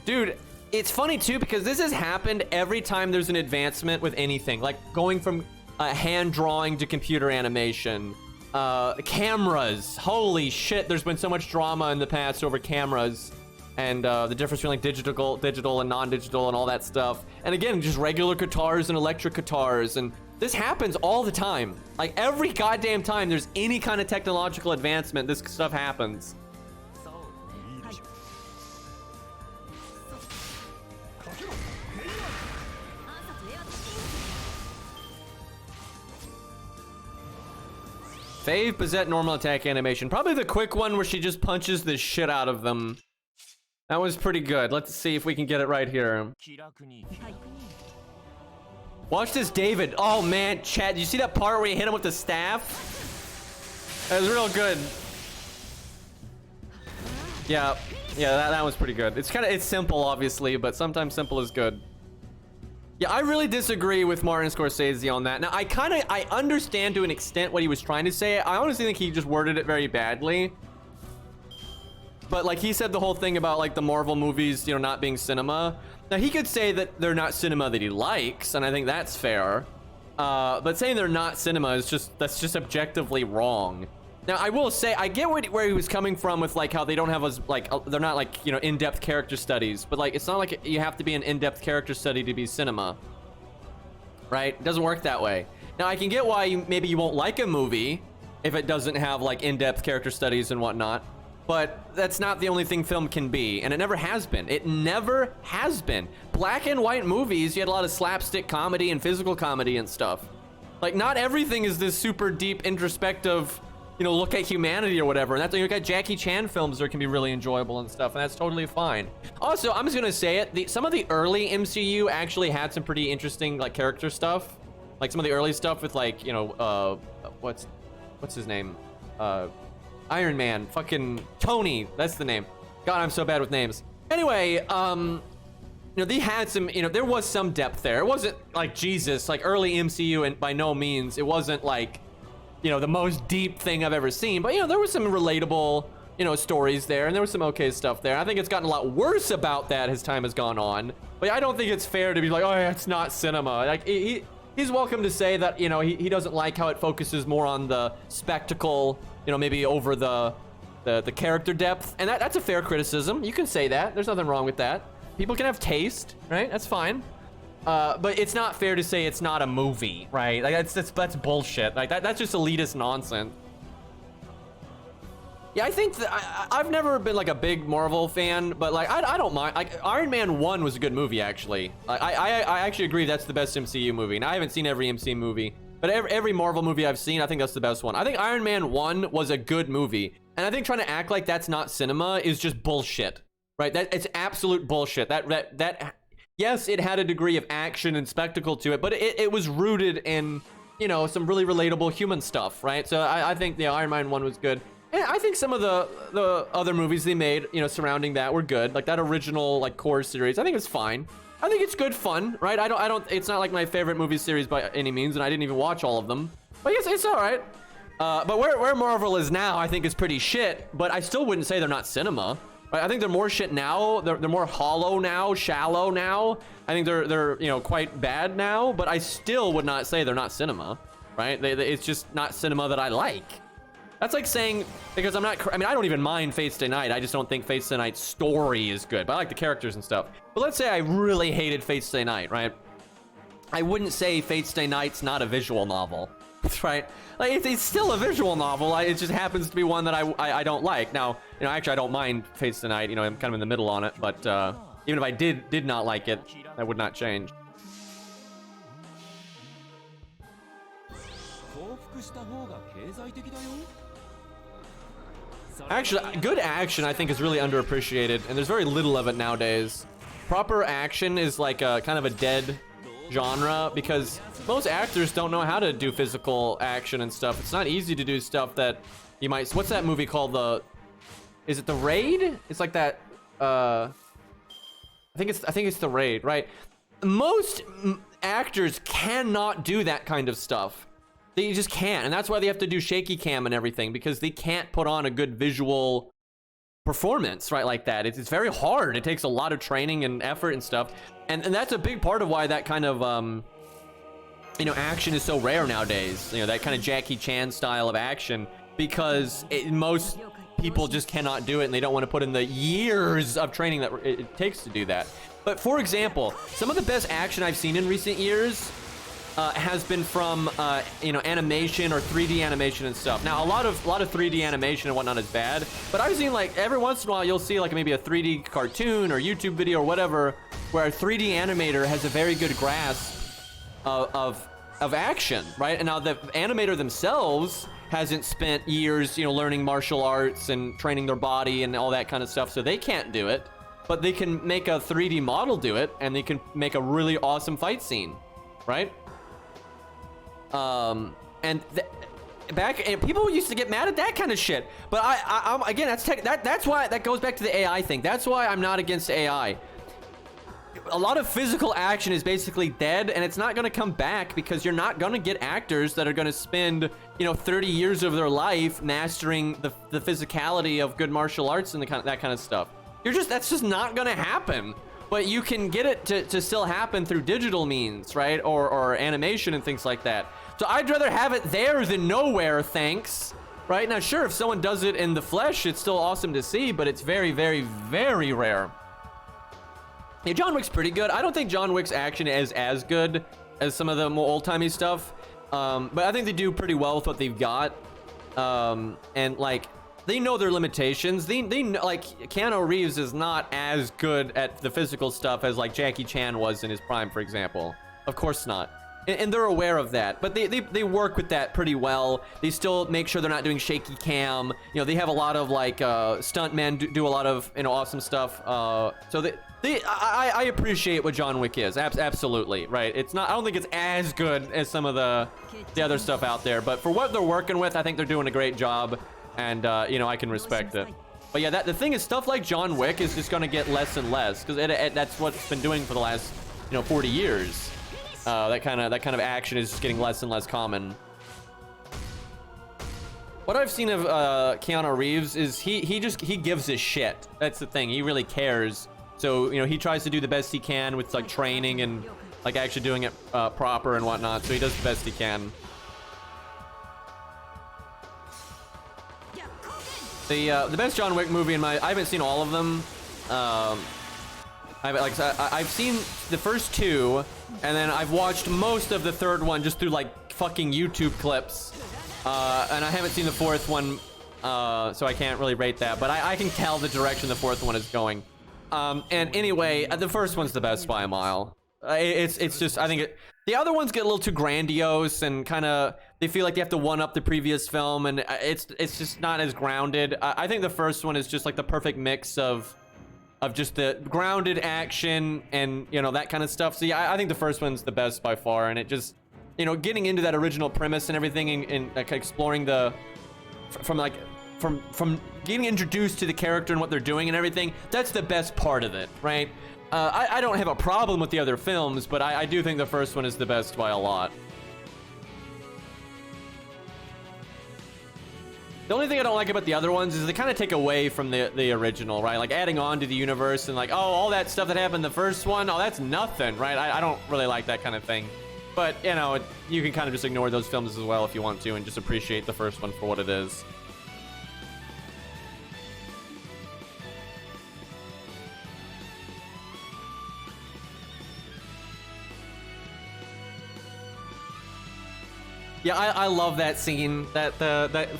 Dude, it's funny too, because this has happened every time there's an advancement with anything, like going from hand drawing to computer animation. Cameras, holy shit, there's been so much drama in the past over cameras and the difference between like digital and non-digital and all that stuff. And again, just regular guitars and electric guitars, and this happens all the time. Like every goddamn time there's any kind of technological advancement, this stuff happens. Fave, Bazett, normal attack animation. Probably the quick one where she just punches the shit out of them. That was pretty good. Let's see if we can get it right here. Watch this, David. Oh man, Chad, you see that part where you hit him with the staff? That was real good. Yeah, that was pretty good. It's simple, obviously, but sometimes simple is good. Yeah, I really disagree with Martin Scorsese on that. Now, I understand to an extent what he was trying to say. I honestly think he just worded it very badly. But like he said the whole thing about like the Marvel movies, you know, not being cinema. Now he could say that they're not cinema that he likes, and I think that's fair. But saying they're not cinema is that's just objectively wrong. Now I will say I get where he was coming from with like how they don't have they're not like, you know, in-depth character studies, but like it's not like you have to be an in-depth character study to be cinema, right? It doesn't work that way. Now I can get why maybe you won't like a movie if it doesn't have like in-depth character studies and whatnot. But that's not the only thing film can be, and it never has been. It never has been. Black and white movies, you had a lot of slapstick comedy and physical comedy and stuff. Like, not everything is this super deep, introspective, you know, look at humanity or whatever. And that's, you got Jackie Chan films that can be really enjoyable and stuff, and that's totally fine. Also, I'm just gonna say it, some of the early MCU actually had some pretty interesting, like, character stuff. Like, some of the early stuff with, like, you know, what's his name? Iron Man, fucking Tony, that's the name. God, I'm so bad with names. Anyway, you know, they had some, you know, there was some depth there. It wasn't like Jesus, like early MCU, and by no means, it wasn't like, you know, the most deep thing I've ever seen. But, you know, there was some relatable, you know, stories there, and there was some okay stuff there. I think it's gotten a lot worse about that as time has gone on. But I don't think it's fair to be like, oh, yeah, it's not cinema. Like, he's welcome to say that, you know, he doesn't like how it focuses more on the spectacle, you know, maybe over the character depth, and that's a fair criticism. You can say that. There's nothing wrong with that. People can have taste, right? That's fine. But it's not fair to say it's not a movie, right? Like that's bullshit. Like that's just elitist nonsense. Yeah, I think that I've never been like a big Marvel fan, but like I don't mind. Like Iron Man 1 was a good movie actually. I actually agree that's the best MCU movie. And I haven't seen every MCU movie. But every Marvel movie I've seen, I think that's the best one. I think Iron Man 1 was a good movie. And I think trying to act like that's not cinema is just bullshit, right? It's absolute bullshit. That yes, it had a degree of action and spectacle to it, but it was rooted in, you know, some really relatable human stuff, right? So I think the Iron Man 1 was good. And I think some of the other movies they made, you know, surrounding that were good. Like that original, like, core series, I think it's fine. I think it's good fun, right? I don't, it's not like my favorite movie series by any means, and I didn't even watch all of them. But yes, it's all right. But where Marvel is now, I think is pretty shit, but I still wouldn't say they're not cinema. Right? I think they're more shit now. They're more hollow now, shallow now. I think they're you know, quite bad now, but I still would not say they're not cinema, right? It's just not cinema that I like. That's like saying, because I mean, I don't even mind Fate Stay Night. I just don't think Fate Stay Night's story is good, but I like the characters and stuff. But let's say I really hated Fate Stay Night, right? I wouldn't say Fate Stay Night's not a visual novel, right? Like, it's still a visual novel. It just happens to be one that I don't like. Now, you know, actually, I don't mind Fate Stay Night. You know, I'm kind of in the middle on it, but even if I did not like it, that would not change. Actually, good action, I think, is really underappreciated, and there's very little of it nowadays. Proper action is like a kind of a dead genre because most actors don't know how to do physical action and stuff. It's not easy to do stuff that you might. What's that movie called? Is it The Raid? It's like that. I think it's The Raid, right? Most actors cannot do that kind of stuff. They just can't, and that's why they have to do shaky cam and everything, because they can't put on a good visual performance, right, like that. It's very hard. It takes a lot of training and effort and stuff, and that's a big part of why that kind of you know, action is so rare nowadays. You know, that kind of Jackie Chan style of action, because most people just cannot do it, and they don't want to put in the years of training that it takes to do that. But for example, some of the best action I've seen in recent years has been from you know, animation or 3D animation and stuff. Now a lot of 3D animation and whatnot is bad, but I've seen, like, every once in a while you'll see like maybe a 3D cartoon or YouTube video or whatever where a 3D animator has a very good grasp of action, right? And now the animator themselves hasn't spent years, you know, learning martial arts and training their body and all that kind of stuff, so they can't do it. But they can make a 3D model do it, and they can make a really awesome fight scene, right? And people used to get mad at that kind of shit, but I'm again, that's why that goes back to the AI thing. That's why I'm not against AI. A lot of physical action is basically dead, and it's not going to come back because you're not going to get actors that are going to spend, you know, 30 years of their life mastering the physicality of good martial arts and that kind of stuff. That's just not going to happen. But you can get it to still happen through digital means, right? Or animation and things like that. So I'd rather have it there than nowhere, thanks. Right? Now, sure, if someone does it in the flesh, it's still awesome to see, but it's very, very, very rare. Yeah, John Wick's pretty good. I don't think John Wick's action is as good as some of the more old-timey stuff. But I think they do pretty well with what they've got. And, like, they know their limitations. They know, like, Keanu Reeves is not as good at the physical stuff as, like, Jackie Chan was in his prime, for example. Of course not. And they're aware of that. But they work with that pretty well. They still make sure they're not doing shaky cam. You know, they have a lot of, like, stuntmen do a lot of, you know, awesome stuff. So I appreciate what John Wick is. Absolutely, right? It's not. I don't think it's as good as some of the other stuff out there. But for what they're working with, I think they're doing a great job. And, you know, I can respect it. But yeah, the thing is, stuff like John Wick is just going to get less and less. Because that's what it's been doing for the last, you know, 40 years. That kind of action is just getting less and less common. What I've seen of Keanu Reeves is he gives a shit. That's the thing. He really cares. So, you know, he tries to do the best he can with, like, training and, like, actually doing it proper and whatnot. So he does the best he can. The best John Wick movie I haven't seen all of them. I've seen the first two, and then I've watched most of the third one just through, like, fucking YouTube clips. And I haven't seen the fourth one, so I can't really rate that. But I can tell the direction the fourth one is going. And anyway, the first one's the best by a mile. It's just, I think the other ones get a little too grandiose and kind of, they feel like they have to one up the previous film, and it's just not as grounded. I think the first one is just like the perfect mix of just the grounded action and, you know, that kind of stuff. So yeah, I think the first one's the best by far, and it just, you know, getting into that original premise and everything, and like exploring from getting introduced to the character and what they're doing and everything, that's the best part of it, right? I don't have a problem with the other films, but I do think the first one is the best by a lot. The only thing I don't like about the other ones is they kind of take away from the original, right? Like adding on to the universe and like, oh, all that stuff that happened in the first one, oh, that's nothing, right? I don't really like that kind of thing. But, you know, you can kind of just ignore those films as well if you want to and just appreciate the first one for what it is. Yeah, I love that scene, that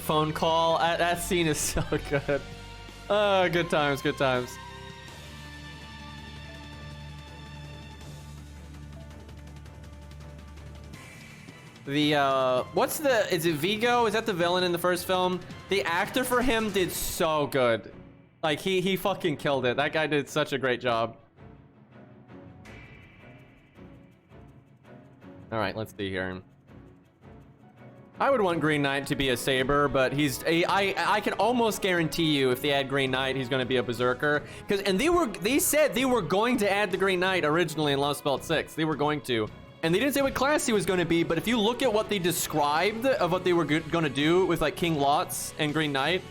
phone call. That scene is so good. Oh, good times, good times. Is it Vigo? Is that the villain in the first film? The actor for him did so good. Like, he fucking killed it. That guy did such a great job. All right, let's see here. I would want Green Knight to be a Saber, but I can almost guarantee you if they add Green Knight, he's going to be a Berserker. And they said they were going to add the Green Knight originally in Lost Belt 6. They were going to. And they didn't say what class he was going to be, but if you look at what they described of what they were going to do with like King Lots and Green Knight,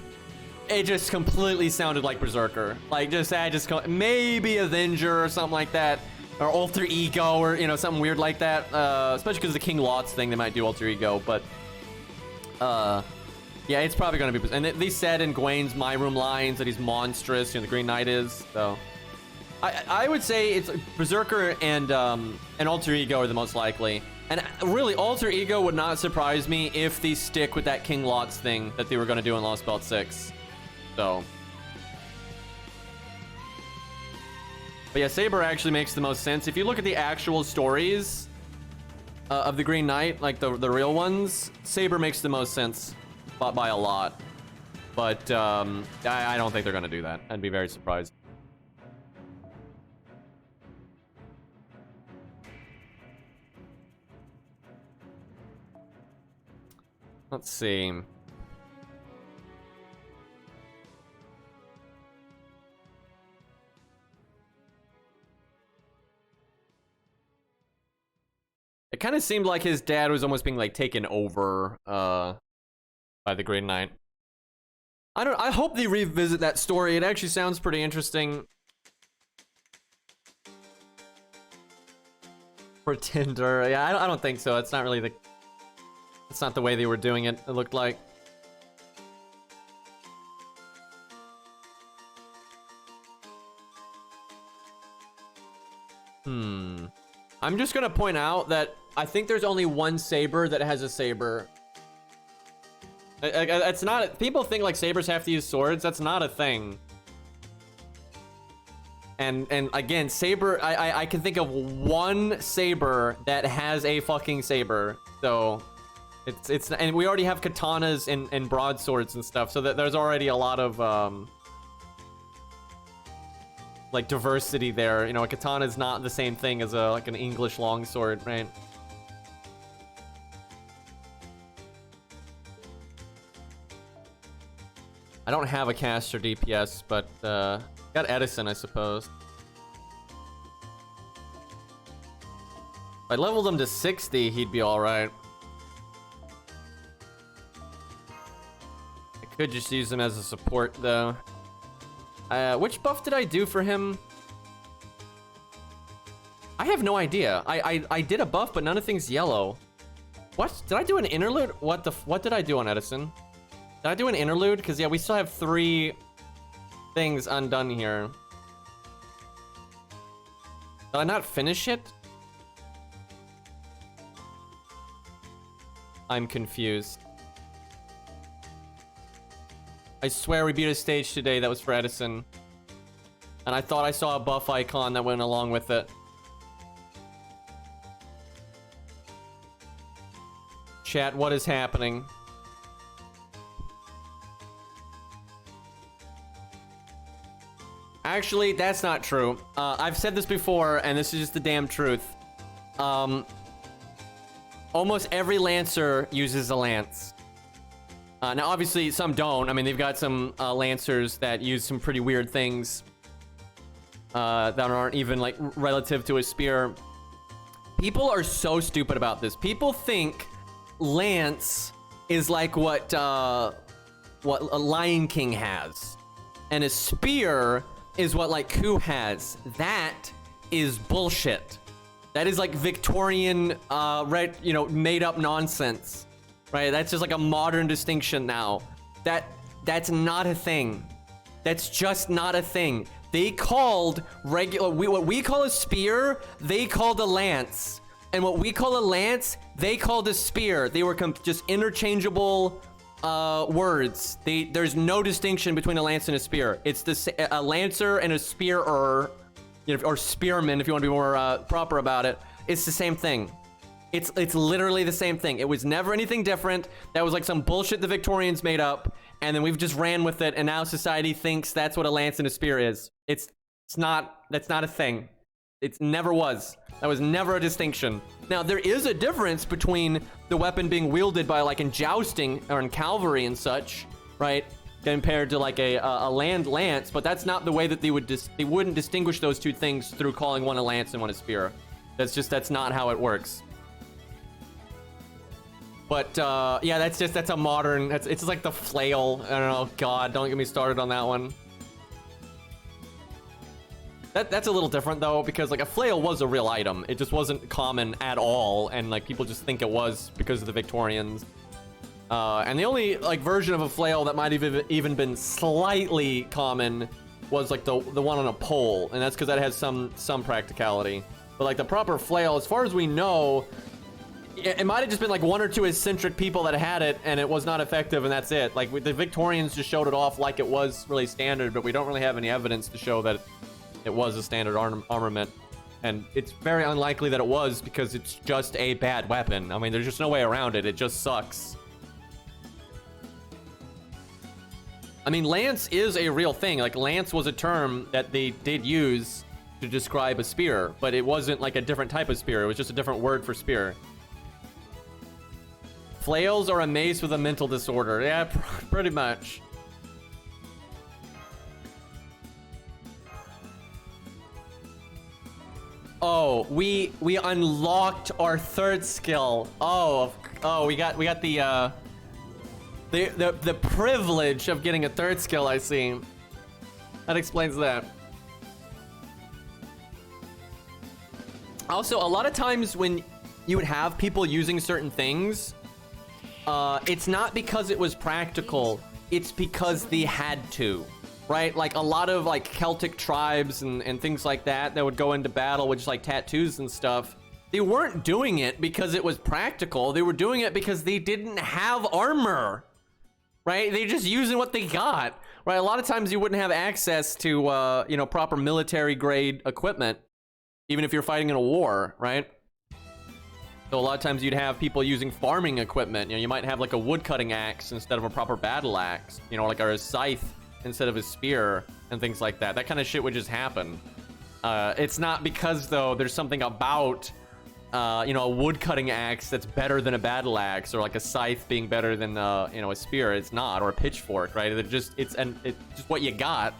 it just completely sounded like Berserker. Like maybe Avenger or something like that. Or Alter Ego or, you know, something weird like that. Especially because of the King Lots thing, they might do Alter Ego, but... yeah, it's probably gonna be, and they said in Gawain's My Room lines that he's monstrous, you know, the Green Knight is, so I would say it's Berserker and Alter Ego are the most likely, and really Alter Ego would not surprise me if they stick with that King Lots thing that they were gonna do in Lost Belt 6, so. But yeah, Saber actually makes the most sense. If you look at the actual stories of the Green Knight, like the real ones, Saber makes the most sense by a lot. But I don't think they're gonna do that. I'd be very surprised. Let's see. It kind of seemed like his dad was almost being like taken over by the Green Knight. I hope they revisit that story. It actually sounds pretty interesting. Pretender. Yeah, I don't think so. It's not really the... It's not the way they were doing it, it looked like. I'm just gonna point out that I think there's only one saber that has a saber. It's not... People think like sabers have to use swords. That's not a thing. And again, saber... I can think of one saber that has a fucking saber. So... It's and we already have katanas and broadswords and stuff, so that there's already a lot of like diversity there. You know, a katana is not the same thing as like an English longsword, right? I don't have a caster DPS, but got Edison, I suppose. If I leveled him to 60, he'd be all right. Could just use him as a support, though. Which buff did I do for him? I have no idea. I did a buff, but none of things yellow. What? Did I do an interlude? What did I do on Edison? Did I do an interlude? Because, yeah, we still have 3 things undone here. Did I not finish it? I'm confused. I swear we beat a stage today that was for Edison. And I thought I saw a buff icon that went along with it. Chat, what is happening? Actually, that's not true. I've said this before, and this is just the damn truth. Almost every Lancer uses a lance. Now, obviously, some don't. I mean, they've got some Lancers that use some pretty weird things that aren't even, like, relative to a spear. People are so stupid about this. People think Lance is like what a Lion King has. And a spear is what, like, Ku has. That is bullshit. That is, like, Victorian, made-up nonsense. Right, that's just like a modern distinction now. That's not a thing. That's just not a thing. They called what we call a spear, they called a lance. And what we call a lance, they called a spear. They were just interchangeable words. There's no distinction between a lance and a spear. It's a lancer and a spearer, or spearman if you want to be more proper about it. It's the same thing. It's literally the same thing. It was never anything different. That was like some bullshit the Victorians made up, and then we've just ran with it, and now society thinks that's what a lance and a spear is. It's not. That's not a thing. It never was. That was never a distinction. Now, there is a difference between the weapon being wielded by, like, in jousting or in cavalry and such, right? Compared to, like, a land lance, but that's not the way that they wouldn't distinguish those two things through calling one a lance and one a spear. That's not how it works. But, yeah, that's a modern, it's just like the flail. I don't know, God, don't get me started on that one. That's a little different, though, because, like, a flail was a real item. It just wasn't common at all, and, like, people just think it was because of the Victorians. And the only, like, version of a flail that might have even been slightly common was, like, the one on a pole, and that's because that has some practicality. But, like, the proper flail, as far as we know... It might have just been like 1 or 2 eccentric people that had it, and it was not effective, and that's it. Like, the Victorians just showed it off like it was really standard, but we don't really have any evidence to show that it was a standard armament. And it's very unlikely that it was, because it's just a bad weapon. I mean, there's just no way around it. It just sucks. I mean, lance is a real thing. Like, lance was a term that they did use to describe a spear, but it wasn't like a different type of spear. It was just a different word for spear. Flails are a mace with a mental disorder. Yeah, pretty much. Oh, we unlocked our third skill. Oh, we got the privilege of getting a third skill, I see. That explains that. Also, a lot of times when you would have people using certain things, it's not because it was practical, it's because they had to, right? Like a lot of like Celtic tribes and things like that would go into battle with just like tattoos and stuff. They weren't doing it because it was practical. They were doing it because they didn't have armor, right? They just using what they got, right? A lot of times you wouldn't have access to, you know, proper military grade equipment, even if you're fighting in a war, right? So a lot of times you'd have people using farming equipment. You know, you might have like a wood cutting axe instead of a proper battle axe, you know, like or a scythe instead of a spear and things like that. That kind of shit would just happen. It's not because though there's something about, you know, a wood cutting axe that's better than a battle axe, or like a scythe being better than, you know, a spear. It's not, or a pitchfork, right? It's just what you got.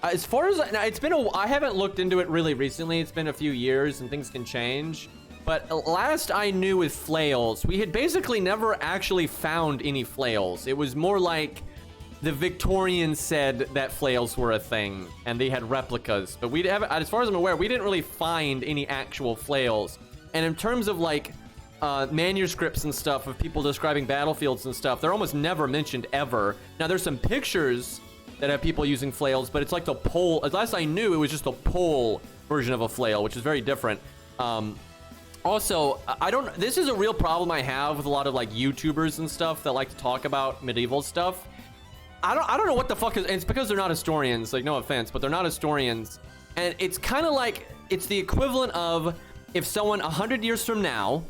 As far as it's been I haven't looked into it really recently. It's been a few years and things can change. But last I knew with flails, we had basically never actually found any flails. It was more like the Victorians said that flails were a thing and they had replicas. But we haven't, as far as I'm aware, we didn't really find any actual flails. And in terms of like manuscripts and stuff of people describing battlefields and stuff, they're almost never mentioned ever. Now there's some pictures that have people using flails, but it's like the pole. As last I knew, it was just a pole version of a flail, which is very different. Also, this is a real problem I have with a lot of like YouTubers and stuff that like to talk about medieval stuff. I don't know what the fuck is, and it's because they're not historians, like no offense, but they're not historians. And it's kind of like, it's the equivalent of if someone 100 years from now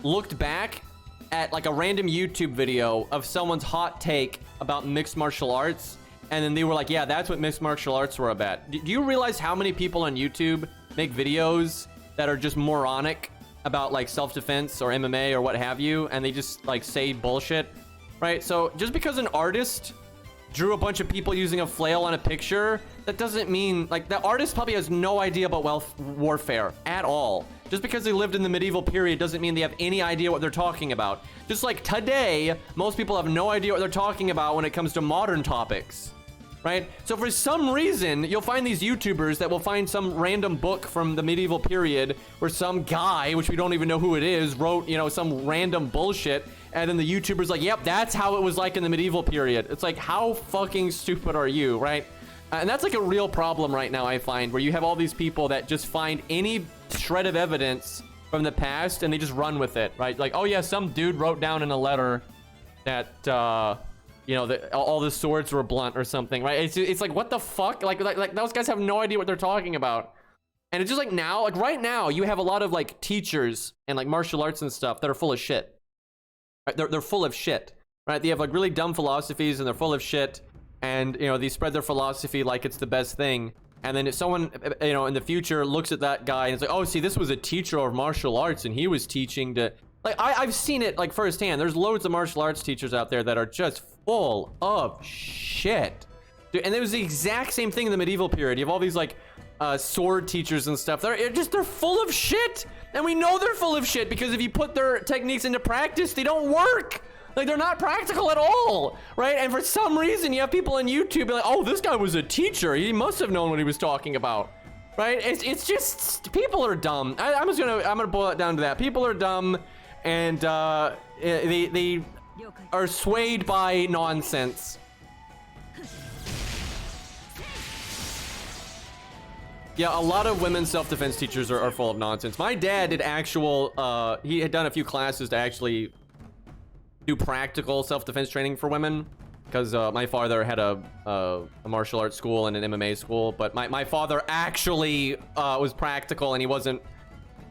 looked back at like a random YouTube video of someone's hot take about mixed martial arts, and then they were like, yeah, that's what mixed martial arts were about. Do you realize how many people on YouTube make videos that are just moronic about like self-defense or MMA or what have you, and they just like say bullshit, right? So just because an artist drew a bunch of people using a flail on a picture, that doesn't mean, like, the artist probably has no idea about warfare at all. Just because they lived in the medieval period doesn't mean they have any idea what they're talking about. Just like today, most people have no idea what they're talking about when it comes to modern topics, right? So for some reason, you'll find these YouTubers that will find some random book from the medieval period where some guy, which we don't even know who it is, wrote, you know, some random bullshit, and then the YouTuber's like, yep, that's how it was like in the medieval period. It's like, how fucking stupid are you, right? And that's like a real problem right now, I find, where you have all these people that just find any shred of evidence from the past and they just run with it, right? Like, oh yeah, some dude wrote down in a letter that, you know, that all the swords were blunt or something, right? It's like, what the fuck? Like those guys have no idea what they're talking about. And it's just like now, like right now, you have a lot of like teachers and like martial arts and stuff that are full of shit. Right? They're full of shit, right? They have like really dumb philosophies and they're full of shit. And, you know, they spread their philosophy like it's the best thing. And then if someone, you know, in the future looks at that guy and it's like, oh, see, this was a teacher of martial arts and he was teaching to, like, I've seen it like firsthand. There's loads of martial arts teachers out there that are just full of shit. Dude, and it was the exact same thing in the medieval period. You have all these like sword teachers and stuff. They're full of shit. And we know they're full of shit because if you put their techniques into practice, they don't work. Like, they're not practical at all, right? And for some reason, you have people on YouTube like, oh, this guy was a teacher. He must have known what he was talking about, right? It's just, people are dumb. I'm gonna boil it down to that. People are dumb, and they are swayed by nonsense. Yeah, a lot of women self-defense teachers are full of nonsense. My dad did actual, he had done a few classes to actually do practical self-defense training for women, because my father had a martial arts school and an MMA school, but my father actually was practical, and he wasn't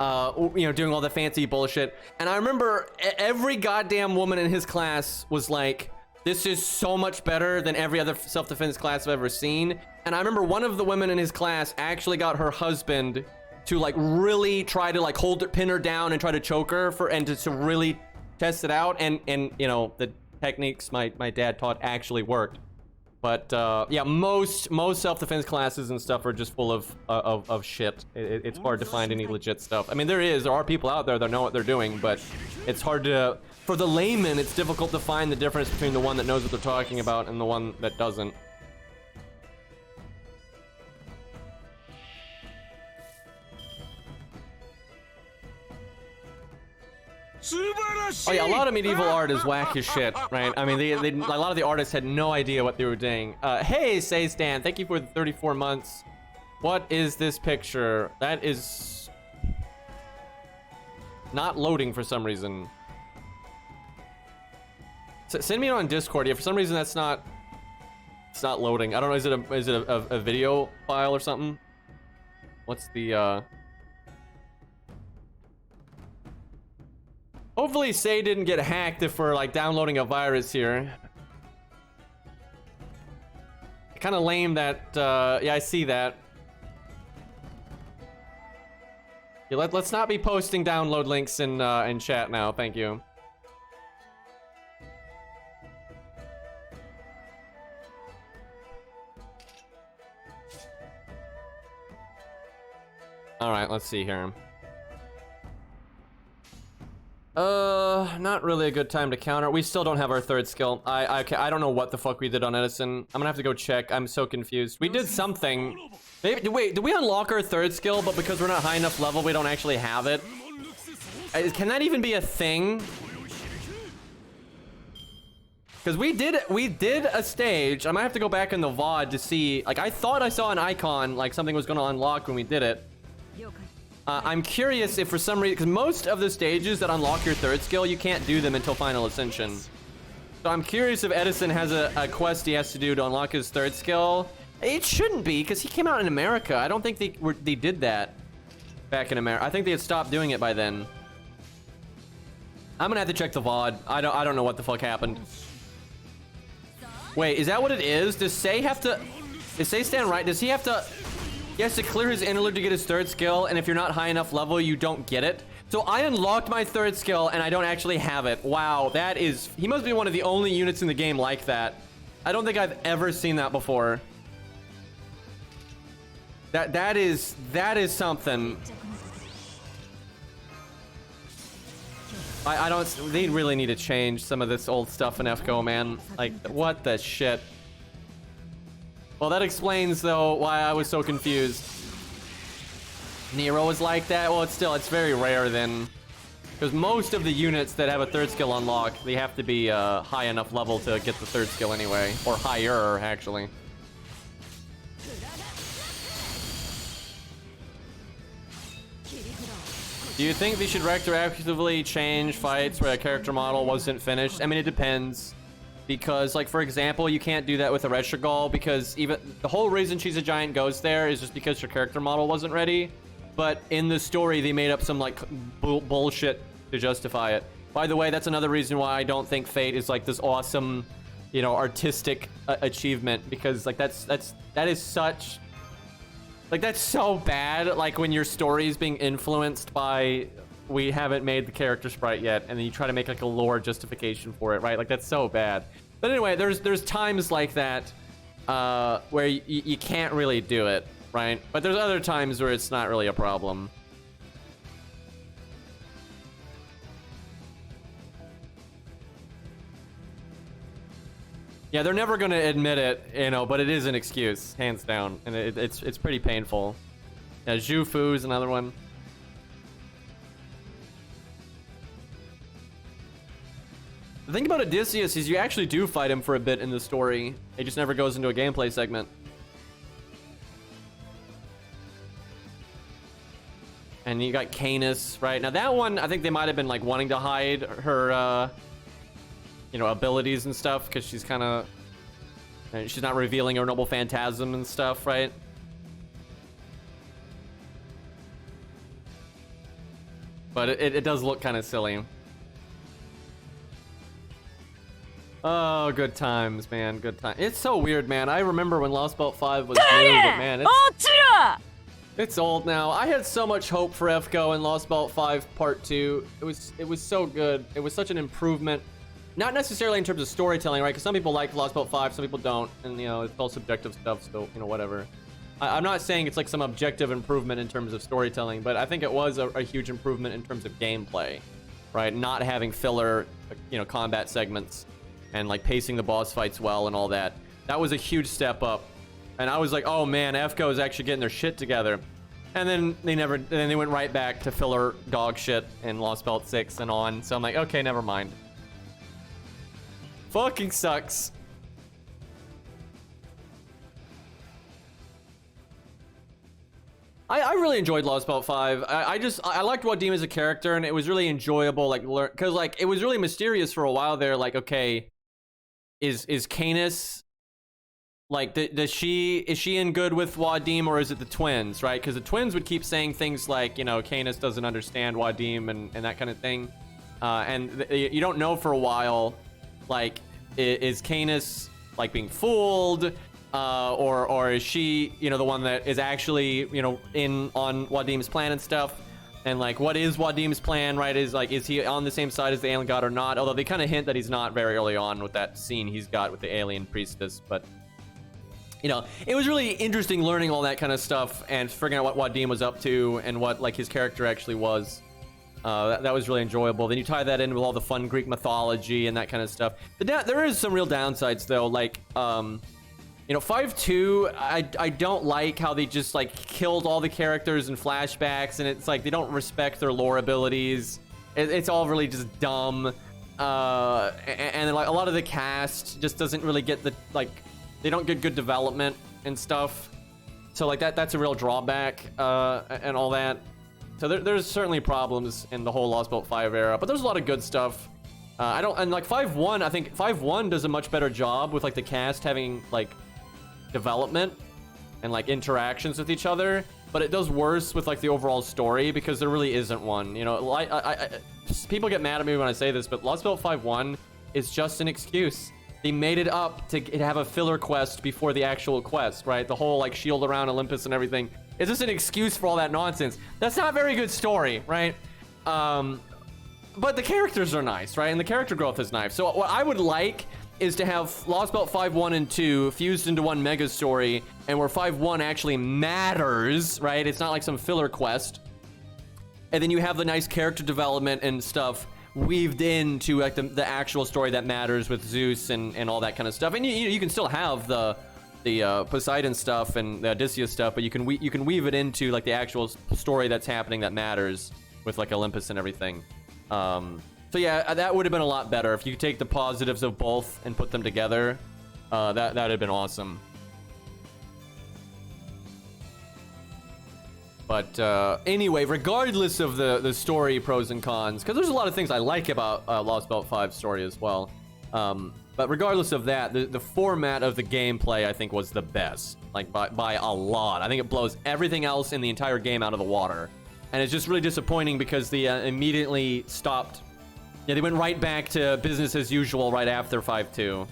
you know, doing all the fancy bullshit. And I remember every goddamn woman in his class was like, this is so much better than every other self-defense class I've ever seen. And I remember one of the women in his class actually got her husband to like really try to like pin her down and try to choke her and to really test it out. And you know, the techniques my dad taught actually worked. But yeah, most self-defense classes and stuff are just full of shit. It's hard to find any legit stuff. I mean, there are people out there that know what they're doing, but it's hard to, for the layman, it's difficult to find the difference between the one that knows what they're talking about and the one that doesn't. Oh yeah, a lot of medieval art is whack as shit, right? I mean, a lot of the artists had no idea what they were doing. Hey, say Stan, thank you for the 34 months. What is this picture? That is not loading for some reason. Send me on Discord. Yeah, for some reason it's not loading. I don't know. Is it a video file or something? What's the Hopefully Say didn't get hacked if we're like downloading a virus here. Kind of lame that, yeah, I see that. Yeah, let's not be posting download links in chat now, thank you. All right, let's see here. Not really a good time to counter. We still don't have our third skill. I don't know what the fuck we did on Edison. I'm gonna have to go check. I'm so confused. We did something. Maybe, wait, did we unlock our third skill, but because we're not high enough level, we don't actually have it? Can that even be a thing? Because we did a stage. I might have to go back in the VOD to see. Like, I thought I saw an icon, like something was gonna unlock when we did it. I'm curious if for some reason, because most of the stages that unlock your third skill, you can't do them until Final Ascension. So I'm curious if Edison has a quest he has to do to unlock his third skill. It shouldn't be, because he came out in America. I don't think they did that back in America. I think they had stopped doing it by then. I'm gonna have to check the VOD. I don't know what the fuck happened. Wait, is that what it is? Does Say have to... Does Say stand right? Does he have to... He has to clear his interlude to get his third skill, and if you're not high enough level, you don't get it. So I unlocked my third skill, and I don't actually have it. Wow, that is... He must be one of the only units in the game like that. I don't think I've ever seen that before. That is something. I don't... They really need to change some of this old stuff in FGO, man. Like, what the shit? Well, that explains, though, why I was so confused. Nero is like that? Well, it's very rare, then. Because most of the units that have a third skill unlock, they have to be high enough level to get the third skill anyway. Or higher, actually. Do you think they should retroactively change fights where a character model wasn't finished? I mean, it depends. Because, like, for example, you can't do that with a Retrogal because even the whole reason She's a Giant goes there is just because your character model wasn't ready. But in the story, they made up some, like, bullshit to justify it. By the way, that's another reason why I don't think Fate is, like, this awesome, you know, artistic achievement. Because, like, that is such... Like, that's so bad, like, when your story is being influenced by... We haven't made the character sprite yet, and then you try to make like a lore justification for it, right? Like, that's so bad. But anyway, there's times like that where you can't really do it, right? But there's other times where it's not really a problem. Yeah, they're never gonna admit it, you know, but it is an excuse, hands down, and it's pretty painful. Yeah, Zhu Fu's another one. The thing about Odysseus is you actually do fight him for a bit in the story. It just never goes into a gameplay segment. And you got Canis, right? Now that one, I think they might have been like wanting to hide her, you know, abilities and stuff because she's kind of, she's not revealing her noble phantasm and stuff, right? But it does look kind of silly. Oh, good times, man. Good times. It's so weird, man. I remember when Lost Belt 5 was new, but man, it's old now. I had so much hope for FGO and Lost Belt 5 Part 2. It was so good. It was such an improvement. Not necessarily in terms of storytelling, right? Because some people like Lost Belt 5, some people don't. And, you know, it's all subjective stuff, so, you know, whatever. I'm not saying it's like some objective improvement in terms of storytelling, but I think it was a huge improvement in terms of gameplay, right? Not having filler, you know, combat segments and like pacing the boss fights well and all that. That was a huge step up. And I was like, oh man, FGO is actually getting their shit together. And then they went right back to filler dog shit in Lost Belt 6 and on. So I'm like, okay, never mind. Fucking sucks. I really enjoyed Lost Belt 5. I liked Wadim as a character, and it was really enjoyable, like, because like it was really mysterious for a while there. Like, okay, is Canis, like, is she in good with Wadim, or is it the twins, right? Because the twins would keep saying things like, you know, Canis doesn't understand Wadim and that kind of thing, and you don't know for a while, like, is Canis like being fooled? Or is she, you know, the one that is actually, you know, in on Wadim's plan and stuff? And like, what is Wadim's plan, right? Is he on the same side as the alien god or not? Although they kind of hint that he's not very early on with that scene he's got with the alien priestess. But, you know, it was really interesting learning all that kind of stuff and figuring out what Wadim was up to and what like his character actually was. That was really enjoyable. Then you tie that in with all the fun Greek mythology and that kind of stuff. There is some real downsides though, like you know, 5.2, I don't like how they just, like, killed all the characters in flashbacks, and it's like they don't respect their lore abilities. It's all really just dumb. And like, a lot of the cast just doesn't really get the, like, they don't get good development and stuff. So, like, that's a real drawback, and all that. So there's certainly problems in the whole Lost Belt 5 era, but there's a lot of good stuff. And like 5.1, I think 5.1 does a much better job with, like, the cast having, like, development and like interactions with each other, but it does worse with like the overall story because there really isn't one. You know, like people get mad at me when I say this, but Lost Belt 5.1 is just an excuse. They made it up to have a filler quest before the actual quest, right? The whole like shield around Olympus and everything is just an excuse for all that nonsense. That's not a very good story, right? But the characters are nice, right? And the character growth is nice. So what I would like is to have Lost Belt 5.1 and 2 fused into one mega story, and where 5.1 actually matters, right? It's not like some filler quest. And then you have the nice character development and stuff weaved into like the actual story that matters with Zeus and all that kind of stuff. And you can still have the Poseidon stuff and the Odysseus stuff, but you can weave it into like the actual story that's happening that matters with like Olympus and everything. So yeah, that would have been a lot better if you could take the positives of both and put them together. That would have been awesome. But anyway, regardless of the story pros and cons, because there's a lot of things I like about Lost Belt 5 story as well. But regardless of that, the format of the gameplay I think was the best, like by a lot. I think it blows everything else in the entire game out of the water, and it's just really disappointing because they immediately stopped. Yeah, they went right back to business as usual right after 5.2.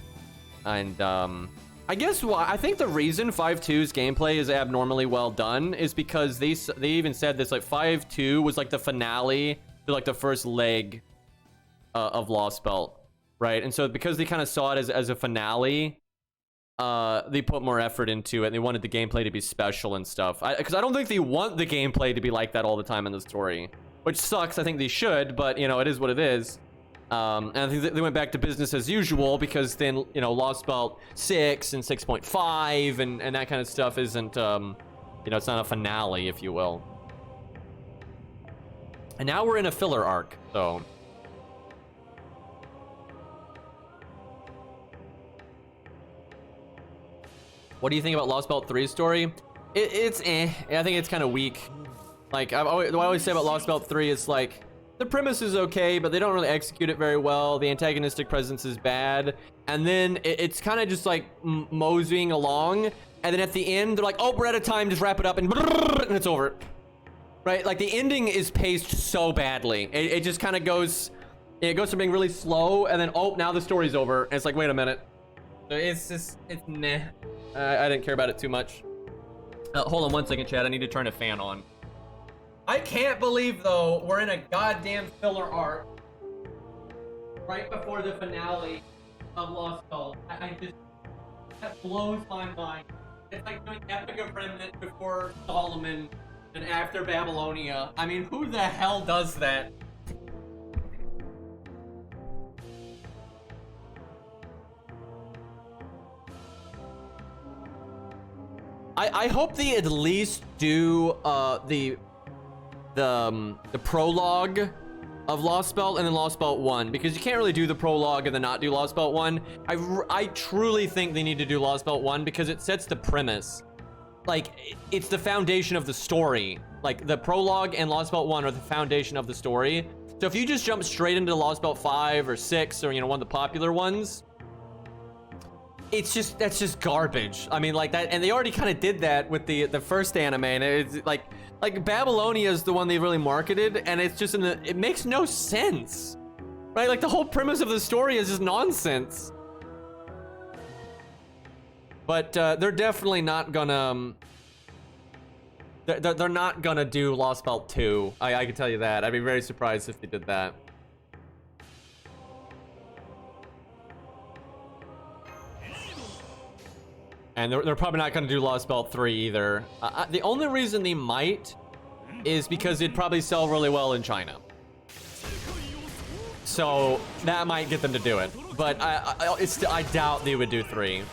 And I guess I think the reason 5.2's gameplay is abnormally well done is because they even said this, like 5.2 was like the finale to like the first leg of Lost Belt, right? And so because they kind of saw it as a finale, they put more effort into it. And they wanted the gameplay to be special and stuff. Because I don't think they want the gameplay to be like that all the time in the story. Which sucks. I think they should, but, you know, it is what it is. And I think they went back to business as usual because then, you know, Lost Belt 6 and 6.5 and that kind of stuff isn't, you know, it's not a finale, if you will. And now we're in a filler arc, so. What do you think about Lost Belt 3's story? It's eh. I think it's kind of weak. Like, what I always say about Lost Belt 3 is, like, the premise is okay, but they don't really execute it very well. The antagonistic presence is bad. And then it's kind of just, like, moseying along. And then at the end, they're like, oh, we're out of time. Just wrap it up, and it's over. right? Like the ending is paced so badly. It just kind of goes, it goes from being really slow, and then oh, now the story's over. And it's like, wait a minute. So it's just, it's meh. I didn't care about it too much. Hold on one second, Chad. I need to turn a fan on. I can't believe though we're in a goddamn filler arc right before the finale of Lost Cult. I just, that blows my mind. It's like doing Epic of Remnant before Solomon and after Babylonia. I mean, who the hell does that? I hope they at least do the prologue of Lost Belt and then Lost Belt 1, because you can't really do the prologue and then not do Lost Belt 1. I truly think they need to do Lost Belt 1 because it sets the premise. Like, it's the foundation of the story. Like, the prologue and Lost Belt 1 are the foundation of the story. So if you just jump straight into Lost Belt 5 or 6 or, you know, one of the popular ones, it's just, that's just garbage. I mean, like that, and they already kind of did that with the first anime, and it's like Babylonia is the one they really marketed, and it's just it makes no sense, right? Like the whole premise of the story is just nonsense. But they're definitely not gonna. They're not gonna do Lost Belt 2. I can tell you that. I'd be very surprised if they did that. And they're probably not going to do Lost Belt 3 either. The only reason they might is because it'd probably sell really well in China. So that might get them to do it. But I doubt they would do 3.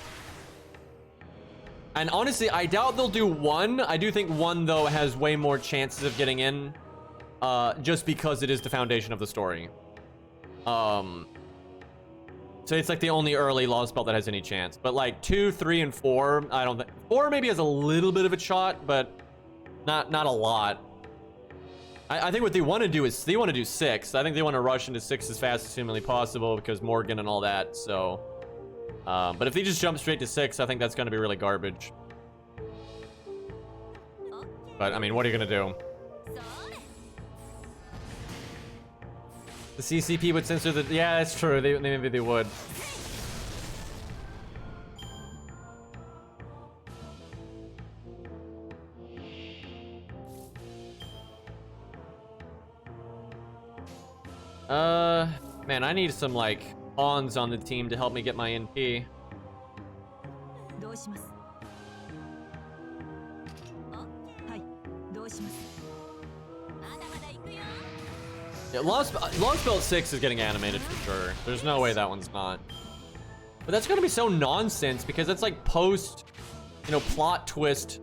And honestly, I doubt they'll do 1. I do think 1, though, has way more chances of getting in. Just because it is the foundation of the story. So it's like the only early Lost Belt that has any chance. But like 2, 3, and 4, I don't think. 4 maybe has a little bit of a shot, but not a lot. I think what they want to do is they want to do 6. I think they want to rush into 6 as fast as humanly possible because Morgan and all that. So, but if they just jump straight to 6, I think that's going to be really garbage. But I mean, what are you going to do? The CCP would censor the... Yeah, that's true. Maybe they would. Man, I need some, like, pawns on the team to help me get my NP. Yeah, Lost Belt 6 is getting animated for sure. There's no way that one's not. But that's gonna be so nonsense because it's like post, you know, plot twist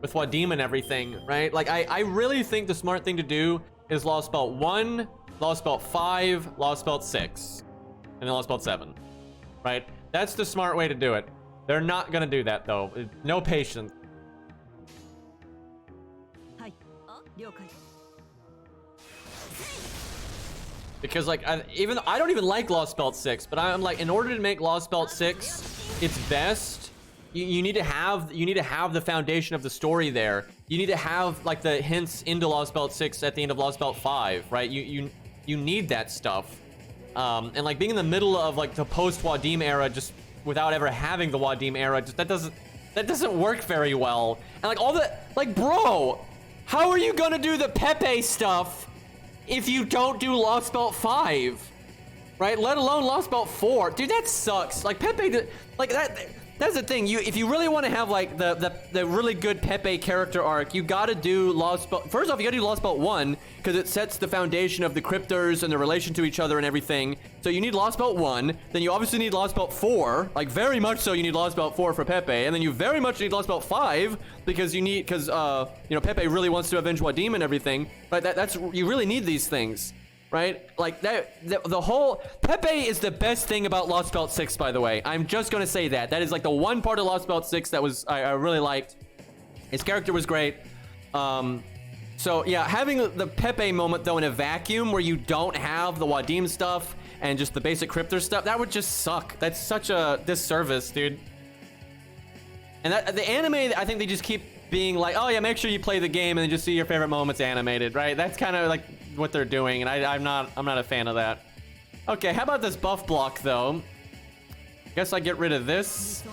with Wadim and everything, right? Like, I really think the smart thing to do is Lost Belt 1, Lost Belt 5, Lost Belt 6, and then Lost Belt 7, right? That's the smart way to do it. They're not gonna do that though. No patience. Because like I don't even like Lost Belt 6, but I'm like, in order to make Lost Belt 6 its best, you need to have the foundation of the story there. You need to have like the hints into Lost Belt 6 at the end of Lost Belt 5, right? You need that stuff. And like being in the middle of like the post Wadim era just without ever having the Wadim era, just that doesn't work very well. And like all the like, bro, how are you gonna do the Pepe stuff if you don't do Lost Belt 5, right? Let alone Lost Belt 4. Dude, that sucks. Like Pepe, like that's the thing. If you really want to have like the really good Pepe character arc, you gotta do Lost Belt. First off, you gotta do Lost Belt 1 because it sets the foundation of the cryptors and their relation to each other and everything. So you need Lost Belt 1. Then you obviously need Lost Belt 4. Like very much so, you need Lost Belt 4 for Pepe, and then you very much need Lost Belt 5 because you know, Pepe really wants to avenge Wadim and everything. But that's you really need these things. Right? Like the whole Pepe is the best thing about Lost Belt 6, by the way. I'm just gonna say that. That is like the one part of Lost Belt 6 that was I really liked. His character was great. So yeah, having the Pepe moment though in a vacuum where you don't have the Wadim stuff and just the basic cryptor stuff, that would just suck. That's such a disservice, dude. And the anime, I think they just keep being like, oh yeah, make sure you play the game and then just see your favorite moments animated, right? That's kind of like what they're doing, and I'm not a fan of that. Okay, how about this buff block though? Guess I get rid of this.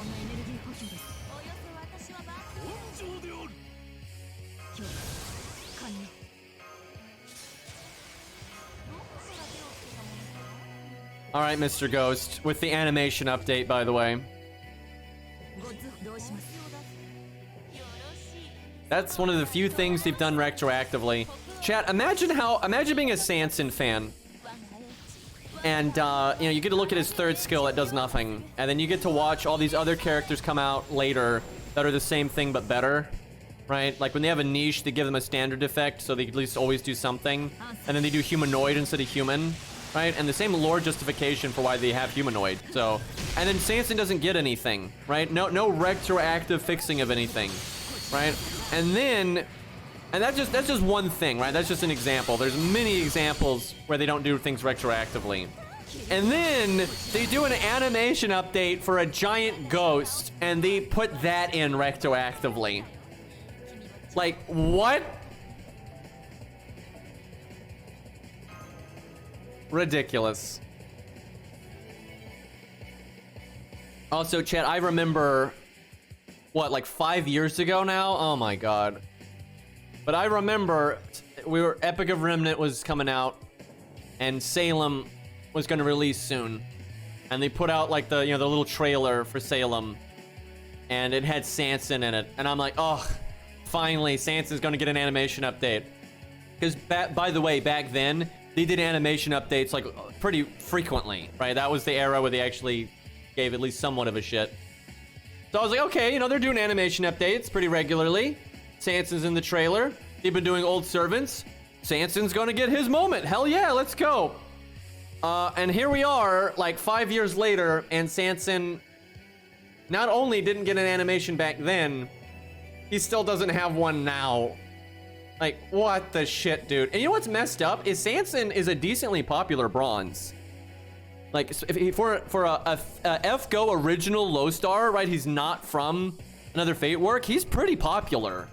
All right, Mr. Ghost, with the animation update, by the way. That's one of the few things they've done retroactively. Chat, imagine being a Sanson fan. And, you know, you get to look at his third skill that does nothing. And then you get to watch all these other characters come out later that are the same thing but better. Right? Like when they have a niche, they give them a standard effect so they can at least always do something. And then they do humanoid instead of human. Right? And the same lore justification for why they have humanoid. So, and then Sanson doesn't get anything, right? No retroactive fixing of anything, right? And then, and that's just one thing, right? That's just an example. There's many examples where they don't do things retroactively. And then they do an animation update for a giant ghost, and they put that in retroactively. Like, what? Ridiculous. Also, chat, I remember, what, like 5 years ago now? Oh my god. But I remember Epic of Remnant was coming out, and Salem was going to release soon. And they put out like the little trailer for Salem, and it had Sanson in it. And I'm like, oh, finally, Sanson's going to get an animation update. Because, by the way, back then, they did animation updates like pretty frequently, right? That was the era where they actually gave at least somewhat of a shit. So I was like, okay, you know, they're doing animation updates pretty regularly. Sanson's in the trailer. They've been doing Old Servants. Sanson's gonna get his moment. Hell yeah, let's go. And here we are, like 5 years later, and Sanson not only didn't get an animation back then, he still doesn't have one now. Like, what the shit, dude? And you know what's messed up? Is Sanson is a decently popular bronze. Like, for a FGO original low star, right? He's not from another Fate work. He's pretty popular.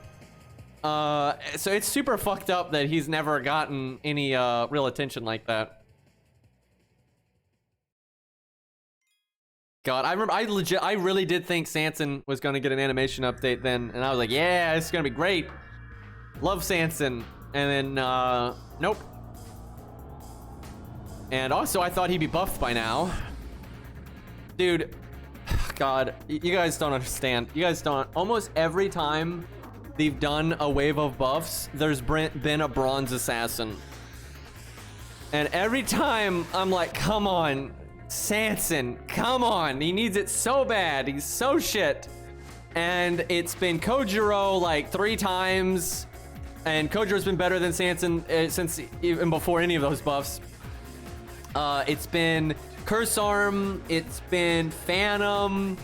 So it's super fucked up that he's never gotten any real attention like that. God, I remember I really did think Sanson was gonna get an animation update then, and I was like, yeah, this is gonna be great. Love Sanson. And then, nope. And also, I thought he'd be buffed by now. Dude, God, you guys don't understand. You guys don't. Almost every time they've done a wave of buffs, there's been a bronze assassin. And every time, I'm like, come on, Sanson, come on. He needs it so bad. He's so shit. And it's been Kojiro like 3 times. And Kojiro's been better than Sanson since even before any of those buffs. It's been Curse Arm, it's been Phantom.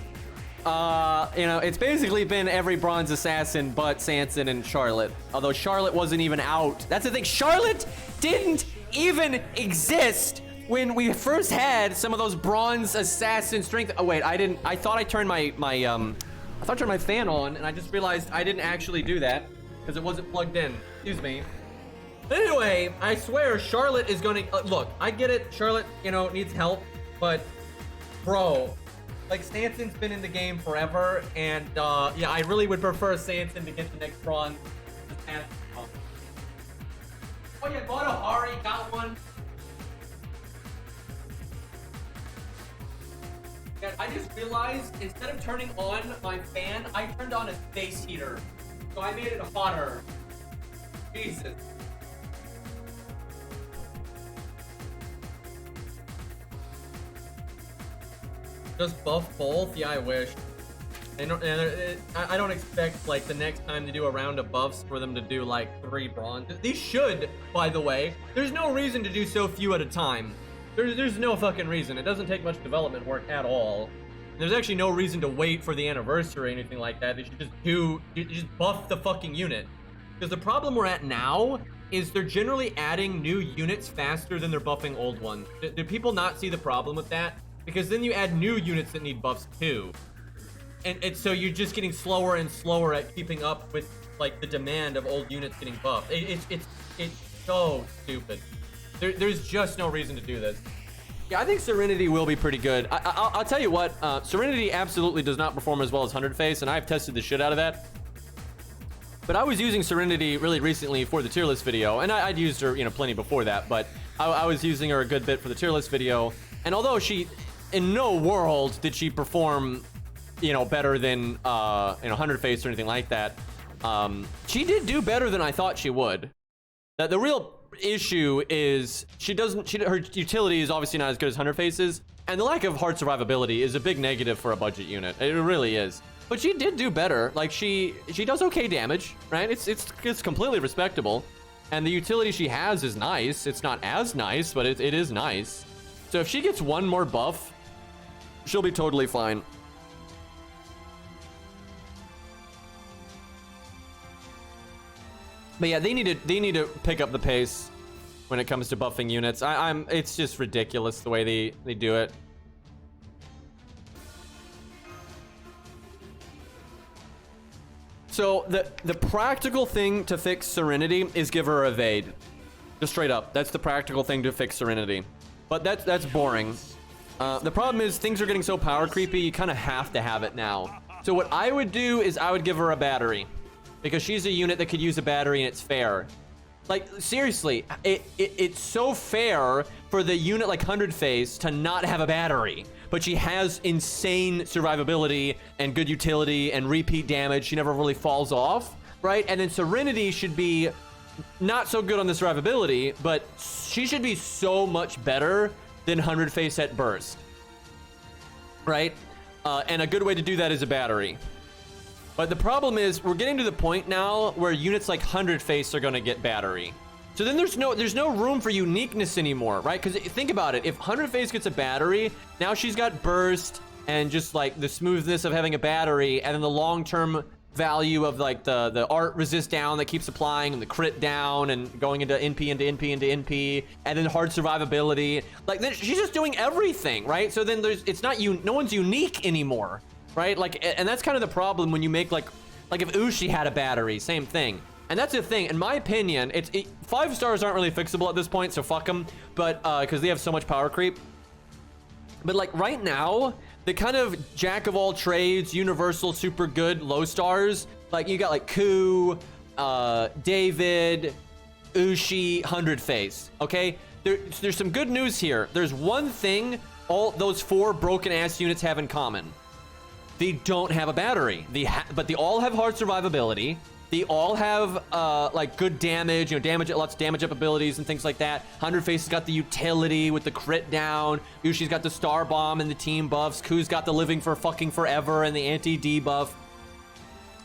You know, it's basically been every bronze assassin but Sanson and Charlotte. Although Charlotte wasn't even out. That's the thing, Charlotte didn't even exist when we first had some of those bronze assassin strength. Oh wait, I thought I turned my fan on, and I just realized I didn't actually do that because it wasn't plugged in. Excuse me. Anyway, I swear Charlotte is gonna look. I get it. Charlotte, you know, needs help, but bro, like Sanson's been in the game forever, and yeah, I really would prefer Sanson to get the next bronze. Oh yeah, bought a Hari, got one. Yeah, I just realized instead of turning on my fan, I turned on a space heater. So I made it hotter. Jesus. Just buff both? Yeah, I wish. I don't expect like the next time they do a round of buffs for them to do like 3 bronze. These should, by the way. There's no reason to do so few at a time. There's no fucking reason. It doesn't take much development work at all. There's actually no reason to wait for the anniversary or anything like that. They should just buff the fucking unit. Because the problem we're at now is they're generally adding new units faster than they're buffing old ones. Do people not see the problem with that? Because then you add new units that need buffs too. and so you're just getting slower and slower at keeping up with like the demand of old units getting buffed. It's so stupid. There's just no reason to do this. Yeah, I think Serenity will be pretty good. I'll tell you what, Serenity absolutely does not perform as well as 100 Face, and I've tested the shit out of that. But I was using Serenity really recently for the tier list video, and I'd used her, plenty before that, but I was using her a good bit for the tier list video. And although she, in no world did she perform, better than, 100 Face or anything like that, she did do better than I thought she would. The real issue is her utility is obviously not as good as 100 Faces, and the lack of hard survivability is a big negative for a budget unit. It really is. But she did do better. Like she does okay damage, right? It's completely respectable, and the utility she has is nice. It's not as nice, but it is nice. So if she gets one more buff, she'll be totally fine. But yeah, they need to pick up the pace when it comes to buffing units. It's just ridiculous the way they do it. So the practical thing to fix Serenity is give her evade. Just straight up. That's the practical thing to fix Serenity. But that's boring. The problem is things are getting so power creepy, you kind of have to have it now. So what I would do is I would give her a battery, because she's a unit that could use a battery and it's fair. Like, seriously, it's so fair for the unit like 100 Face to not have a battery, but she has insane survivability and good utility and repeat damage. She never really falls off, right? And then Serenity should be not so good on the survivability, but she should be so much better than 100 Face at burst, right? And a good way to do that is a battery. But the problem is we're getting to the point now where units like 100 Face are going to get battery. So then there's no room for uniqueness anymore, right? Because think about it. If 100 Face gets a battery, now she's got burst and just like the smoothness of having a battery, and then the long-term value of like the art resist down that keeps applying, and the crit down and going into NP into NP into NP, and then hard survivability. Like she's just doing everything, right? So then no one's unique anymore. Right? Like, and that's kind of the problem when you make like if Ushi had a battery, same thing. And that's the thing, in my opinion, 5 stars aren't really fixable at this point, so fuck them. But because they have so much power creep. But like right now, the kind of jack of all trades, universal, super good low stars, like you got like Ku, David, Ushi, 100 Face. Okay, there's some good news here. There's one thing all those 4 broken ass units have in common. They don't have a battery. But they all have hard survivability. They all have like good damage, lots of damage up abilities and things like that. 100 Face has got the utility with the crit down. Ushi's got the star bomb and the team buffs. Ku's got the living for fucking forever and the anti-debuff.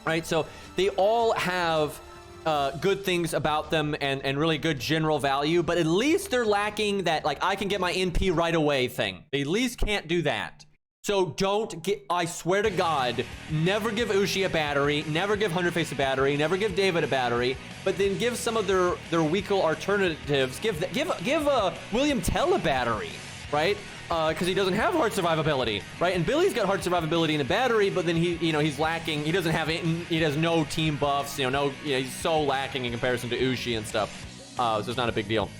Right, so they all have good things about them and really good general value, but at least they're lacking that like I can get my NP right away thing. They at least can't do that. So I swear to God, never give Ushi a battery, never give 100 Face a battery, never give David a battery, but then give some of their weaker alternatives. Give William Tell a battery, right? Because he doesn't have hard survivability, right? And Billy's got hard survivability in a battery, but then he's lacking. He doesn't have it. He has no team buffs. He's so lacking in comparison to Ushi and stuff. So it's not a big deal.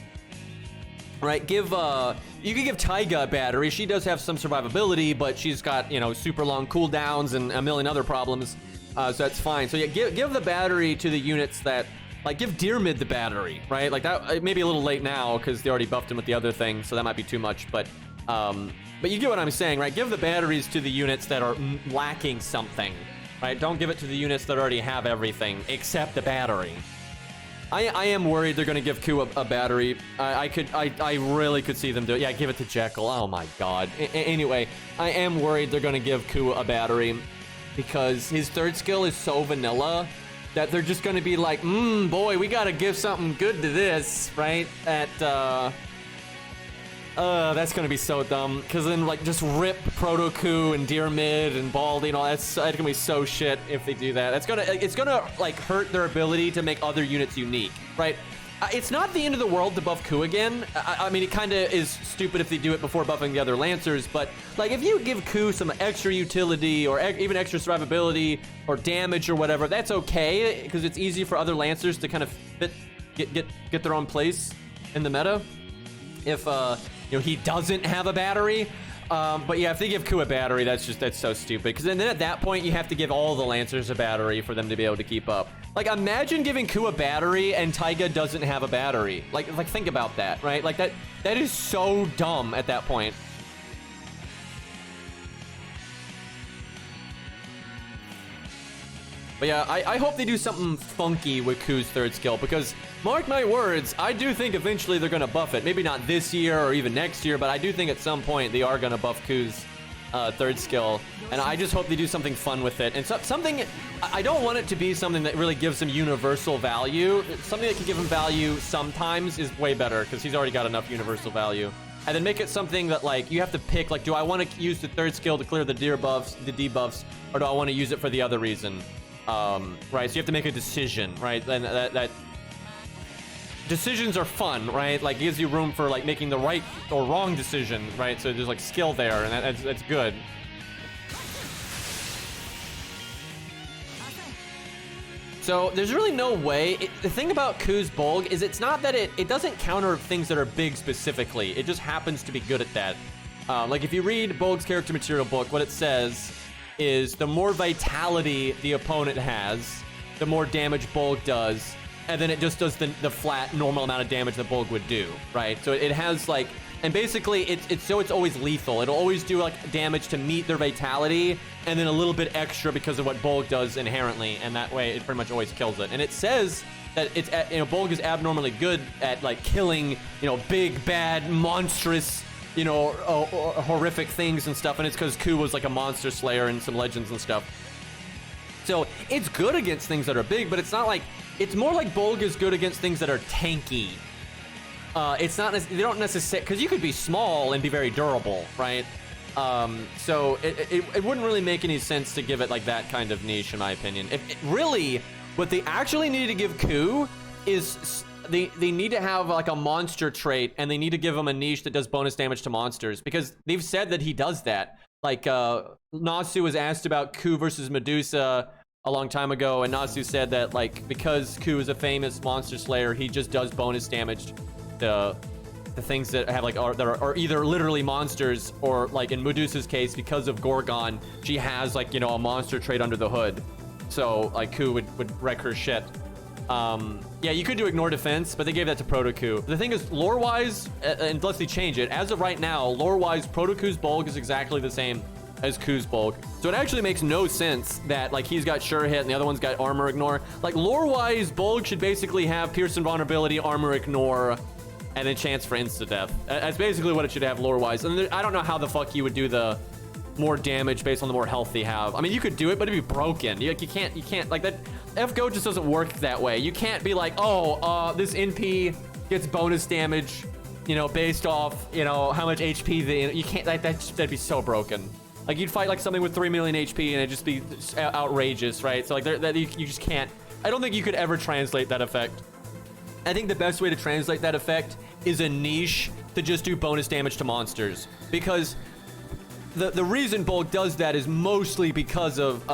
Right, you can give Taiga a battery. She does have some survivability, but she's got, super long cooldowns and a million other problems. So that's fine. So yeah, give the battery to the units that, like, give Deermid the battery, right? Like that, it may be a little late now because they already buffed him with the other thing, so that might be too much. But you get what I'm saying, right? Give the batteries to the units that are lacking something, right? Don't give it to the units that already have everything except the battery. I am worried they're going to give Ku a battery. I really could see them do it. Yeah, give it to Jekyll. Oh my god. Anyway, I am worried they're going to give Ku a battery because his third skill is so vanilla that they're just going to be like, boy, we got to give something good to this, right? That's going to be so dumb. Because then, like, just rip Proto Ku and Deermid and Baldy and all that. It's going to be so shit if they do that. It's gonna like, hurt their ability to make other units unique, right? It's not the end of the world to buff Ku again. I mean, it kind of is stupid if they do it before buffing the other Lancers, but like if you give Ku some extra utility or even extra survivability or damage or whatever, that's okay because it's easy for other Lancers to kind of get their own place in the meta. If you know, he doesn't have a battery. But yeah, if they give Ku a battery, that's so stupid. Because then at that point, you have to give all the Lancers a battery for them to be able to keep up. Like, imagine giving Ku a battery and Taiga doesn't have a battery. Like think about that, right? Like that is so dumb at that point. But yeah, I hope they do something funky with Ku's third skill, because mark my words, I do think eventually they're gonna buff it. Maybe not this year or even next year, but I do think at some point they are gonna buff Ku's third skill, and I just hope they do something fun with it. And something, I don't want it to be something that really gives him universal value. Something that can give him value sometimes is way better, because he's already got enough universal value. And then make it something that, like, you have to pick, like, do I want to use the third skill to clear the debuffs, or do I want to use it for the other reason? Right, so you have to make a decision, right? And that decisions are fun, right? Like, it gives you room for like making the right or wrong decision, right? So there's like skill there, and that's good. So there's really no way. The thing about Ku's Bolg is it's not that it doesn't counter things that are big specifically. It just happens to be good at that. Like if you read Bolg's character material book, what it says is the more vitality the opponent has, the more damage Bolg does, and then it just does the flat normal amount of damage that Bolg would do, right? So it has like, and basically it's always lethal. It'll always do like damage to meet their vitality, and then a little bit extra because of what Bolg does inherently, and that way it pretty much always kills it. And it says that it's Bolg is abnormally good at like killing, big, bad, monstrous, horrific things and stuff, and it's because Ku was like a monster slayer in some legends and stuff. So it's good against things that are big, but it's not like, it's more like Bolg is good against things that are tanky. It's not, they don't necessarily, because you could be small and be very durable, right? So it wouldn't really make any sense to give it like that kind of niche, in my opinion. Really, what they actually need to give Ku is they need to have like a monster trait, and they need to give him a niche that does bonus damage to monsters, because they've said that he does that. Like Nasu was asked about Ku versus Medusa a long time ago, and Nasu said that like because Ku is a famous monster slayer, he just does bonus damage to the things that have like are either literally monsters, or like in Medusa's case, because of Gorgon, she has like a monster trait under the hood, so like Ku would wreck her shit. Yeah, you could do ignore defense, but they gave that to Proto-Ku. The thing is, lore-wise, unless they change it, as of right now, lore-wise, Proto-Ku's Bolg is exactly the same as Ku's Bolg. So it actually makes no sense that like he's got sure hit and the other one's got armor ignore. Like lore-wise, Bolg should basically have pierce and vulnerability, armor ignore, and then chance for insta-death. That's basically what it should have lore-wise. And I don't know how the fuck you would do the more damage based on the more health they have. I mean, you could do it, but it'd be broken. You can't like that. FGO just doesn't work that way. You can't be like, oh, this NP gets bonus damage, based off, how much HP you can't. That'd be so broken. Like you'd fight like something with 3 million HP and it'd just be outrageous, right? So like you just can't. I don't think you could ever translate that effect. I think the best way to translate that effect is a niche to just do bonus damage to monsters, because the reason Bolg does that is mostly because of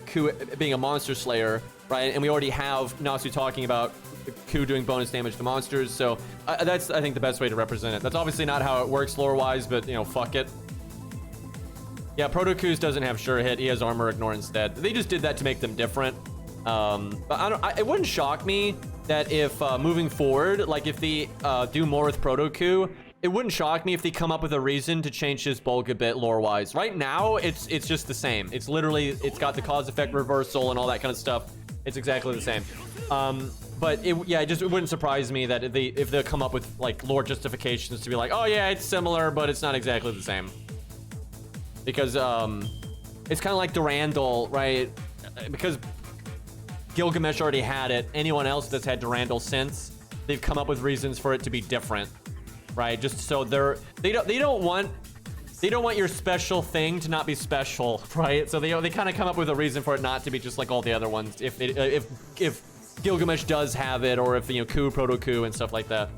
Ku being a monster slayer, right? And we already have Nasu talking about Ku doing bonus damage to monsters, so that's, I think, the best way to represent it. That's obviously not how it works lore-wise, but, fuck it. Yeah, Proto-Ku's doesn't have sure hit, he has armor ignore instead. They just did that to make them different. But it wouldn't shock me that if, moving forward, like if they do more with Proto-Ku, it wouldn't shock me if they come up with a reason to change his Bolg a bit lore-wise. Right now, it's just the same. It's literally, it's got the cause-effect reversal and all that kind of stuff. It's exactly the same. But it wouldn't surprise me that if they come up with like lore justifications to be like, oh yeah, it's similar, but it's not exactly the same. Because it's kind of like Durandal, right? Because Gilgamesh already had it. Anyone else that's had Durandal since, they've come up with reasons for it to be different. Right, just so they don't want your special thing to not be special, right? So they kind of come up with a reason for it not to be just like all the other ones. If Gilgamesh does have it, or if, you know, Ku, Proto Ku, and stuff like that.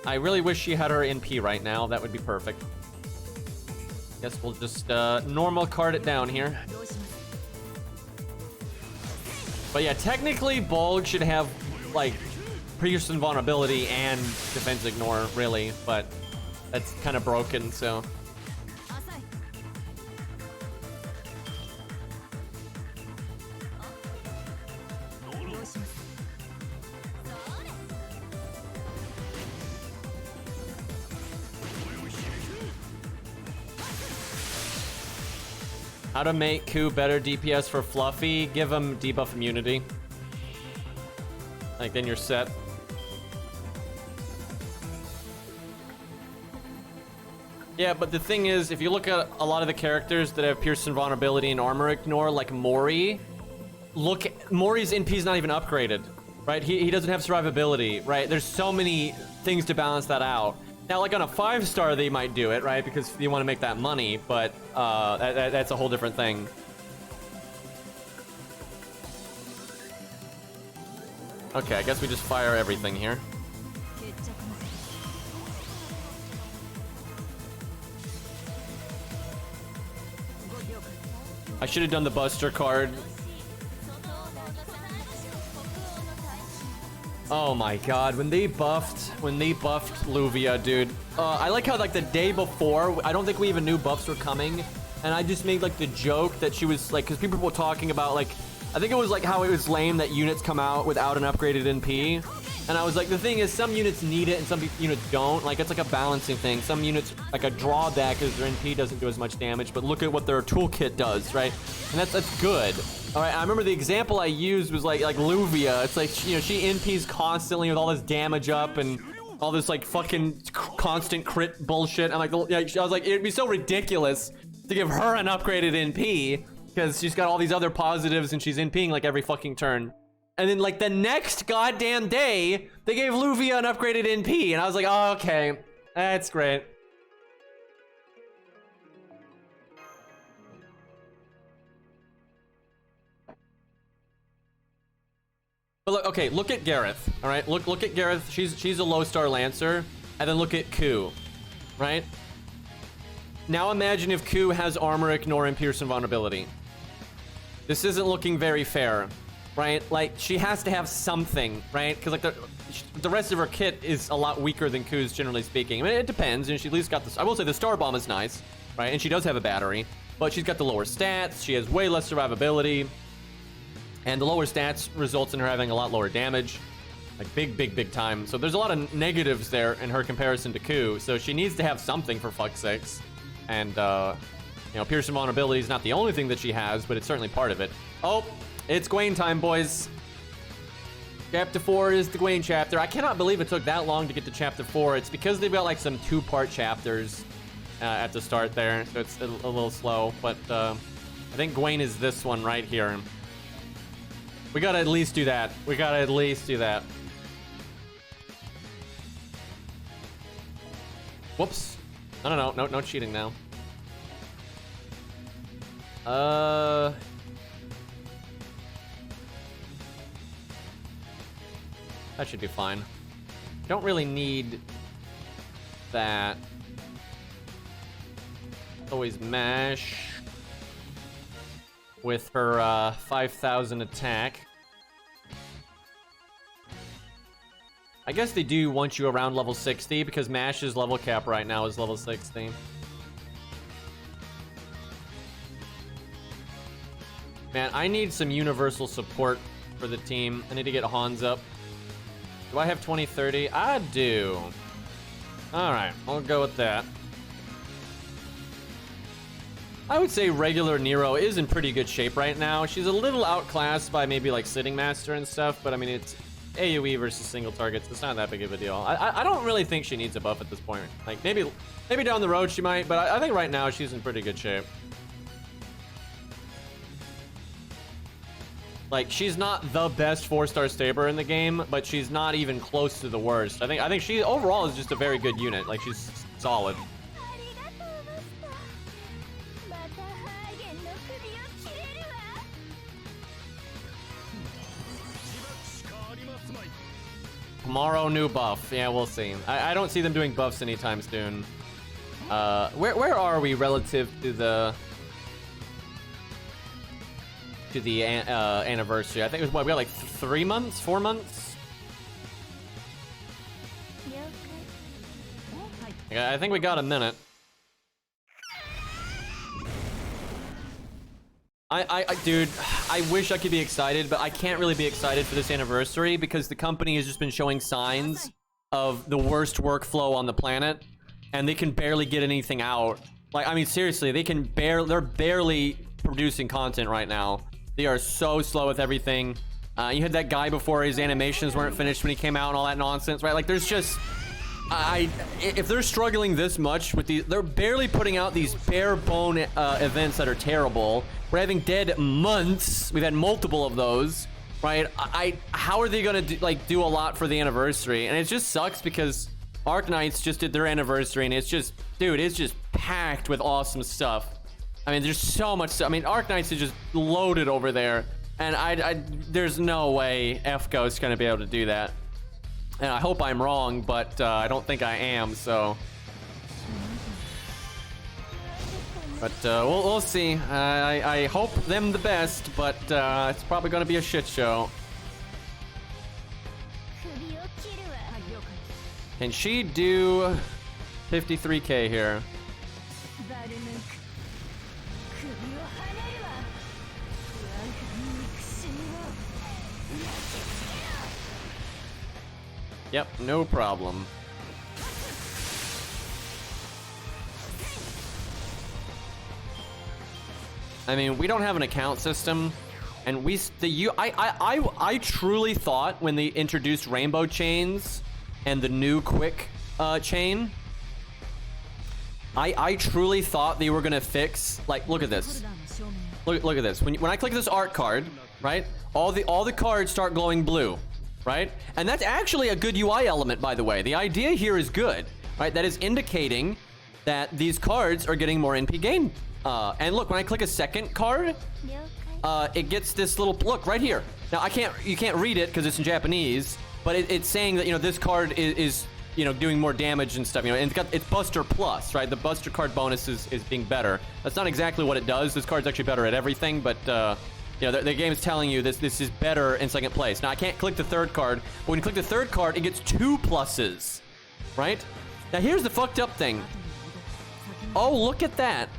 I really wish she had her NP right now. That would be perfect. Guess we'll just normal card it down here. But yeah, technically Bolg should have like Pierce Invulnerability and Defense Ignore, really, but that's kind of broken, so. How to make Ku better DPS for Fluffy? Give him debuff immunity. Like, then you're set. Yeah, but the thing is, if you look at a lot of the characters that have Pierce Invulnerability and Armor Ignore, like Mori, Mori's NP's not even upgraded, right? He doesn't have survivability, right? There's so many things to balance that out. Now, like on a 5-star, they might do it, right? Because you want to make that money, but that's a whole different thing. Okay, I guess we just fire everything here. I should have done the Buster card. Oh my god, when they buffed Luvia, dude. I like how like the day before, I don't think we even knew buffs were coming, and I just made like the joke that she was like, because people were talking about like, I think it was like how it was lame that units come out without an upgraded NP. And I was like, the thing is, some units need it and some units don't. Like, it's like a balancing thing. Some units, like a drawback is their NP doesn't do as much damage, but look at what their toolkit does, right? And that's good. All right, I remember the example I used was like Luvia. It's like, you know, she NPs constantly with all this damage up and all this like fucking constant crit bullshit. I'm like, I was like, it'd be so ridiculous to give her an upgraded NP because she's got all these other positives and she's NPing like every fucking turn. And then like the next goddamn day, they gave Luvia an upgraded NP, and I was like, oh, okay, that's great. But look, okay, look at Gareth. All right, look at Gareth. She's a low star Lancer, and then look at Ku, right? Now imagine if Ku has Armor Ignore and Pierce Invulnerability. This isn't looking very fair. Right? Like, she has to have something, right? Because, like, the rest of her kit is a lot weaker than Ku's, generally speaking. I mean, it depends, and she at least got this. I will say the Star Bomb is nice, right? And she does have a battery, but she's got the lower stats. She has way less survivability, and the lower stats results in her having a lot lower damage. Like, big time. So there's a lot of negatives there in her comparison to Ku, so she needs to have something, for fuck's sakes. And, you know, Pierce Invulnerability is not the only thing that she has, but it's certainly part of it. Oh! It's Gawain time, boys. Chapter 4 is the Gawain chapter. I cannot believe it took that long to get to chapter 4. It's because they've got like some 2-part chapters at the start there, so it's a little slow. But I think Gawain is this one right here. We gotta at least do that. We gotta at least do that. Whoops. No cheating now. That should be fine. Don't really need that. Always mash with her 5,000 attack. I guess they do want you around level 60 because Mash's level cap right now is level 60. Man, I need some universal support for the team. I need to get Hans up. Do I have 2030? I do. Alright, I'll go with that. I would say regular Nero is in pretty good shape right now. She's a little outclassed by maybe like Sitting Master and stuff, but I mean, it's AoE versus single targets. It's not that big of a deal. I don't really think she needs a buff at this point. Like, maybe down the road she might, but I think right now she's in pretty good shape. Like, she's not the best 4-star Saber in the game, but she's not even close to the worst. I think she overall is just a very good unit. Like, she's solid. Tomorrow, new buff. Yeah, we'll see. I don't see them doing buffs anytime soon. Where are we relative to the anniversary? I think it was what, we got like 3 months, 4 months. Yeah, I think we got a minute. Dude, I wish I could be excited, but I can't really be excited for this anniversary because the company has just been showing signs of the worst workflow on the planet, and they can barely get anything out. Like, I mean, seriously, they're barely producing content right now. They are so slow with everything. You had that guy before, his animations weren't finished when he came out and all that nonsense, right? Like, there's just... if they're struggling this much with these, they're barely putting out these bare bone events that are terrible. We're having dead months. We've had multiple of those, right? How are they gonna do a lot for the anniversary? And it just sucks because Arknights just did their anniversary, and it's just, dude, it's just packed with awesome stuff. I mean, there's so much stuff. I mean, Arknights is just loaded over there, and there's no way FGO is gonna be able to do that. And I hope I'm wrong, but I don't think I am, so. But we'll see. I hope them the best, but it's probably gonna be a shit show. Can she do 53k here? Yep, no problem. I mean, we don't have an account system, and I truly thought when they introduced rainbow chains and the new quick chain, I truly thought they were gonna fix, like, look at this. Look at this. When I click this art card, right? All the cards start glowing blue. Right? And that's actually a good UI element, by the way. The idea here is good, right? That is indicating that these cards are getting more NP gain. And look, when I click a second card, it gets this little look right here. Now you can't read it because it's in Japanese, but it's saying that, you know, this card is you know, doing more damage and stuff, you know, and it's Buster Plus, right? The Buster card bonus is being better. That's not exactly what it does. This card's actually better at everything, but you know, the game is telling you this is better in second place. Now, I can't click the third card, but when you click the third card, it gets 2 pluses, right? Now, here's the fucked up thing. Oh, look at that.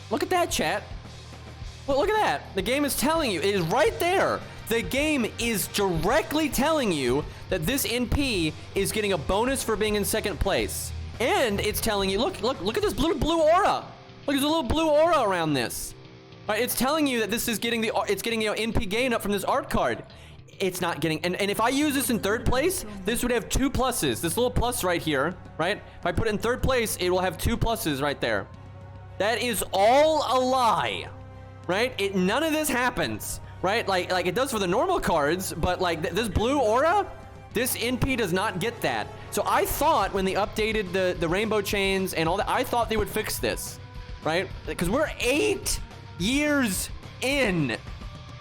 Look at that, chat. Well, look at that. The game is telling you. It is right there. The game is directly telling you that this NP is getting a bonus for being in second place. And it's telling you, look at this blue aura. Look, there's a little blue aura around this. Right, it's telling you that this is getting you know, NP gain up from this art card. It's not getting, and if I use this in third place, this would have 2 pluses. This little plus right here, right? If I put it in third place, it will have 2 pluses right there. That is all a lie, right? None of this happens, right? Like it does for the normal cards, but like this blue aura, this NP does not get that. So I thought when they updated the rainbow chains and all that, I thought they would fix this, right? Because we're 8 years in,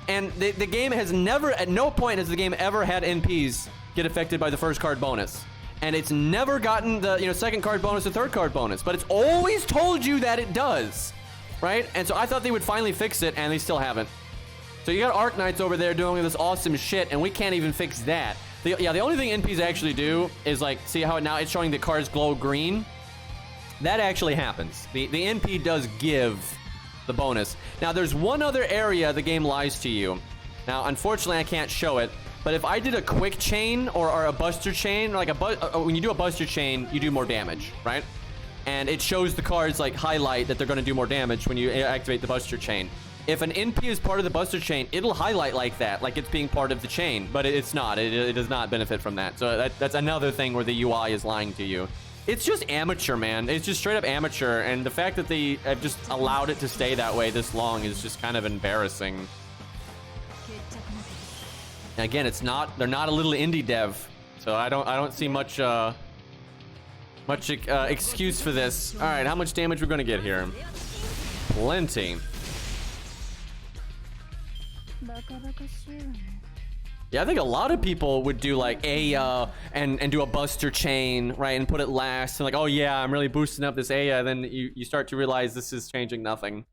and the game has never, at no point has the game ever had NPs get affected by the first card bonus, and it's never gotten the, you know, second card bonus or third card bonus, but it's always told you that it does, right? And so I thought they would finally fix it, and they still haven't. So you got Arknights over there doing this awesome shit, and we can't even fix that. The only thing NPs actually do is, like, see how now it's showing the cards glow green? That actually happens. The NP does give the bonus. Now, there's one other area the game lies to you. Now, unfortunately, I can't show it, but if I did a quick chain or a buster chain, like when you do a buster chain, you do more damage, right? And it shows the cards like highlight that they're going to do more damage when you activate the buster chain. If an NP is part of the buster chain, it'll highlight like that, like it's being part of the chain, but it's not. It does not benefit from that. So that's another thing where the UI is lying to you. It's just amateur, man. It's just straight up amateur, and the fact that they have just allowed it to stay that way this long is just kind of embarrassing. And again, they're not a little indie dev, so I don't see much excuse for this. All right, how much damage we're gonna get here? Plenty. Yeah, I think a lot of people would do like Aya and do a buster chain, right, and put it last, and like, oh yeah, I'm really boosting up this Aya, then you start to realize this is changing nothing.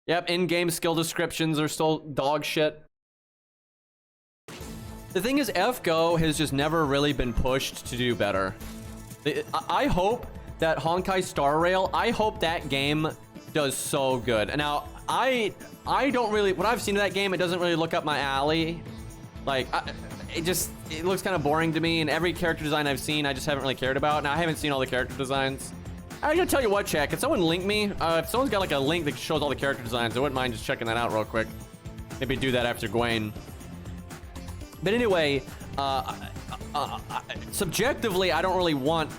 Yep, in-game skill descriptions are still dog shit. The thing is, FGO has just never really been pushed to do better. I hope that Honkai Star Rail, I hope that game does so good. And now, I don't really, what I've seen of that game, it doesn't really look up my alley. Like, it looks kind of boring to me, and every character design I've seen, I just haven't really cared about. Now, I haven't seen all the character designs. I gotta tell you what, chat, can someone link me? If someone's got like a link that shows all the character designs, I wouldn't mind just checking that out real quick. Maybe do that after Gawain. But anyway, subjectively, I don't really want,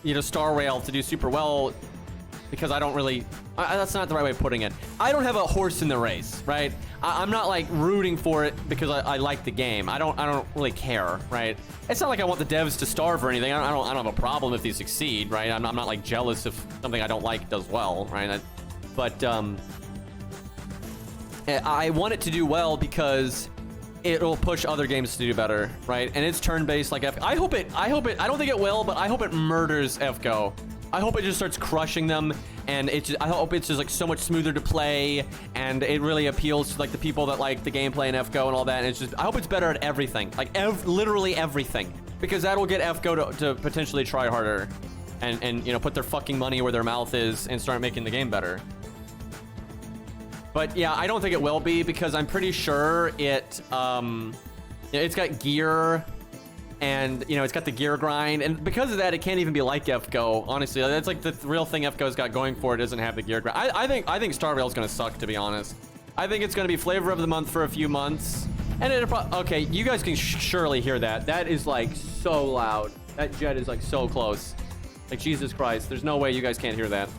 you know, Star Rail to do super well because I don't really, that's not the right way of putting it. I don't have a horse in the race, right? I'm not like rooting for it because I like the game. I don't really care, right? It's not like I want the devs to starve or anything. I don't have a problem if they succeed, right? I'm not like jealous if something I don't like does well, right? But I want it to do well because it'll push other games to do better, right? And it's turn-based like I hope it, I don't think it will, but I hope it murders FGO. I hope it just starts crushing them, and I hope it's just like so much smoother to play, and it really appeals to like the people that like the gameplay in FGO and all that, and it's just, I hope it's better at everything, like literally everything, because that'll get FGO to potentially try harder and you know, put their fucking money where their mouth is and start making the game better. But yeah, I don't think it will be, because I'm pretty sure it's got gear, and you know, it's got the gear grind, and because of that, it can't even be like FGO. Honestly, that's like the real thing FGO's got going for it. Doesn't have the gear grind. I think Star Rail's gonna suck, to be honest. I think it's gonna be flavor of the month for a few months, and okay, you guys can surely hear that. That is like so loud. That jet is like so close. Like Jesus Christ, there's no way you guys can't hear that.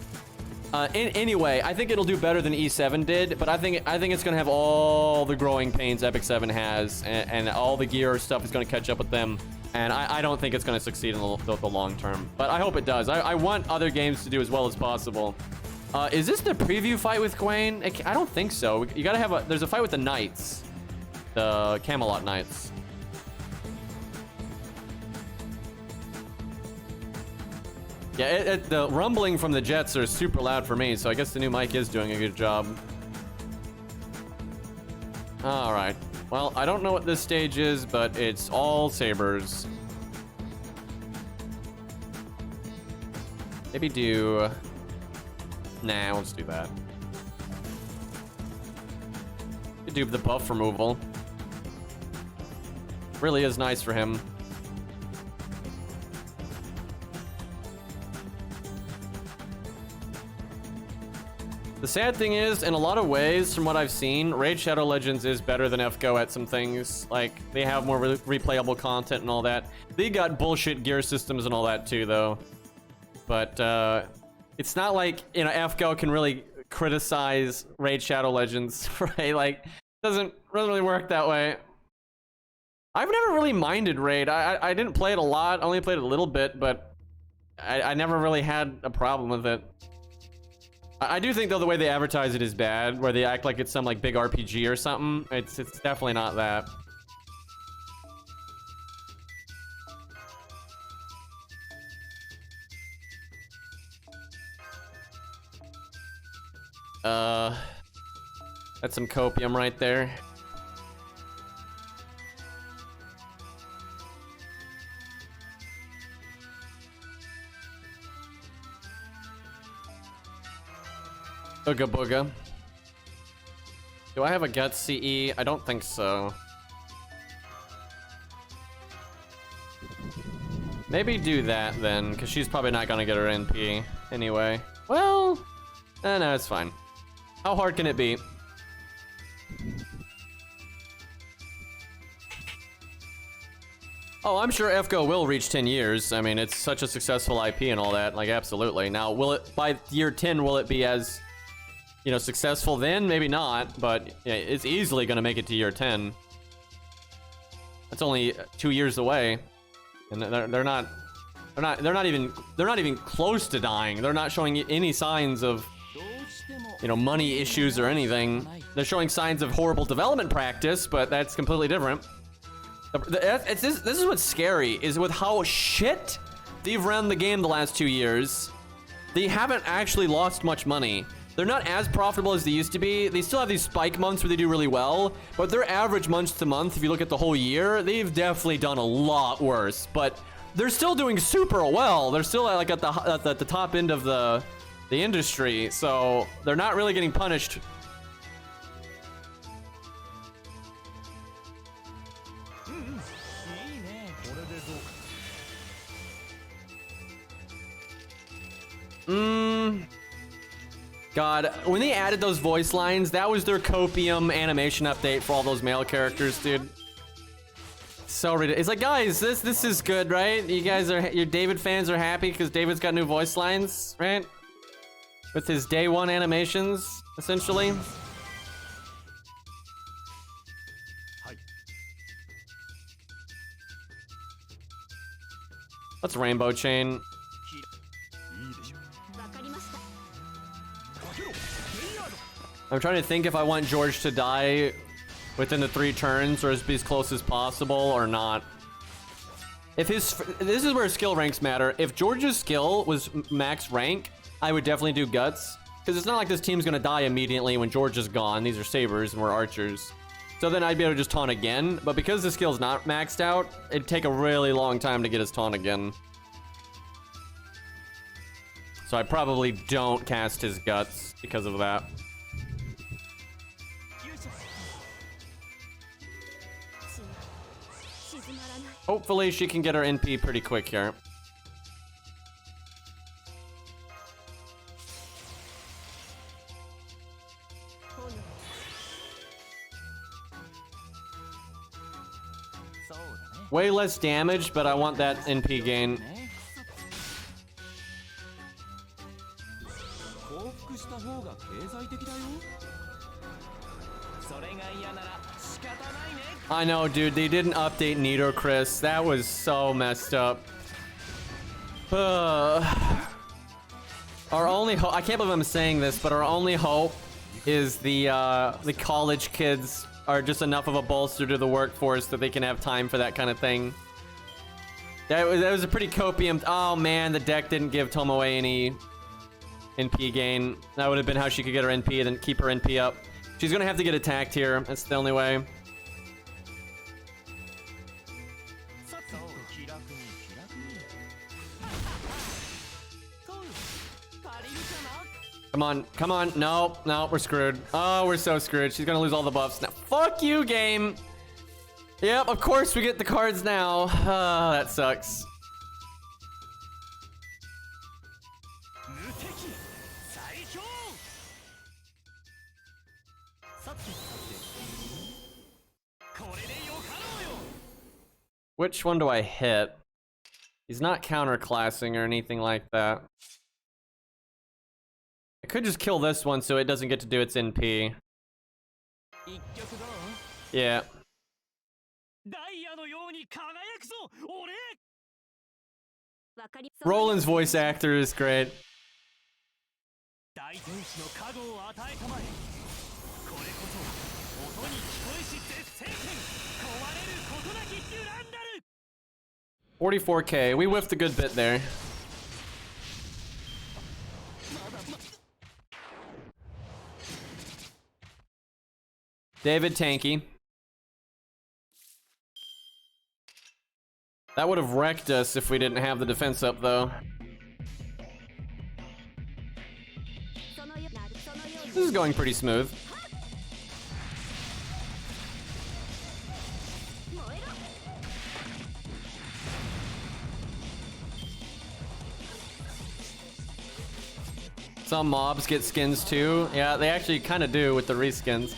Anyway, I think it'll do better than E7 did, but I think it's gonna have all the growing pains Epic 7 has, and all the gear stuff is gonna catch up with them, and I don't think it's gonna succeed in the long term, but I hope it does. I want other games to do as well as possible. Is this the preview fight with Gawain? I don't think so. You gotta have there's a fight with the Knights, the Camelot Knights. Yeah, the rumbling from the jets are super loud for me, so I guess the new mic is doing a good job. All right. Well, I don't know what this stage is, but it's all sabers. Maybe do... Nah, we'll just do that. Could do the buff removal. Really is nice for him. The sad thing is, in a lot of ways, from what I've seen, Raid Shadow Legends is better than FGO at some things. Like, they have more replayable content and all that. They got bullshit gear systems and all that too, though. But, it's not like, you know, FGO can really criticize Raid Shadow Legends, right? Like, doesn't really work that way. I've never really minded Raid. I didn't play it a lot, only played it a little bit, but I never really had a problem with it. I do think, though, the way they advertise it is bad, where they act like it's some like big RPG or something. It's definitely not that. That's some copium right there. Ooga booga. Do I have a Guts CE? I don't think so. Maybe do that then, because she's probably not gonna get her NP anyway. Well, no, it's fine. How hard can it be? Oh, I'm sure FGO will reach 10 years. I mean, it's such a successful IP and all that. Like, absolutely. Now, will it, by year 10, will it be as, you know, successful then? Maybe not, but yeah, it's easily gonna make it to year 10. That's only 2 years away, and they're not even close to dying. They're not showing any signs of, you know, money issues or anything. they're showing signs of horrible development practice, but that's completely different. This is what's scary, is with how shit they've run the game the last 2 years. They haven't actually lost much money. They're not as profitable as they used to be. They still have these spike months where they do really well, but their average month to month, if you look at the whole year, they've definitely done a lot worse. But they're still doing super well. They're still like at the top end of the industry, so they're not really getting punished. God, when they added those voice lines, that was their copium animation update for all those male characters, dude. So ridiculous. It's like, guys, this is good, right? You guys are, your David fans are happy because David's got new voice lines, right? With his day one animations, essentially. What's Rainbow Chain? I'm trying to think if I want George to die within the 3 turns or be as close as possible or not. If this is where skill ranks matter. If George's skill was max rank, I would definitely do Guts. Because it's not like this team's gonna die immediately when George is gone. These are sabers and we're archers. So then I'd be able to just taunt again. But because the skill's not maxed out, it'd take a really long time to get his taunt again. So I probably don't cast his Guts because of that. Hopefully she can get her NP pretty quick here. Way less damage, but I want that NP gain. I know, dude, they didn't update Nido Chris. That was so messed up. Our only hope, I can't believe I'm saying this, but our only hope is the college kids are just enough of a bolster to the workforce that they can have time for that kind of thing. That was a pretty copium. Oh man, the deck didn't give Tomoe any NP gain. That would have been how she could get her NP and then keep her NP up. She's gonna have to get attacked here. That's the only way. Come on, come on. No, no, we're screwed. Oh, we're so screwed. She's gonna lose all the buffs now. Fuck you, game. Yep, of course we get the cards now. Oh, that sucks. Which one do I hit? He's not counterclassing or anything like that. I could just kill this one so it doesn't get to do its NP. Yeah. Roland's voice actor is great. $44K. We whiffed a good bit there. David tanky. That would have wrecked us if we didn't have the defense up, though. This is going pretty smooth. Some mobs get skins too. Yeah, they actually kind of do with the reskins.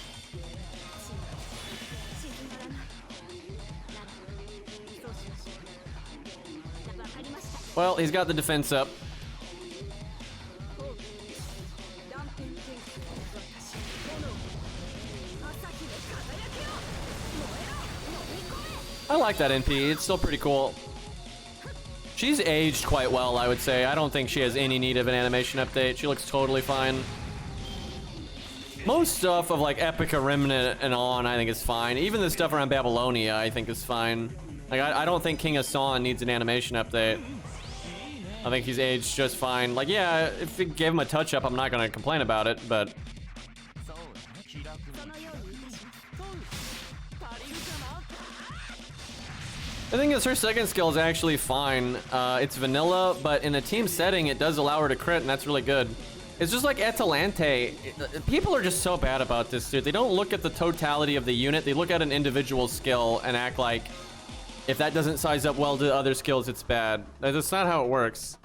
Well, he's got the defense up. I like that NP. It's still pretty cool. She's aged quite well, I would say. I don't think she has any need of an animation update. She looks totally fine. Most stuff of like Epica Remnant and on, I think is fine. Even the stuff around Babylonia, I think is fine. Like, I don't think King Hassan needs an animation update. I think he's aged just fine. Like, yeah, if you gave him a touch-up, I'm not gonna complain about it, but... I think her second skill is actually fine. It's vanilla, but in a team setting, it does allow her to crit, and that's really good. It's just like Atalante. People are just so bad about this, dude. They don't look at the totality of the unit. They look at an individual skill and act like if that doesn't size up well to other skills, it's bad. That's not how it works.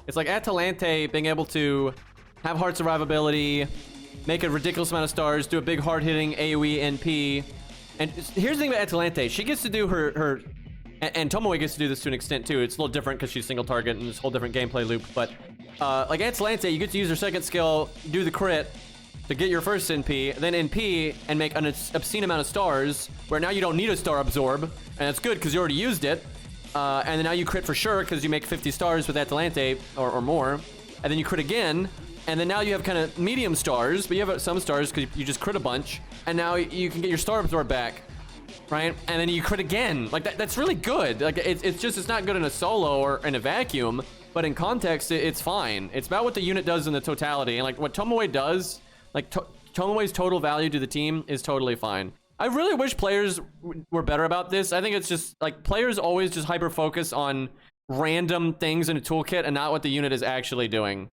It's like Atalante being able to have hard survivability, make a ridiculous amount of stars, do a big hard-hitting AoE NP. And here's the thing about Atalante. She gets to do her and Tomoe gets to do this to an extent too. It's a little different because she's single target and this whole different gameplay loop. But like Atalante, you get to use her second skill, do the crit to get your first NP, then NP and make an obscene amount of stars, where now you don't need a star absorb, and that's good because you already used it. And then now you crit for sure because you make 50 stars with Atalante or more, and then you crit again, and then now you have kind of medium stars, but you have some stars because you just crit a bunch, and now you can get your star absorb back. Right, and then you crit again. Like that's really good. Like it's not good in a solo or in a vacuum, but in context, it's fine. It's about what the unit does in the totality, and like what Tomoe does, like Tomoe's total value to the team is totally fine. I really wish players were better about this. I think it's just like players always just hyper focus on random things in a toolkit and not what the unit is actually doing.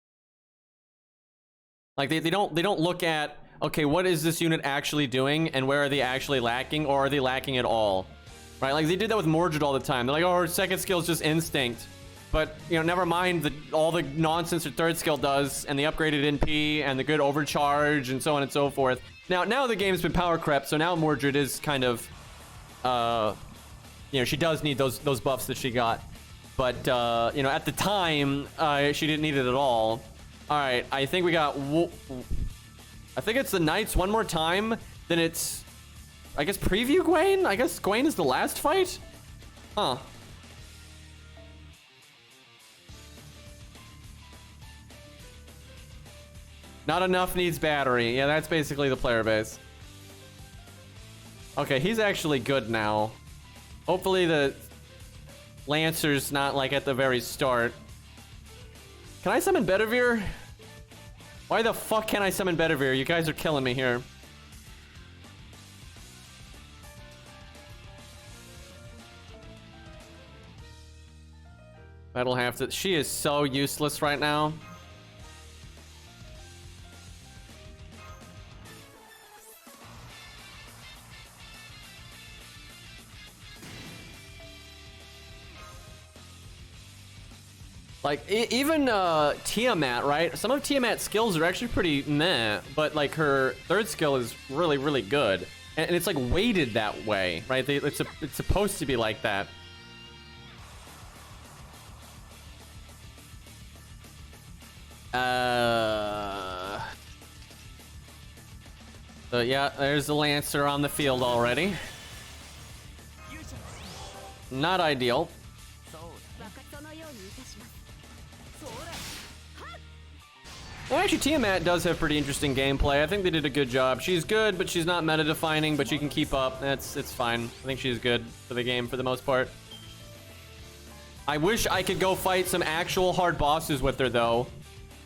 Like they don't look at, okay, what is this unit actually doing and where are they actually lacking, or are they lacking at all? Right, like they did that with Mordred all the time. They're like, oh, her second skill is just instinct. But, you know, never mind all the nonsense her third skill does, and the upgraded NP, and the good overcharge, and so on and so forth. Now the game's been power crept, so now Mordred is kind of, you know, she does need those buffs that she got. But, you know, at the time, she didn't need it at all. All right, I think we got... I think it's the Knights one more time. Then it's, I guess, preview Gawain? I guess Gawain is the last fight? Huh. Not enough needs battery. Yeah, that's basically the player base. Okay, he's actually good now. Hopefully the Lancer's not like at the very start. Can I summon Bedivere? Why the fuck can't I summon Bedivere? You guys are killing me here. That'll have to... She is so useless right now. Like, even Tiamat, right? Some of Tiamat's skills are actually pretty meh, but like her third skill is really, really good. And it's like weighted that way, right? It's supposed to be like that. So yeah, there's the Lancer on the field already. Not ideal. Actually, Tiamat does have pretty interesting gameplay. I think they did a good job. She's good, but she's not meta-defining, but she can keep up. It's fine. I think she's good for the game for the most part. I wish I could go fight some actual hard bosses with her, though.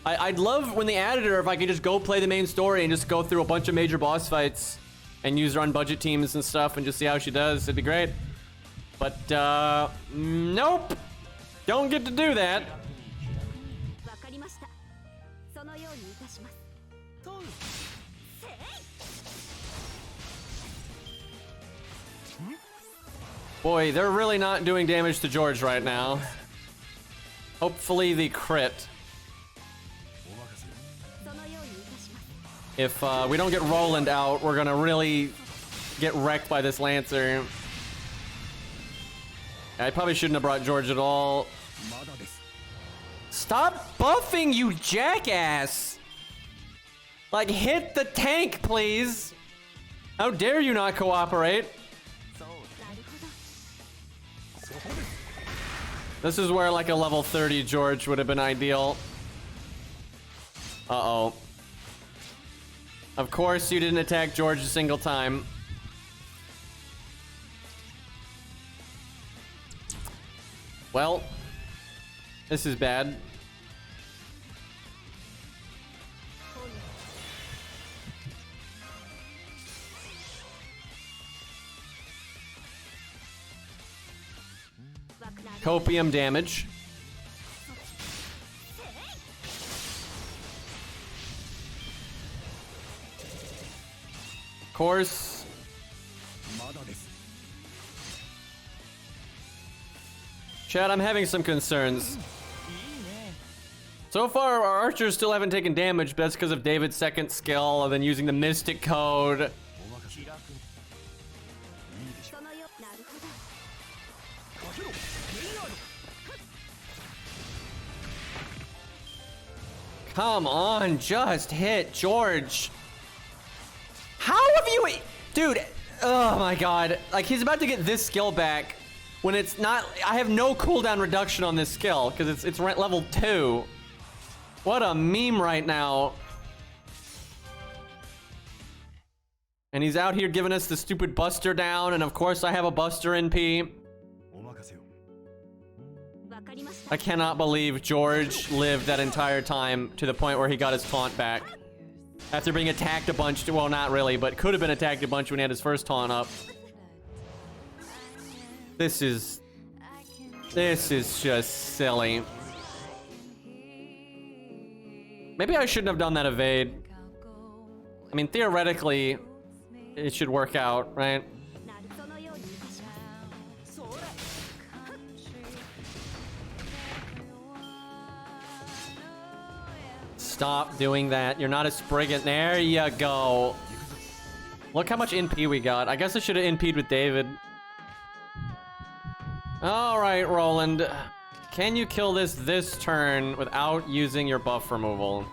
I'd love when they added her if I could just go play the main story and just go through a bunch of major boss fights and use her on budget teams and stuff and just see how she does. It'd be great. But, nope. Don't get to do that. Boy, they're really not doing damage to George right now. Hopefully the crit. If we don't get Roland out, we're gonna really get wrecked by this Lancer. I probably shouldn't have brought George at all. Stop buffing, you jackass! Like, hit the tank, please! How dare you not cooperate? This is where like a level 30 George would have been ideal. Uh-oh. Of course you didn't attack George a single time. Well, this is bad. Copium damage. Of course. Chad, I'm having some concerns. So far, our archers still haven't taken damage, but that's because of David's second skill and then using the Mystic Code. Come on, just hit George. How have you... Dude, oh my god. Like, he's about to get this skill back when it's not... I have no cooldown reduction on this skill because it's level 2. What a meme right now. And he's out here giving us the stupid Buster down, and of course I have a Buster NP. I cannot believe George lived that entire time to the point where he got his taunt back. After being attacked a bunch, well, not really, but could have been attacked a bunch when he had his first taunt up. This is just silly. Maybe I shouldn't have done that evade. I mean, theoretically, it should work out, right? Stop doing that. You're not a Spriggan. There you go. Look how much NP we got. I guess I should have NP'd with David. Alright, Roland. Can you kill this turn without using your buff removal?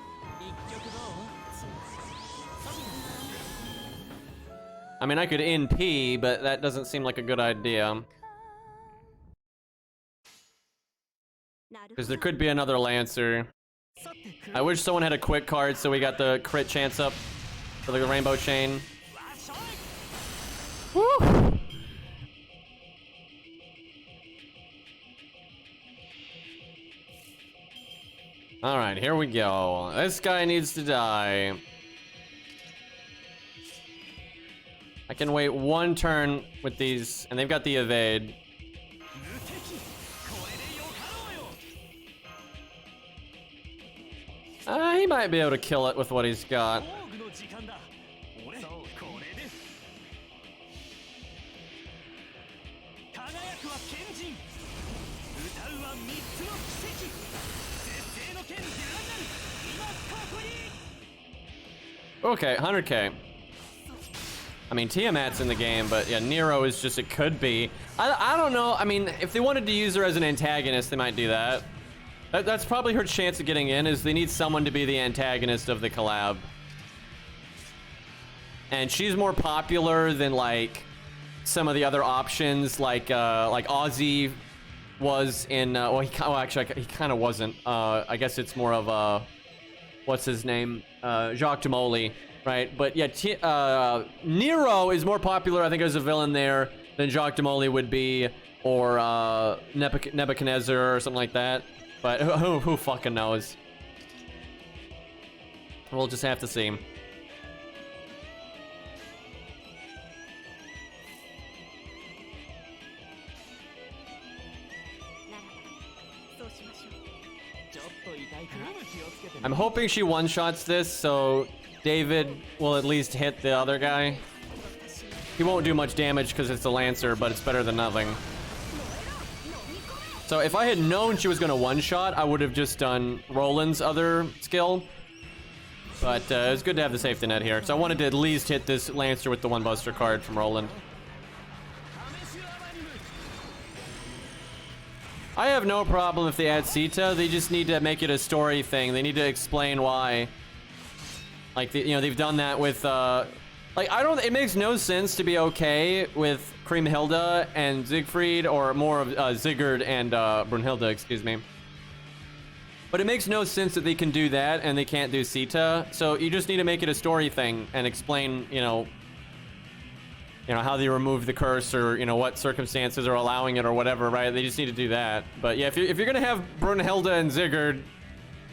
I mean, I could NP, but that doesn't seem like a good idea. Because there could be another Lancer. I wish someone had a quick card so we got the crit chance up for the Rainbow Chain. Woo! Alright, here we go. This guy needs to die. I can wait one turn with these, and they've got the evade. He might be able to kill it with what he's got. Okay, 100k. I mean, Tiamat's in the game, but yeah, Nero is just, it could be. I don't know. I mean, if they wanted to use her as an antagonist, they might do that. That's probably her chance of getting in, is they need someone to be the antagonist of the collab. And she's more popular than, like, some of the other options, like Ozzy was in, well, actually, he kind of wasn't. I guess it's more of a, what's his name? Jacques Demoli, right? But yeah, Nero is more popular, I think, as a villain there than Jacques Demoli would be, or Nebuchadnezzar or something like that. But who fucking knows? We'll just have to see. I'm hoping she one-shots this, so David will at least hit the other guy. He won't do much damage because it's a Lancer, but it's better than nothing. So if I had known she was going to one-shot, I would have just done Roland's other skill. But it's good to have the safety net here. So I wanted to at least hit this Lancer with the one Buster card from Roland. I have no problem if they add Sita. They just need to make it a story thing. They need to explain why. Like, you know, they've done that with, like, I don't, it makes no sense to be okay with Kriemhilde and Siegfried, or more of Sigurd and Brunhilde, excuse me. But it makes no sense that they can do that and they can't do Sita. So you just need to make it a story thing and explain, you know, how they remove the curse, or, you know, what circumstances are allowing it or whatever, right? They just need to do that. But yeah, if you're gonna have Brunhilde and Sigurd,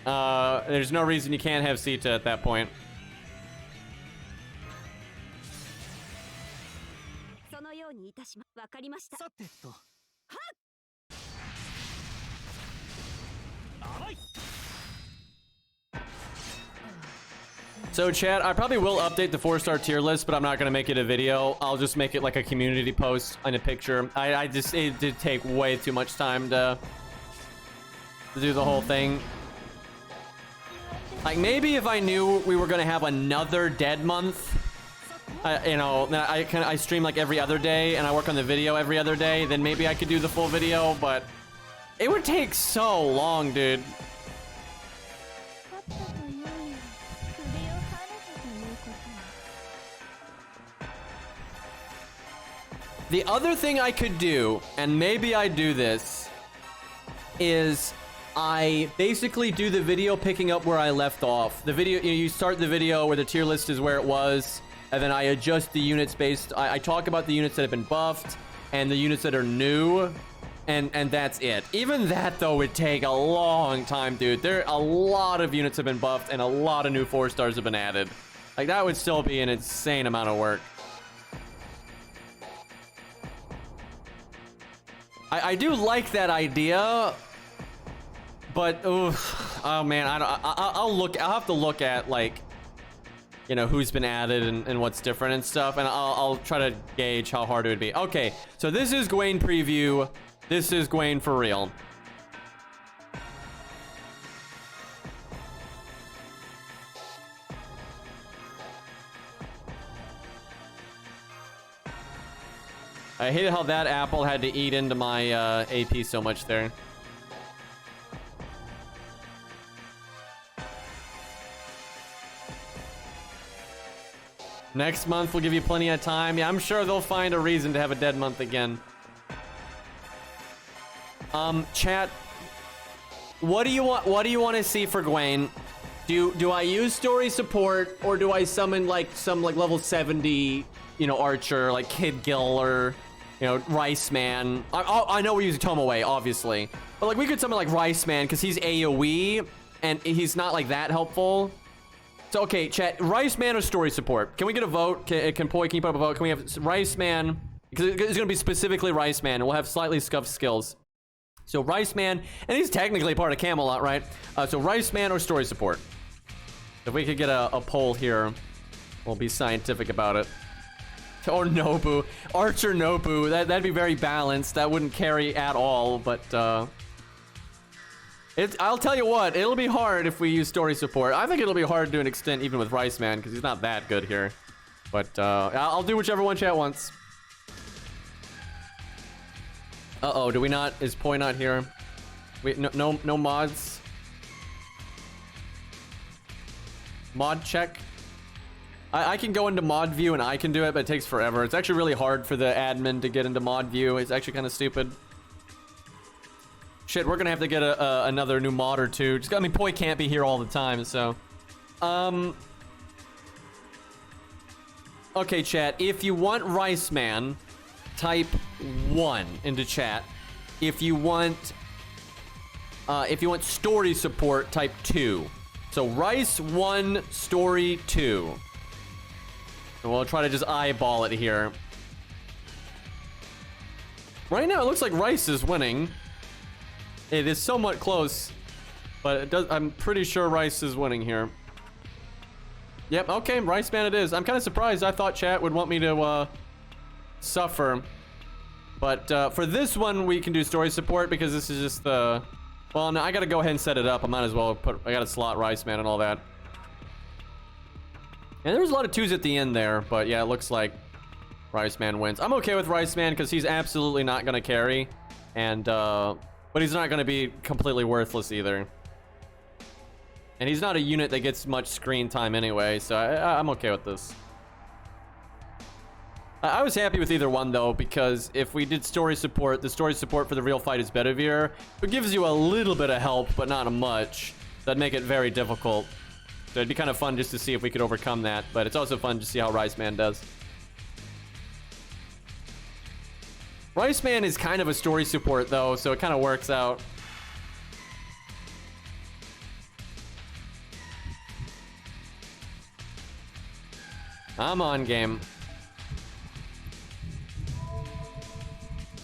there's no reason you can't have Sita at that point. So chat, I probably will update the 4-star tier list, but I'm not gonna make it a video. I'll just make it like a community post and a picture. It did take way too much time to do the whole thing. Like, maybe if I knew we were gonna have another dead month, you know, I stream like every other day and I work on the video every other day, then maybe I could do the full video, but it would take so long, dude. The other thing I could do, and maybe I do this, is I basically do the video picking up where I left off. The video, you start the video where the tier list is where it was, and then I adjust the units based. I talk about the units that have been buffed and the units that are new, and that's it. Even that though would take a long time, dude. A lot of units have been buffed and a lot of new 4-stars have been added. Like, that would still be an insane amount of work. I do like that idea, but oh man, I'll have to look at, like, you know, who's been added and what's different and stuff, and I'll try to gauge how hard it would be. Okay, so this is Gawain preview. This is Gawain for real. I hated how that apple had to eat into my AP so much there. Next month will give you plenty of time. Yeah, I'm sure they'll find a reason to have a dead month again. Chat, what do you want to see for Gawain? Do I use story support, or do I summon like some level 70, you know, archer like Kid Gill, or, you know, Rice Man? I know we're using Tomoe, obviously, but like we could summon like Rice Man because he's AoE and he's not like that helpful. So okay, chat, Rice Man or story support? Can we get a vote? Can Poi, can you put up a vote? Can we have Rice Man? Because it's gonna be specifically Rice Man, and we'll have slightly scuffed skills. So Rice Man, and he's technically part of Camelot, right? So Rice Man or story support? If we could get a poll here, we'll be scientific about it. Or Nobu. Archer Nobu. That'd be very balanced. That wouldn't carry at all, but I'll tell you what, it'll be hard if we use story support. I think it'll be hard to an extent even with Rice Man, because he's not that good here. But I'll do whichever one chat wants. Uh-oh, do we not? Is Poi not here? Wait, no mods? Mod check? I can go into mod view and I can do it, but it takes forever. It's actually really hard for the admin to get into mod view. It's actually kind of stupid. Shit, we're gonna have to get another new mod or two. I mean, Poi can't be here all the time, so. Okay, chat. If you want Rice Man, type 1 into chat. If you want story support, type 2. So Rice 1, story 2. And we'll try to just eyeball it here. Right now, it looks like Rice is winning. It is somewhat close, but it does. I'm pretty sure Rice is winning here. Yep. Okay, Rice Man it is. I'm kind of surprised. I thought chat would want me to suffer, but for this one we can do story support because this is just the. Well, no, I gotta go ahead and set it up. I might as well I gotta slot Rice Man and all that. And there was a lot of 2s at the end there, but yeah, it looks like Rice Man wins. I'm okay with Rice Man because he's absolutely not gonna carry, and but he's not gonna be completely worthless either. And he's not a unit that gets much screen time anyway, so I'm okay with this. I was happy with either one though, because if we did story support, the story support for the real fight is Bedivere. It gives you a little bit of help, but not much. That'd make it very difficult. So it'd be kind of fun just to see if we could overcome that, but it's also fun to see how Rice Man does. Rice Man is kind of a story support though, so it kind of works out. I'm on game.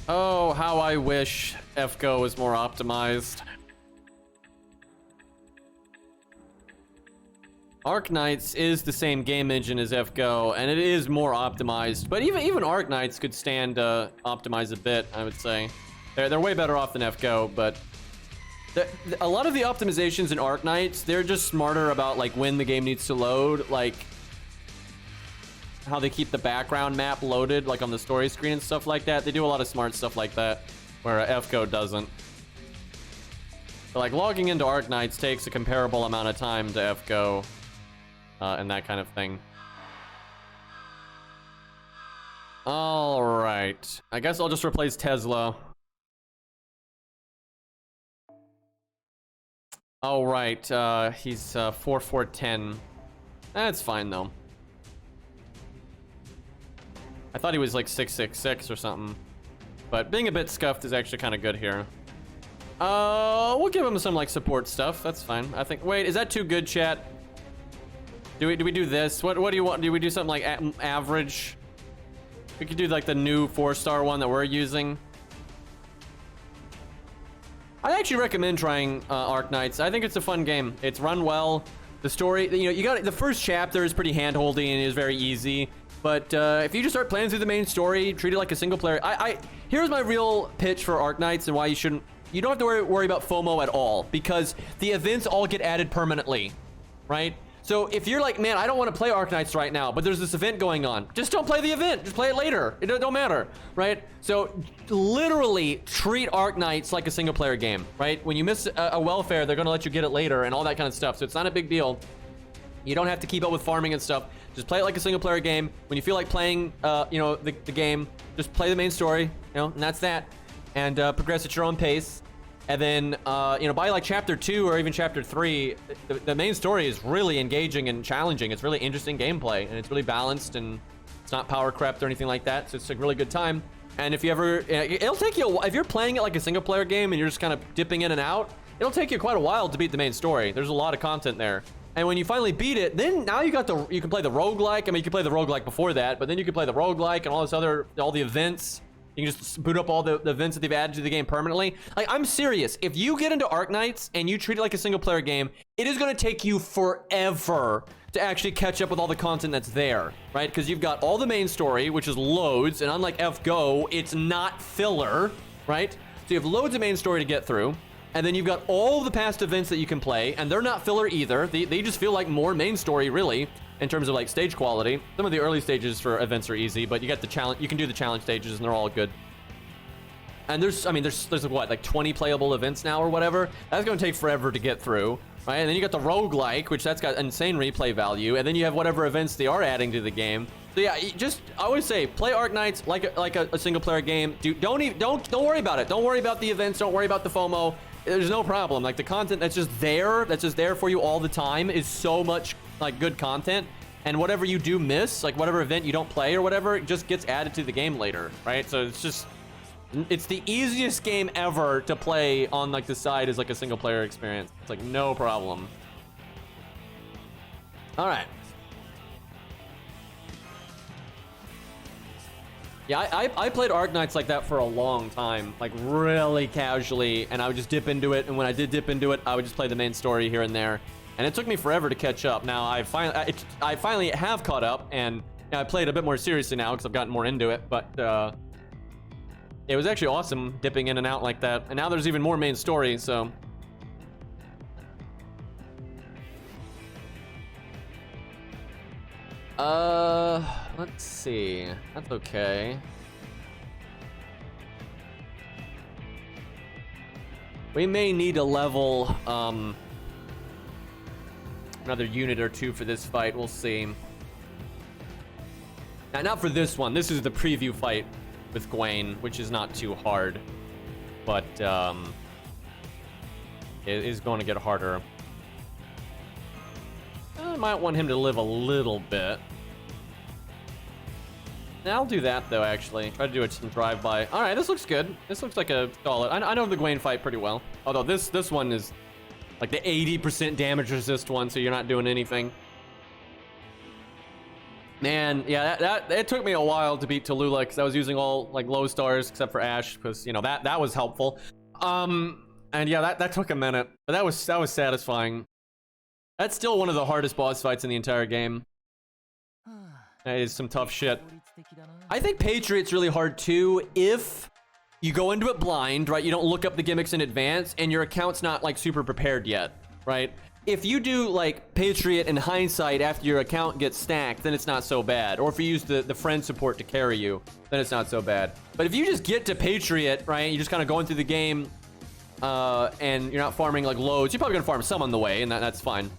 Oh, how I wish FGO was more optimized. Arknights is the same game engine as FGO, and it is more optimized. But even Arknights could stand to optimize a bit, I would say. They're way better off than FGO, but a lot of the optimizations in Arknights, they're just smarter about like when the game needs to load, like how they keep the background map loaded, like on the story screen and stuff like that. They do a lot of smart stuff like that, where FGO doesn't. But like logging into Arknights takes a comparable amount of time to FGO. And that kind of thing. All right. I guess I'll just replace Tesla. All right. He's 4410. That's fine though. I thought he was like 666 or something. But being a bit scuffed is actually kind of good here. We'll give him some like support stuff. That's fine. I think. Wait, is that too good, chat? Do we do this? What do you want? Do we do something like average? We could do like the new 4-star one that we're using. I actually recommend trying Arknights. I think it's a fun game. It's run well. The story, you know, you got the first chapter is pretty handholdy and is very easy. But if you just start playing through the main story, treat it like a single player. Here's my real pitch for Arknights and why you shouldn't. You don't have to worry about FOMO at all, because the events all get added permanently, right? So if you're like, man, I don't want to play Arknights right now, but there's this event going on, just don't play the event. Just play it later. It don't matter, right? So literally treat Arknights like a single player game, right? When you miss a welfare, they're going to let you get it later and all that kind of stuff. So it's not a big deal. You don't have to keep up with farming and stuff. Just play it like a single player game. When you feel like playing, you know, the game, just play the main story, you know, and that's that. And progress at your own pace. And then, you know, by like chapter 2 or even chapter 3, the main story is really engaging and challenging. It's really interesting gameplay, and it's really balanced, and it's not power crept or anything like that. So it's a really good time. And if you ever, it'll take you a while. If you're playing it like a single player game and you're just kind of dipping in and out, it'll take you quite a while to beat the main story. There's a lot of content there. And when you finally beat it, then now you can play the roguelike. I mean, you can play the roguelike before that, but then you can play the roguelike and all the events. You can just boot up all the events that they've added to the game permanently. Like, I'm serious. If you get into Arknights and you treat it like a single player game, it is going to take you forever to actually catch up with all the content that's there, right? Because you've got all the main story, which is loads, and unlike FGO, it's not filler, right? So you have loads of main story to get through, and then you've got all the past events that you can play, and they're not filler either. They just feel like more main story, really, in terms of like stage quality. Some of the early stages for events are easy, but you got the challenge. You can do the challenge stages, and they're all good. And there's what, like 20 playable events now or whatever. That's going to take forever to get through, right? And then you got the roguelike, which that's got insane replay value, and then you have whatever events they are adding to the game. So yeah, I would say play Arknights like a single player game. Don't worry about it. Don't worry about the events. Don't worry about the FOMO. There's no problem. Like the content that's just there for you all the time is so much like good content, and whatever you do miss, like whatever event you don't play or whatever, it just gets added to the game later, right? So it's the easiest game ever to play on like the side as like a single player experience. It's like no problem. All right. Yeah, I played Arknights like that for a long time, like really casually, and I would just dip into it, and when I did dip into it, I would just play the main story here and there, and it took me forever to catch up. Now I finally have caught up, and you know, I played a bit more seriously now because I've gotten more into it, but it was actually awesome dipping in and out like that, and now there's even more main story, so. Let's see. That's okay. We may need to level, another unit or two for this fight. We'll see. Now, not for this one. This is the preview fight with Gawain, which is not too hard, but it is going to get harder. I might want him to live a little bit. I'll do that though, actually. Try to do some drive-by. All right, this looks good. This looks like a solid. I know the Gawain fight pretty well. Although this one is like the 80% damage resist one, so you're not doing anything. Man, yeah, it took me a while to beat Tallulah because I was using all like low stars except for Ashe, because you know that was helpful. And yeah, that took a minute, but that was satisfying. That's still one of the hardest boss fights in the entire game. That is some tough shit. I think Patriot's really hard too if you go into it blind, right? You don't look up the gimmicks in advance and your account's not like super prepared yet, right? If you do like Patriot in hindsight after your account gets stacked, then it's not so bad. Or if you use the friend support to carry you, then it's not so bad. But if you just get to Patriot, right? You're just kind of going through the game and you're not farming like loads. You're probably gonna farm some on the way and that's fine.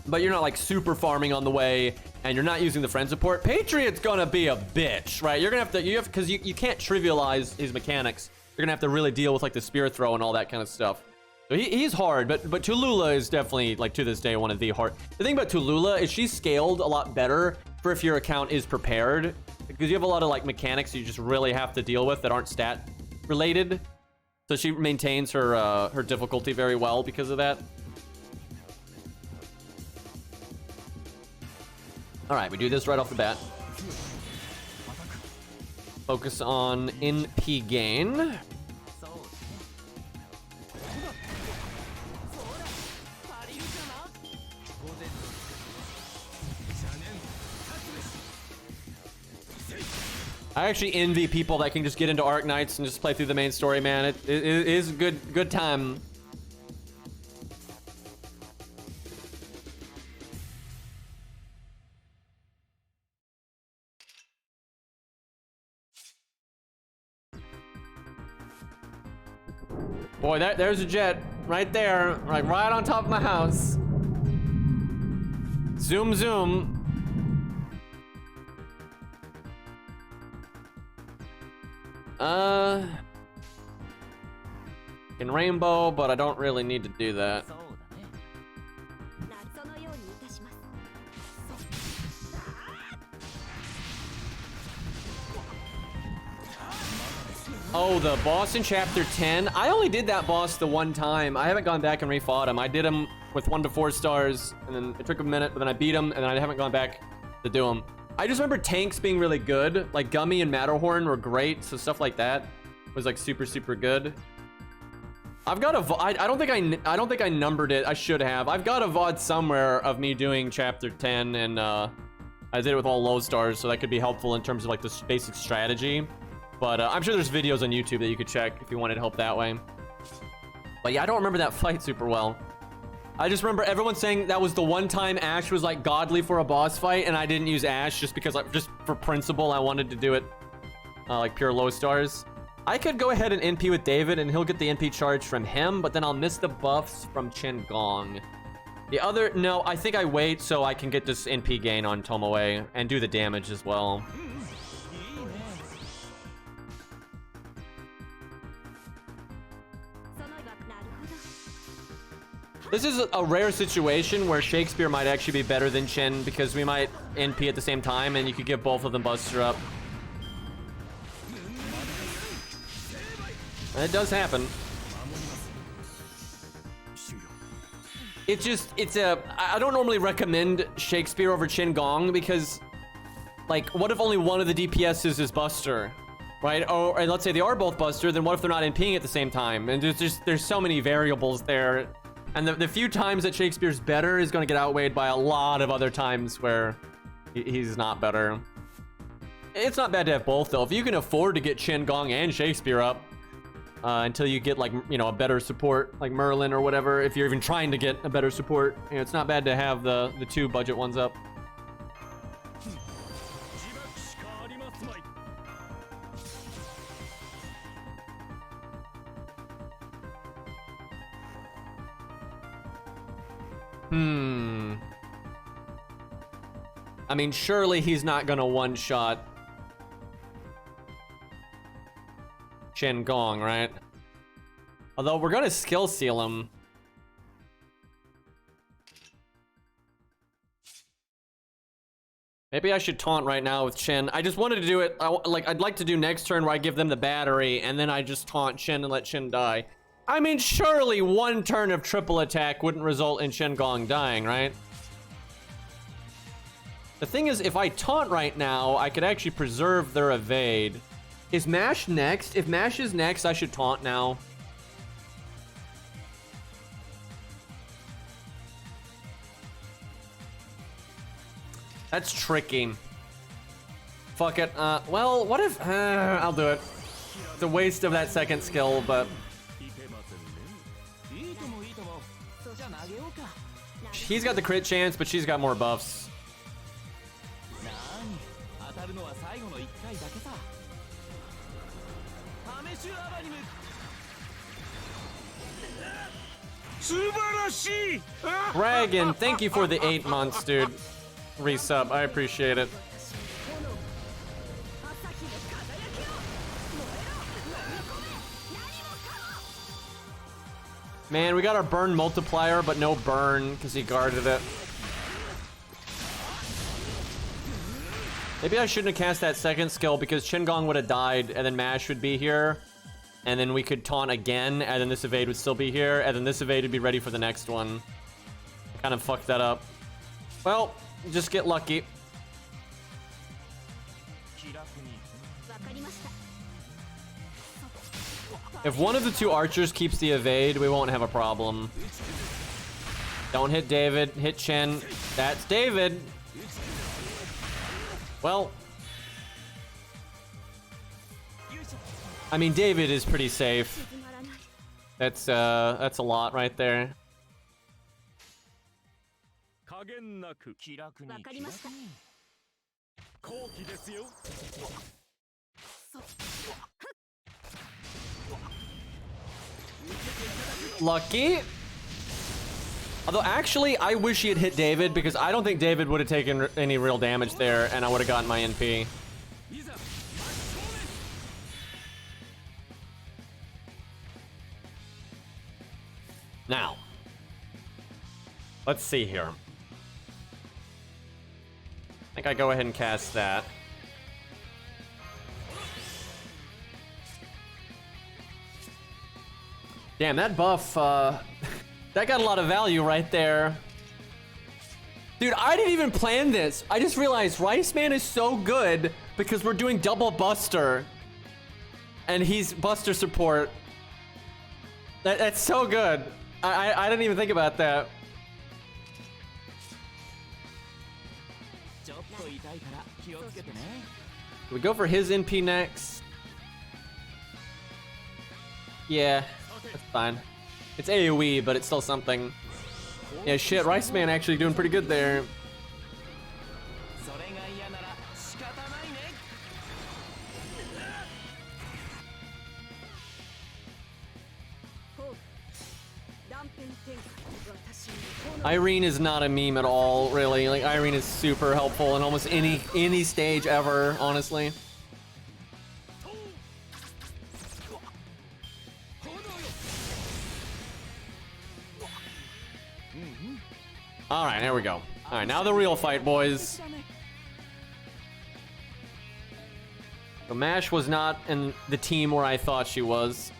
But you're not like super farming on the way and you're not using the friend support. Patriot's gonna be a bitch, right? You're gonna have to, because you can't trivialize his mechanics. You're gonna have to really deal with like the spear throw and all that kind of stuff. So he's hard, but Tallulah is definitely, like, to this day, one of the hard. The thing about Tallulah is she's scaled a lot better for if your account is prepared, because you have a lot of like mechanics you just really have to deal with that aren't stat related. So she maintains her her difficulty very well because of that. All right, we do this right off the bat. Focus on NP gain. I actually envy people that can just get into Arc Knights and just play through the main story, man. It is a good time. Boy, there's a jet right there, like right on top of my house. Zoom, zoom. In rainbow, but I don't really need to do that. Oh, the boss in chapter 10. I only did that boss the one time. I haven't gone back and refought him. I did him with 1 to 4 stars, and then it took a minute, but then I beat him, and then I haven't gone back to do him. I just remember tanks being really good. Like Gummy and Matterhorn were great, so stuff like that was like super good. I've got a I don't think I numbered it. I should have. I've got a VOD somewhere of me doing chapter 10, and I did it with all low stars, so that could be helpful in terms of like this basic strategy. But I'm sure there's videos on YouTube that you could check if you wanted help that way. But yeah, I don't remember that fight super well. I just remember everyone saying that was the one time Ashe was like godly for a boss fight, and I didn't use Ashe just because, like, just for principle, I wanted to do it like pure low stars. I could go ahead and NP with David, and he'll get the NP charge from him, but then I'll miss the buffs from Chen Gong. The other, no, I think I wait so I can get this NP gain on Tomoe and do the damage as well. This is a rare situation where Shakespeare might actually be better than Chen, because we might NP at the same time and you could give both of them Buster up. And it does happen. I don't normally recommend Shakespeare over Chen Gong because, like, what if only one of the DPSs is Buster? Right? Oh, and let's say they are both Buster, then what if they're not NPing at the same time? And there's so many variables there. And the few times that Shakespeare's better is going to get outweighed by a lot of other times where he's not better. It's not bad to have both, though. If you can afford to get Chen Gong and Shakespeare up until you get, like, you know, a better support, like Merlin or whatever, if you're even trying to get a better support, you know, it's not bad to have the 2 budget ones up. I mean, surely he's not gonna one-shot Shen Gong, right? Although we're gonna skill seal him. Maybe I should taunt right now with Shen. I just wanted to do it, I'd like to do next turn where I give them the battery, and then I just taunt Shen and let Shen die. I mean, surely one turn of triple attack wouldn't result in Shen Gong dying, right? The thing is, if I taunt right now, I could actually preserve their evade. Is Mash next? If Mash is next, I should taunt now. That's tricky. Fuck it. Well, what if... I'll do it. It's a waste of that second skill, but... He's got the crit chance, but she's got more buffs. Dragon, thank you for the 8 months, dude. Resub, I appreciate it. Man, we got our burn multiplier, but no burn because he guarded it. Maybe I shouldn't have cast that second skill because Shen Gong would have died and then Mash would be here. And then we could taunt again and then this evade would still be here. And then this evade would be ready for the next one. I kind of fucked that up. Well, just get lucky. If one of the two archers keeps the evade, we won't have a problem. Don't hit David, hit Chen. That's David. Well, I mean, David is pretty safe. That's a lot right there. Lucky. Although, actually, I wish he had hit David because I don't think David would have taken any real damage there and I would have gotten my NP. Now, let's see here. I think I go ahead and cast that. Damn, that buff, that got a lot of value right there. Dude, I didn't even plan this. I just realized Rice Man is so good because we're doing double Buster. And he's Buster support. That's so good. I didn't even think about that. We go for his NP next. Yeah, that's fine. It's AoE, but it's still something. Yeah, shit, Rice Man actually doing pretty good there. Irene is not a meme at all, really. Like, Irene is super helpful in almost any stage ever, honestly. Alright, here we go. Alright, now the real fight, boys. So Mash was not in the team where I thought she was.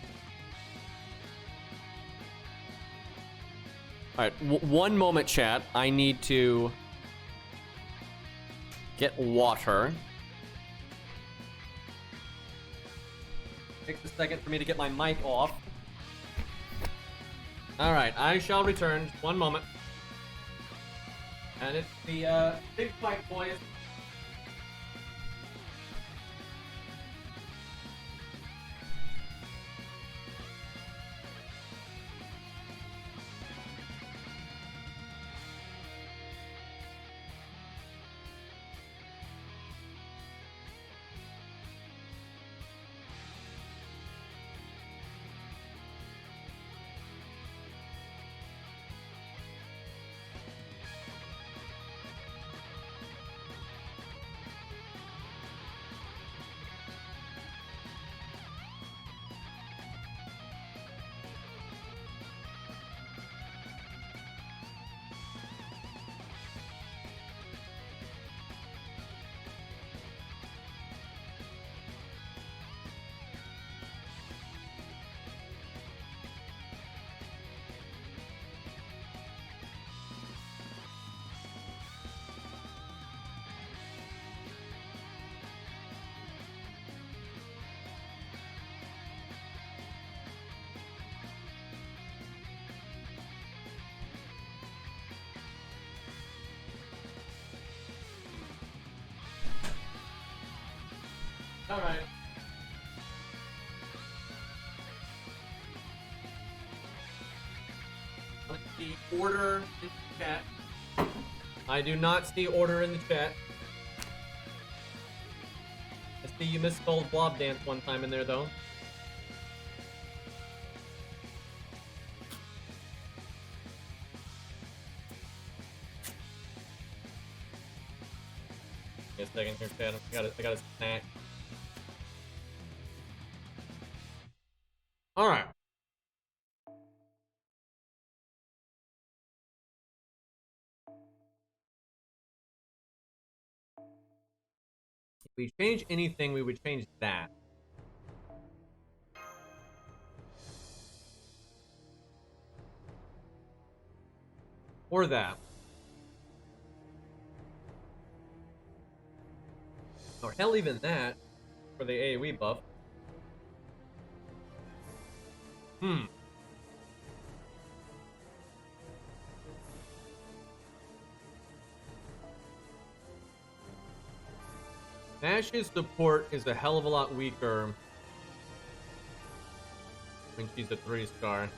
Alright, one moment, chat. I need to get water. Takes a second for me to get my mic off. Alright, I shall return. One moment. And it's the big fight, boys. Alright. Let's see order in the chat. I do not see order in the chat. I see you misspelled blob dance one time in there though. Wait a second here, chat. I got a snack. Alright. If we change anything, we would change that. Or that. Or hell, even that. For the AoE buff. Nash's support is a hell of a lot weaker when she's a 3-star.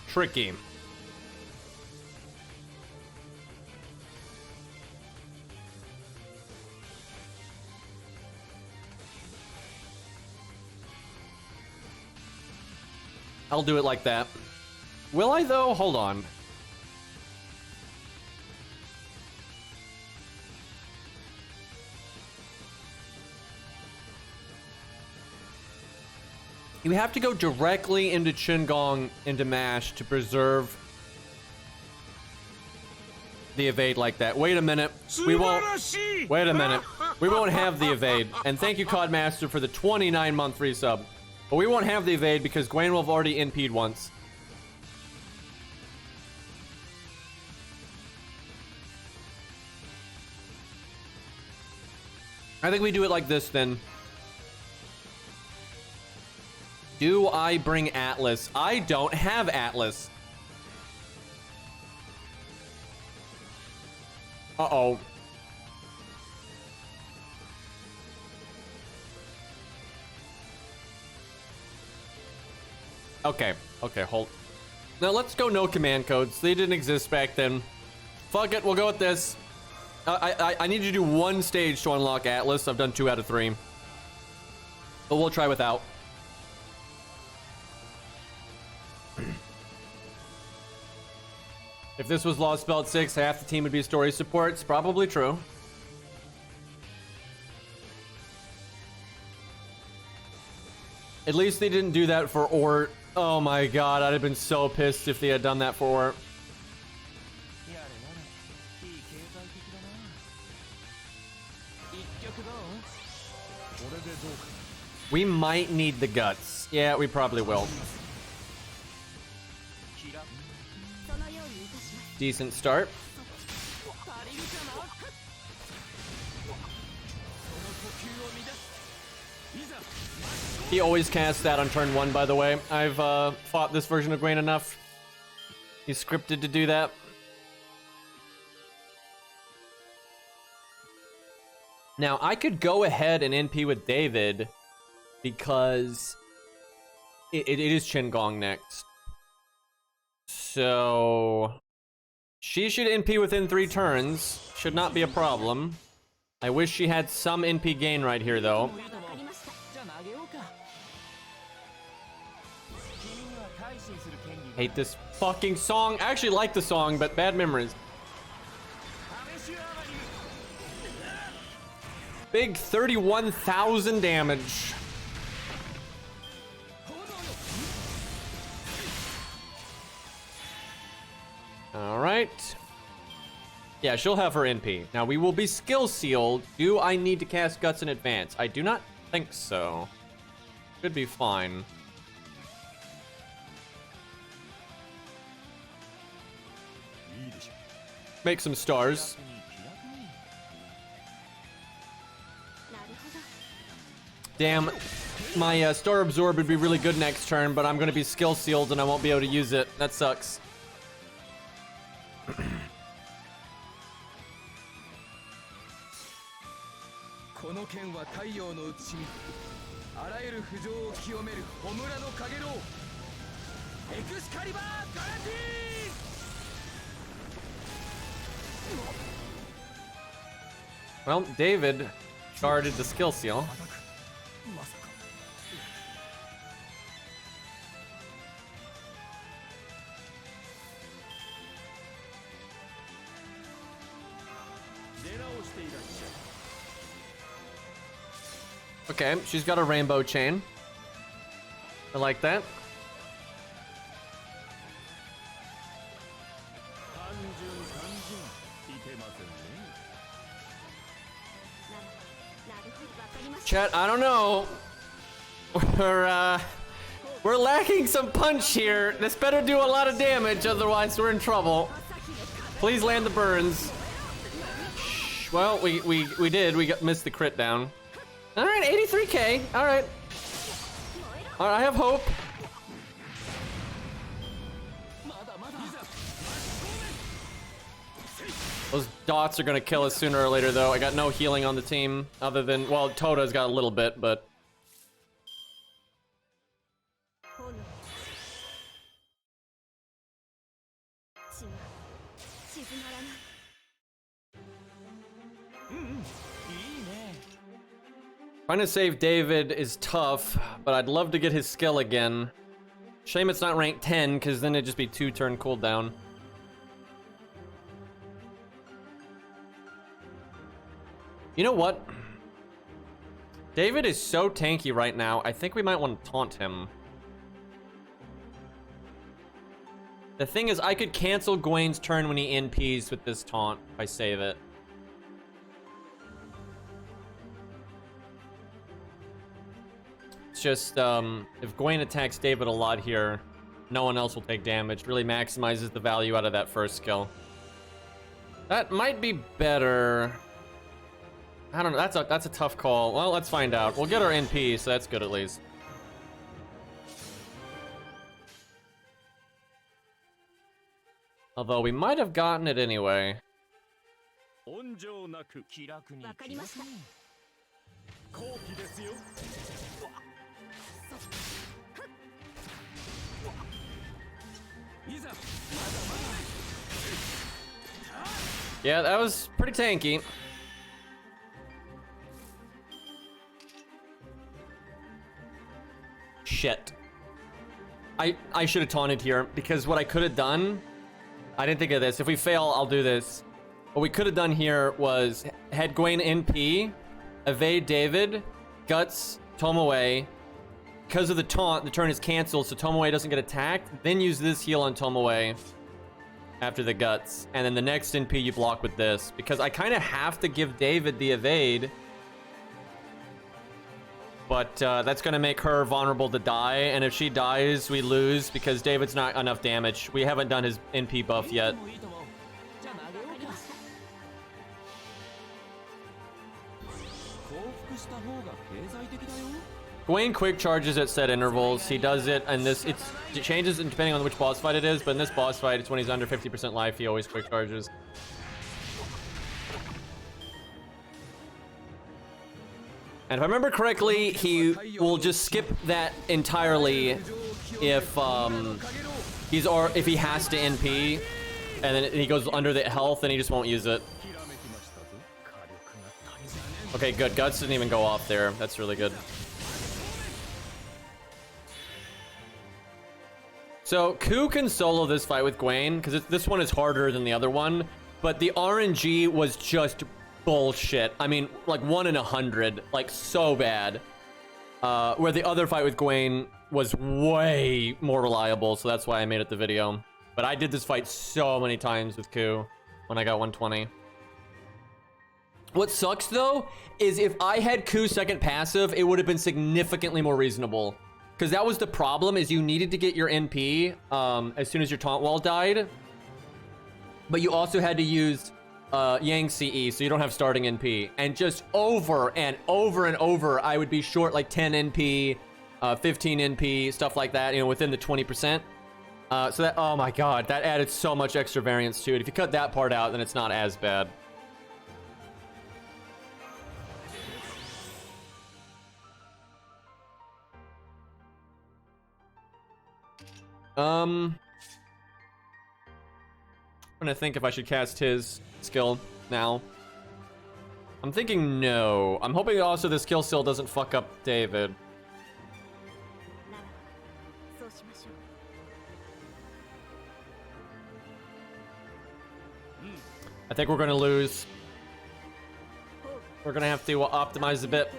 Tricky. I'll do it like that. Will I though? Hold on. You have to go directly into Qingong into Mash to preserve the evade like that. Wait a minute. We won't. Wait a minute. We won't have the evade. And thank you, Codmaster, for the 29-month free sub. But we won't have the evade because Gawain will have already NP'd once. I think we do it like this then. Do I bring Atlas? I don't have Atlas. Uh-oh. Okay, hold. Now let's go no command codes. They didn't exist back then. Fuck it, we'll go with this. I need to do one stage to unlock Atlas. I've done 2 out of 3. But we'll try without. If this was Lost Belt 6, half the team would be story support. It's probably true. At least they didn't do that for Ort. Oh my god, I'd have been so pissed if they had done that for Ort. We might need the guts. Yeah, we probably will. Decent start. He always casts that on turn 1, by the way. I've fought this version of Gawain enough. He's scripted to do that. Now, I could go ahead and NP with David because it is Qingong next. So she should NP within 3 turns. Should not be a problem. I wish she had some NP gain right here, though. Hate this fucking song. I actually like the song, but bad memories. Big 31,000 damage. All right. Yeah, she'll have her NP. Now, we will be skill sealed. Do I need to cast Guts in advance? I do not think so. Should be fine. Make some stars. Damn. my Star Absorb would be really good next turn, but I'm gonna be skill sealed and I won't be able to use it. That sucks. Well, David guarded the skill seal. Okay, she's got a rainbow chain. I like that. Chat, I don't know. We're lacking some punch here. This better do a lot of damage, otherwise we're in trouble. Please land the burns. Well, we did. We missed the crit down. All right, 83k. All right. All right, I have hope. Those dots are gonna kill us sooner or later, though. I got no healing on the team, other than, well, Toda's got a little bit, but. Trying to save David is tough, but I'd love to get his skill again. Shame it's not rank 10, because then it'd just be 2-turn cooldown. You know what? David is so tanky right now, I think we might want to taunt him. The thing is, I could cancel Gawain's turn when he NPs with this taunt if I save it. It's just, if Gawain attacks David a lot here, no one else will take damage. Really maximizes the value out of that first skill. That might be better. I don't know, that's a tough call. Well, let's find out. We'll get our NP, so that's good at least. Although we might have gotten it anyway. Yeah, that was pretty tanky. Shit. I should have taunted here, because what I could have done, I didn't think of this. If we fail, I'll do this. What we could have done here was had Gawain NP, evade David, guts Tomoe. Because of the taunt, the turn is canceled, so Tomoe doesn't get attacked. Then use this heal on Tomoe after the guts. And then the next NP you block with this. Because I kind of have to give David the evade. But that's going to make her vulnerable to die. And if she dies, we lose because David's not enough damage. We haven't done his NP buff yet. Gawain quick charges at set intervals. He does it, and it changes depending on which boss fight it is, but in this boss fight, it's when he's under 50% life, he always quick charges. And if I remember correctly, he will just skip that entirely if if he has to NP, and then he goes under the health, and he just won't use it. Okay, good. Guts didn't even go off there. That's really good. So, Ku can solo this fight with Gawain, because this one is harder than the other one, but the RNG was just bullshit. I mean, like 1 in 100, like so bad. Where the other fight with Gawain was way more reliable, so that's why I made it the video. But I did this fight so many times with Ku when I got 120. What sucks, though, is if I had Ku's second passive, it would have been significantly more reasonable. Because that was the problem, is you needed to get your NP as soon as your taunt wall died. But you also had to use Yang CE, so you don't have starting NP. And just over and over and over, I would be short like 10 NP, 15 NP, stuff like that, you know, within the 20%. So that, oh my god, that added so much extra variance to it. If you cut that part out, then it's not as bad. I'm gonna think if I should cast his skill now. I'm thinking no. I'm hoping also the skill still doesn't fuck up David. I think we're gonna lose. We're gonna have to optimize a bit.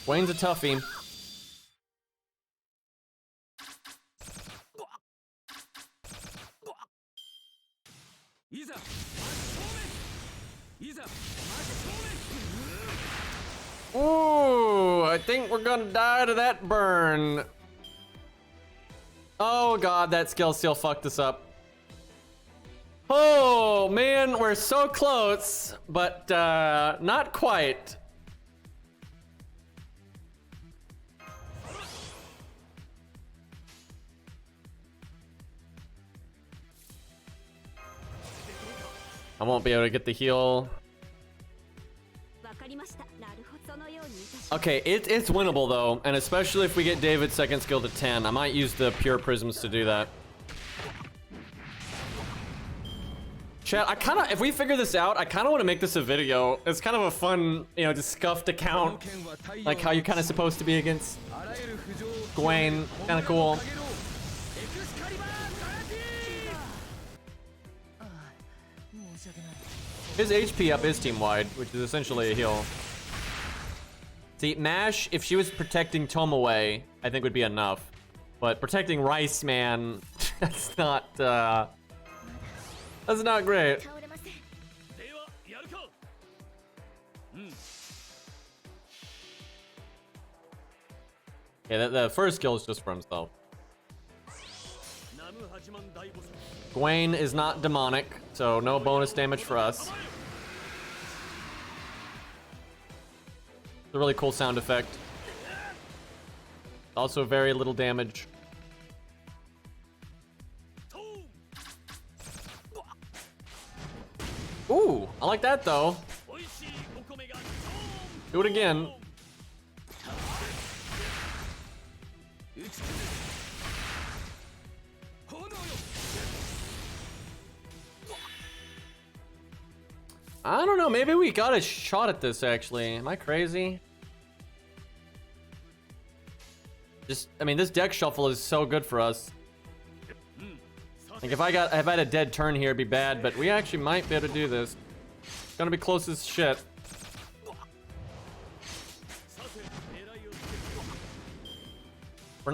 Wayne's a toughie. Ooh, I think we're gonna die to that burn. Oh god, that skill still fucked us up. Oh man, we're so close, but not quite. I won't be able to get the heal. Okay, it's winnable though, and especially if we get David's second skill to 10. I might use the pure prisms to do that. Chat, if we figure this out, I kind of want to make this a video. It's kind of a fun, you know, just scuffed account. Like how you're kind of supposed to be against Gawain. Kind of cool. His HP up is team-wide, which is essentially a heal. See, Mash, if she was protecting Tomoe, I think would be enough. But protecting Rice, man, that's not great. Yeah, the first skill is just for himself. Gawain is not demonic, so no bonus damage for us. It's a really cool sound effect. Also very little damage. Ooh, I like that though. Do it again. I don't know, maybe we got a shot at this actually. Am I crazy? I mean, this deck shuffle is so good for us. Like if I had a dead turn here, it'd be bad, but we actually might be able to do this. It's gonna be close as shit.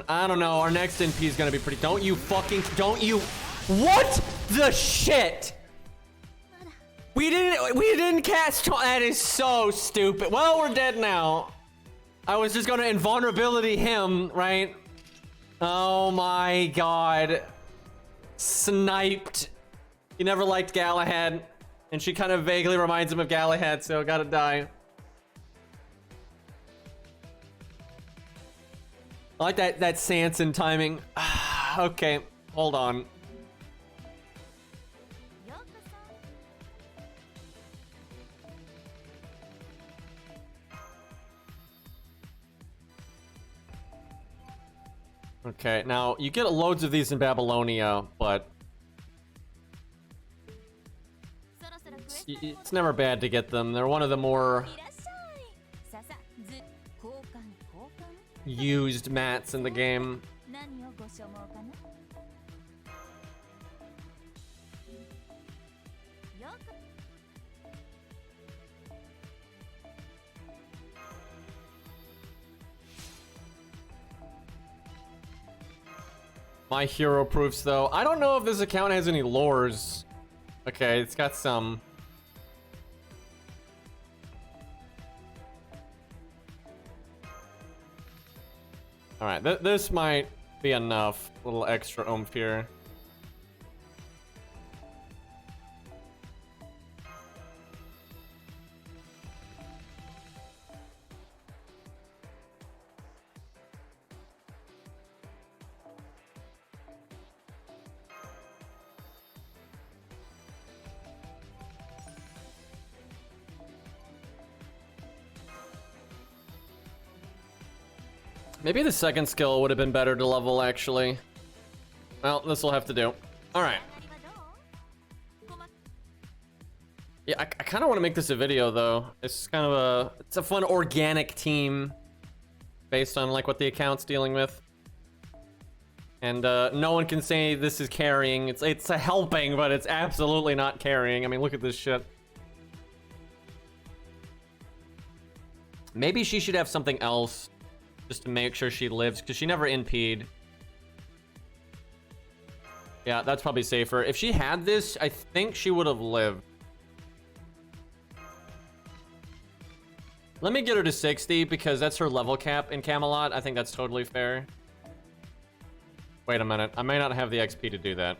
I don't know, our next NP is gonna be pretty, don't you, what the shit? We didn't cast, that is so stupid. Well, we're dead now. I was just gonna invulnerability him, right? Oh my god. Sniped. He never liked Galahad, and she kind of vaguely reminds him of Galahad, so gotta die. I like that Sanson timing. Okay, hold on. Okay, now you get loads of these in Babylonia, but it's never bad to get them. They're one of the more used mats in the game. My hero proofs though. I don't know if this account has any lores. Okay, it's got some. All right, this might be enough. A little extra oomph here. Maybe the second skill would have been better to level, actually. Well, this will have to do. Alright. Yeah, I kind of want to make this a video, though. It's kind of it's a fun organic team based on, like, what the account's dealing with. And, no one can say this is carrying. It's a helping, but it's absolutely not carrying. I mean, look at this shit. Maybe she should have something else. Just to make sure she lives, because she never NP'd. Yeah, that's probably safer. If she had this, I think she would have lived. Let me get her to 60, because that's her level cap in Camelot. I think that's totally fair. Wait a minute. I may not have the XP to do that.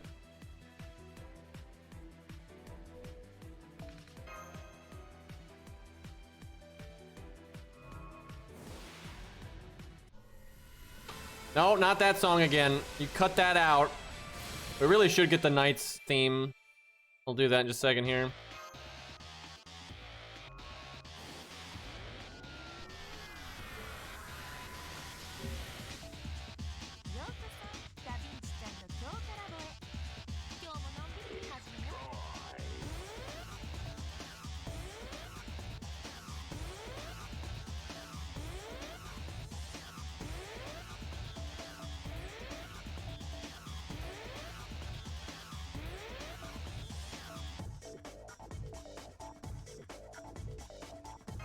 No, not that song again. You cut that out. We really should get the Knights theme. We'll do that in just a second here.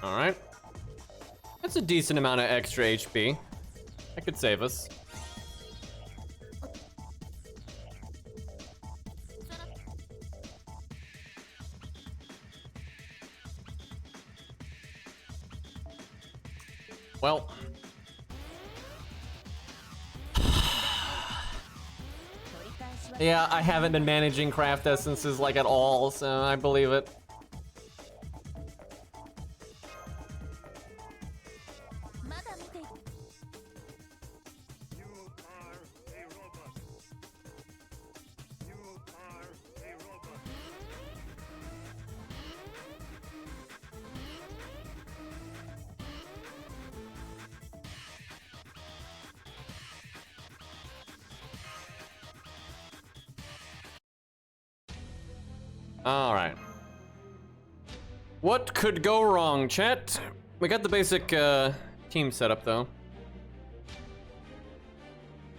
All right. That's a decent amount of extra HP. That could save us. Well. Yeah, I haven't been managing craft essences like at all, so I believe it. All right. What could go wrong, chat? We got the basic team setup, though.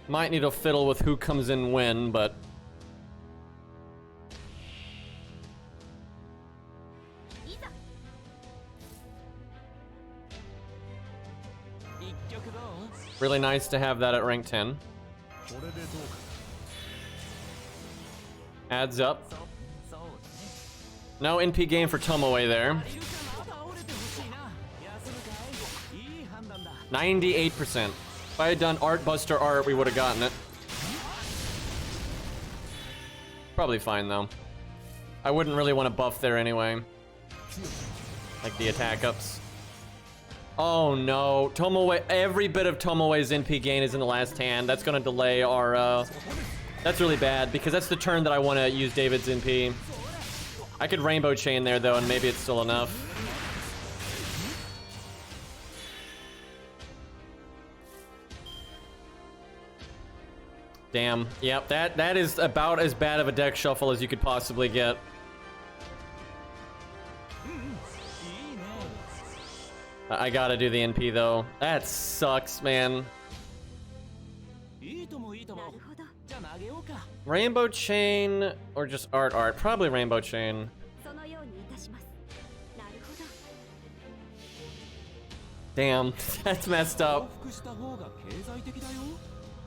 Might need to fiddle with who comes in when, but... Really nice to have that at rank 10. Adds up. No NP game for Tomoe there. 98%. If I had done Art Buster Art, we would have gotten it. Probably fine, though. I wouldn't really want to buff there anyway. Like the attack ups. Oh no, Tomoe, every bit of Tomoe's NP gain is in the last hand. That's gonna delay our, that's really bad, because that's the turn that I want to use David's NP. I could Rainbow Chain there, though, and maybe it's still enough. Damn. Yep, that is about as bad of a deck shuffle as you could possibly get. I gotta do the NP, though. That sucks, man. Rainbow Chain or just Art? Probably Rainbow Chain. Damn, that's messed up.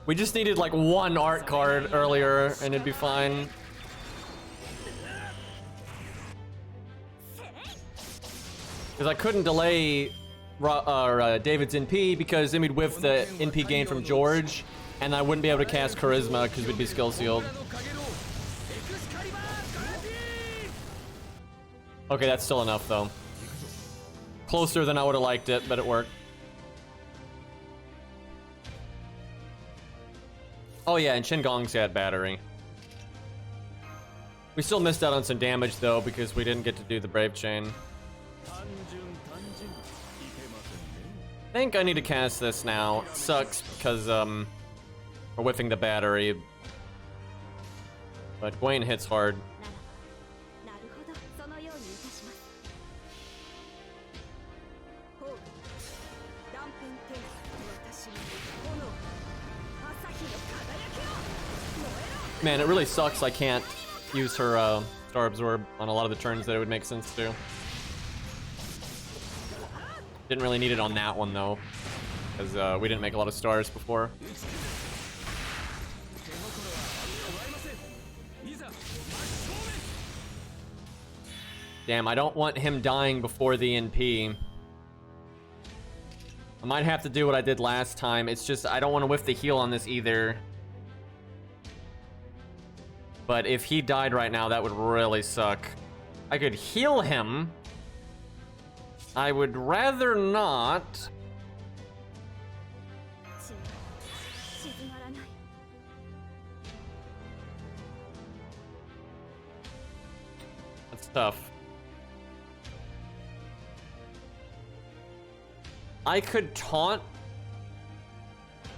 We just needed like one Art card earlier and it'd be fine. Because I couldn't delay David's NP because then we'd whiff the NP gain from George. and I wouldn't be able to cast Charisma because we'd be skill sealed. Okay, that's still enough though. Closer than I would have liked it, but it worked. Oh yeah, and Shingon's got battery. We still missed out on some damage though because we didn't get to do the Brave Chain. I think I need to cast this now. It sucks because we're whiffing the battery. But Gawain hits hard. Man, it really sucks I can't use her Star Absorb on a lot of the turns that it would make sense to. Didn't really need it on that one though, because we didn't make a lot of stars before. Damn, I don't want him dying before the NP. I might have to do what I did last time. It's just I don't want to whiff the heal on this either. But if he died right now, that would really suck. I could heal him. I would rather not. That's tough. I could taunt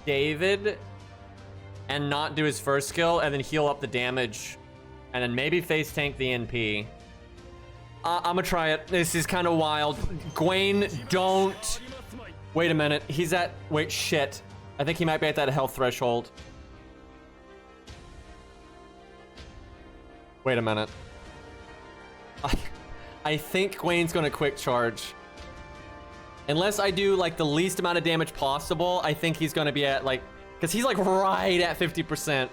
David and not do his first skill, and then heal up the damage, and then maybe face tank the NP. I'm gonna try it. This is kind of wild. Gawain, don't. Wait a minute. He's at. Wait, shit. I think he might be at that health threshold. Wait a minute. I think Gawain's gonna quick charge. Unless I do like the least amount of damage possible, I think he's gonna be at like. Because he's like right at 50%.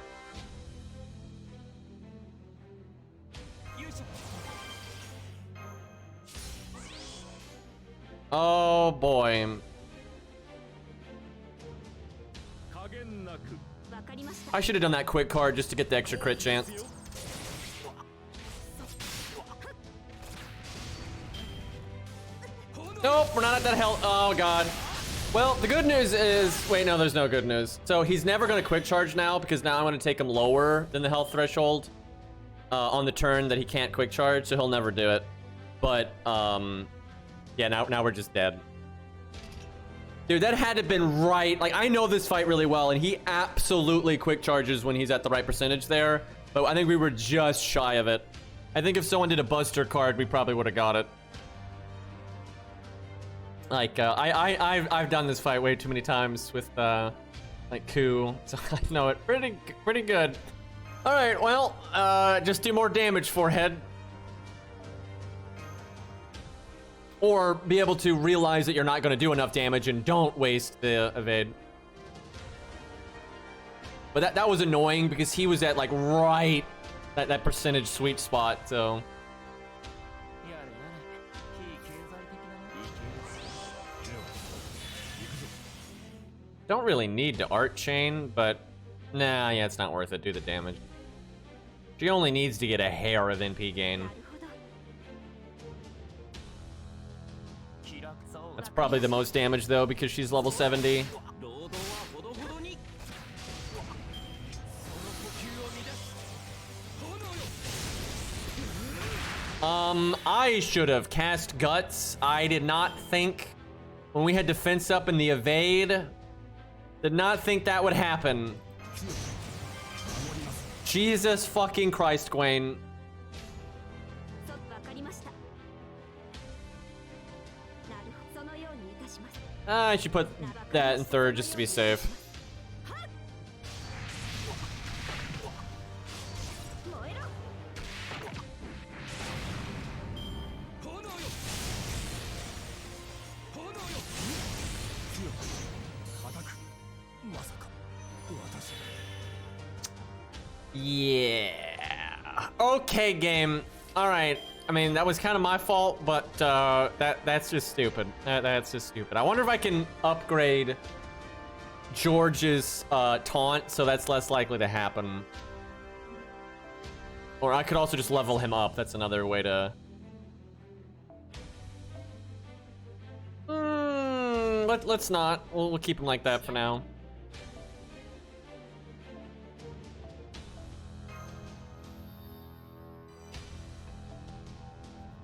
Oh boy. I should have done that quick card just to get the extra crit chance. Nope, we're not at that health. Oh god. Well, the good news is, wait, no, there's no good news. So he's never going to quick charge now because now I'm going to take him lower than the health threshold on the turn that he can't quick charge, so he'll never do it. But, yeah, now we're just dead. Dude, that had to have been right. Like, I know this fight really well, and he absolutely quick charges when he's at the right percentage there. But I think we were just shy of it. I think if someone did a Buster card, we probably would have got it. Like, I've done this fight way too many times with, like, Ku, so I know it pretty good. All right, well, just do more damage, forehead. Or be able to realize that you're not going to do enough damage and don't waste the evade. But that was annoying because he was at, like, right that percentage sweet spot, so... Don't really need to art chain, but nah, yeah, it's not worth it. Do the damage. She only needs to get a hair of NP gain. That's probably the most damage though, because she's level 70. I should have cast Guts. I did not think when we had defense up in the evade. Did not think that would happen. Jesus fucking Christ, Gawain. I should put that in third just to be safe. Yeah. Okay, game. All right. I mean, that was kind of my fault, but that's just stupid. That's just stupid. I wonder if I can upgrade George's taunt, so that's less likely to happen. Or I could also just level him up. That's another way to... let's not. We'll keep him like that for now.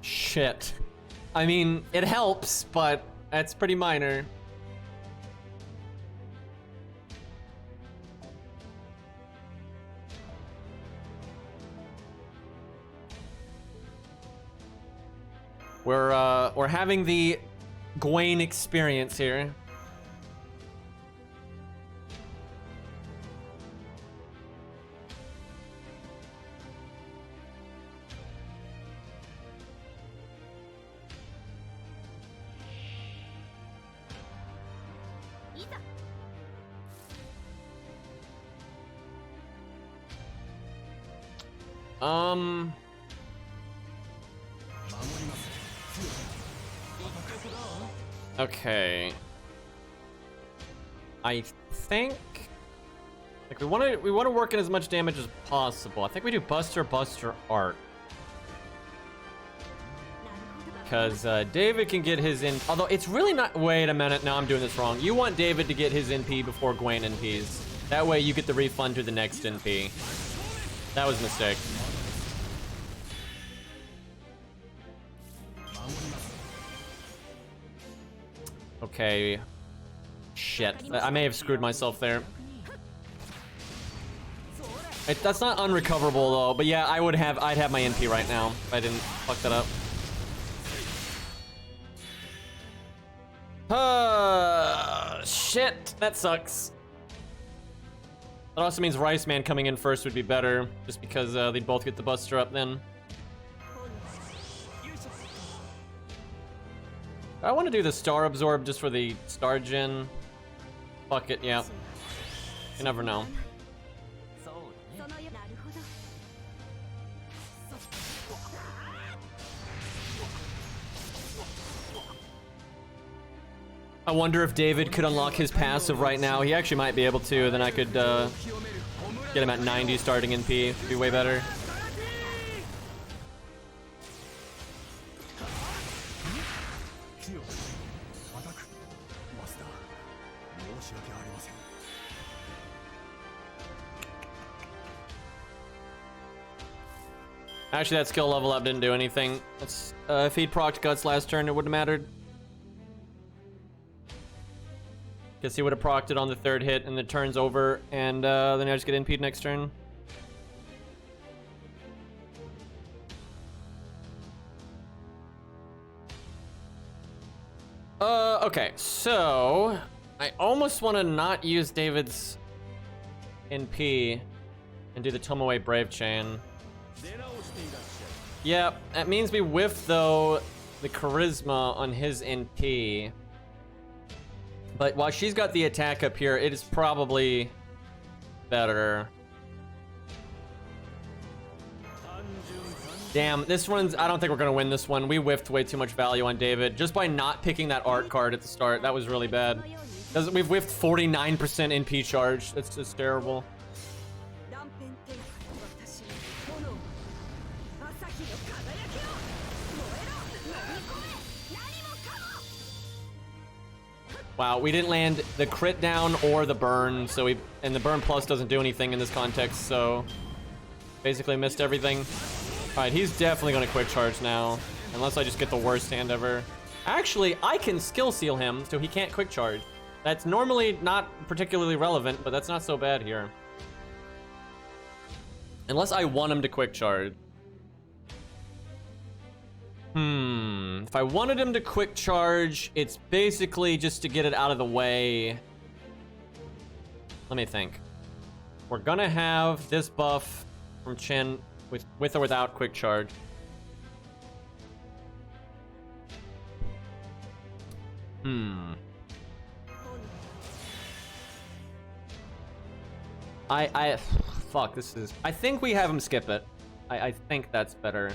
Shit. I mean, it helps, but that's pretty minor. We're having the Gawain experience here. Okay. I think like we want to work in as much damage as possible. I think we do Buster Art. Because David can get his in, although it's really not, wait a minute, no, I'm doing this wrong. You want David to get his NP before Gawain NPs. That way you get the refund to the next NP. That was a mistake. Okay. Shit. I may have screwed myself there. That's not unrecoverable though, but yeah, I'd have my NP right now if I didn't fuck that up. Shit, that sucks. That also means Rice Man coming in first would be better, just because they'd both get the Buster up then. I want to do the Star Absorb just for the Star Gen. Fuck it, yeah. You never know. I wonder if David could unlock his passive right now. He actually might be able to. Then I could get him at 90 starting NP. It'd be way better. Actually, that skill level up didn't do anything. That's, if he'd procced Guts last turn, it wouldn't have mattered. Guess he would have procced it on the third hit and the turn's over, and then I just get NP'd next turn. Okay, so I almost want to not use David's NP and do the Tomoe Brave Chain. Yeah, that means we whiff though the charisma on his NP. But while she's got the attack up here, it is probably better. Damn, this one's, I don't think we're gonna win this one. We whiffed way too much value on David just by not picking that art card at the start. That was really bad. We've whiffed 49% NP charge. That's just terrible. Wow, we didn't land the crit down or the burn, so and the burn plus doesn't do anything in this context, so basically missed everything. All right, he's definitely gonna quick charge now, unless I just get the worst hand ever. Actually, I can skill seal him, so he can't quick charge. That's normally not particularly relevant, but that's not so bad here. Unless I want him to quick charge. If I wanted him to quick charge, it's basically just to get it out of the way. Let me think. We're gonna have this buff from Chen with or without quick charge. Fuck, this is... I think we have him skip it. I think that's better.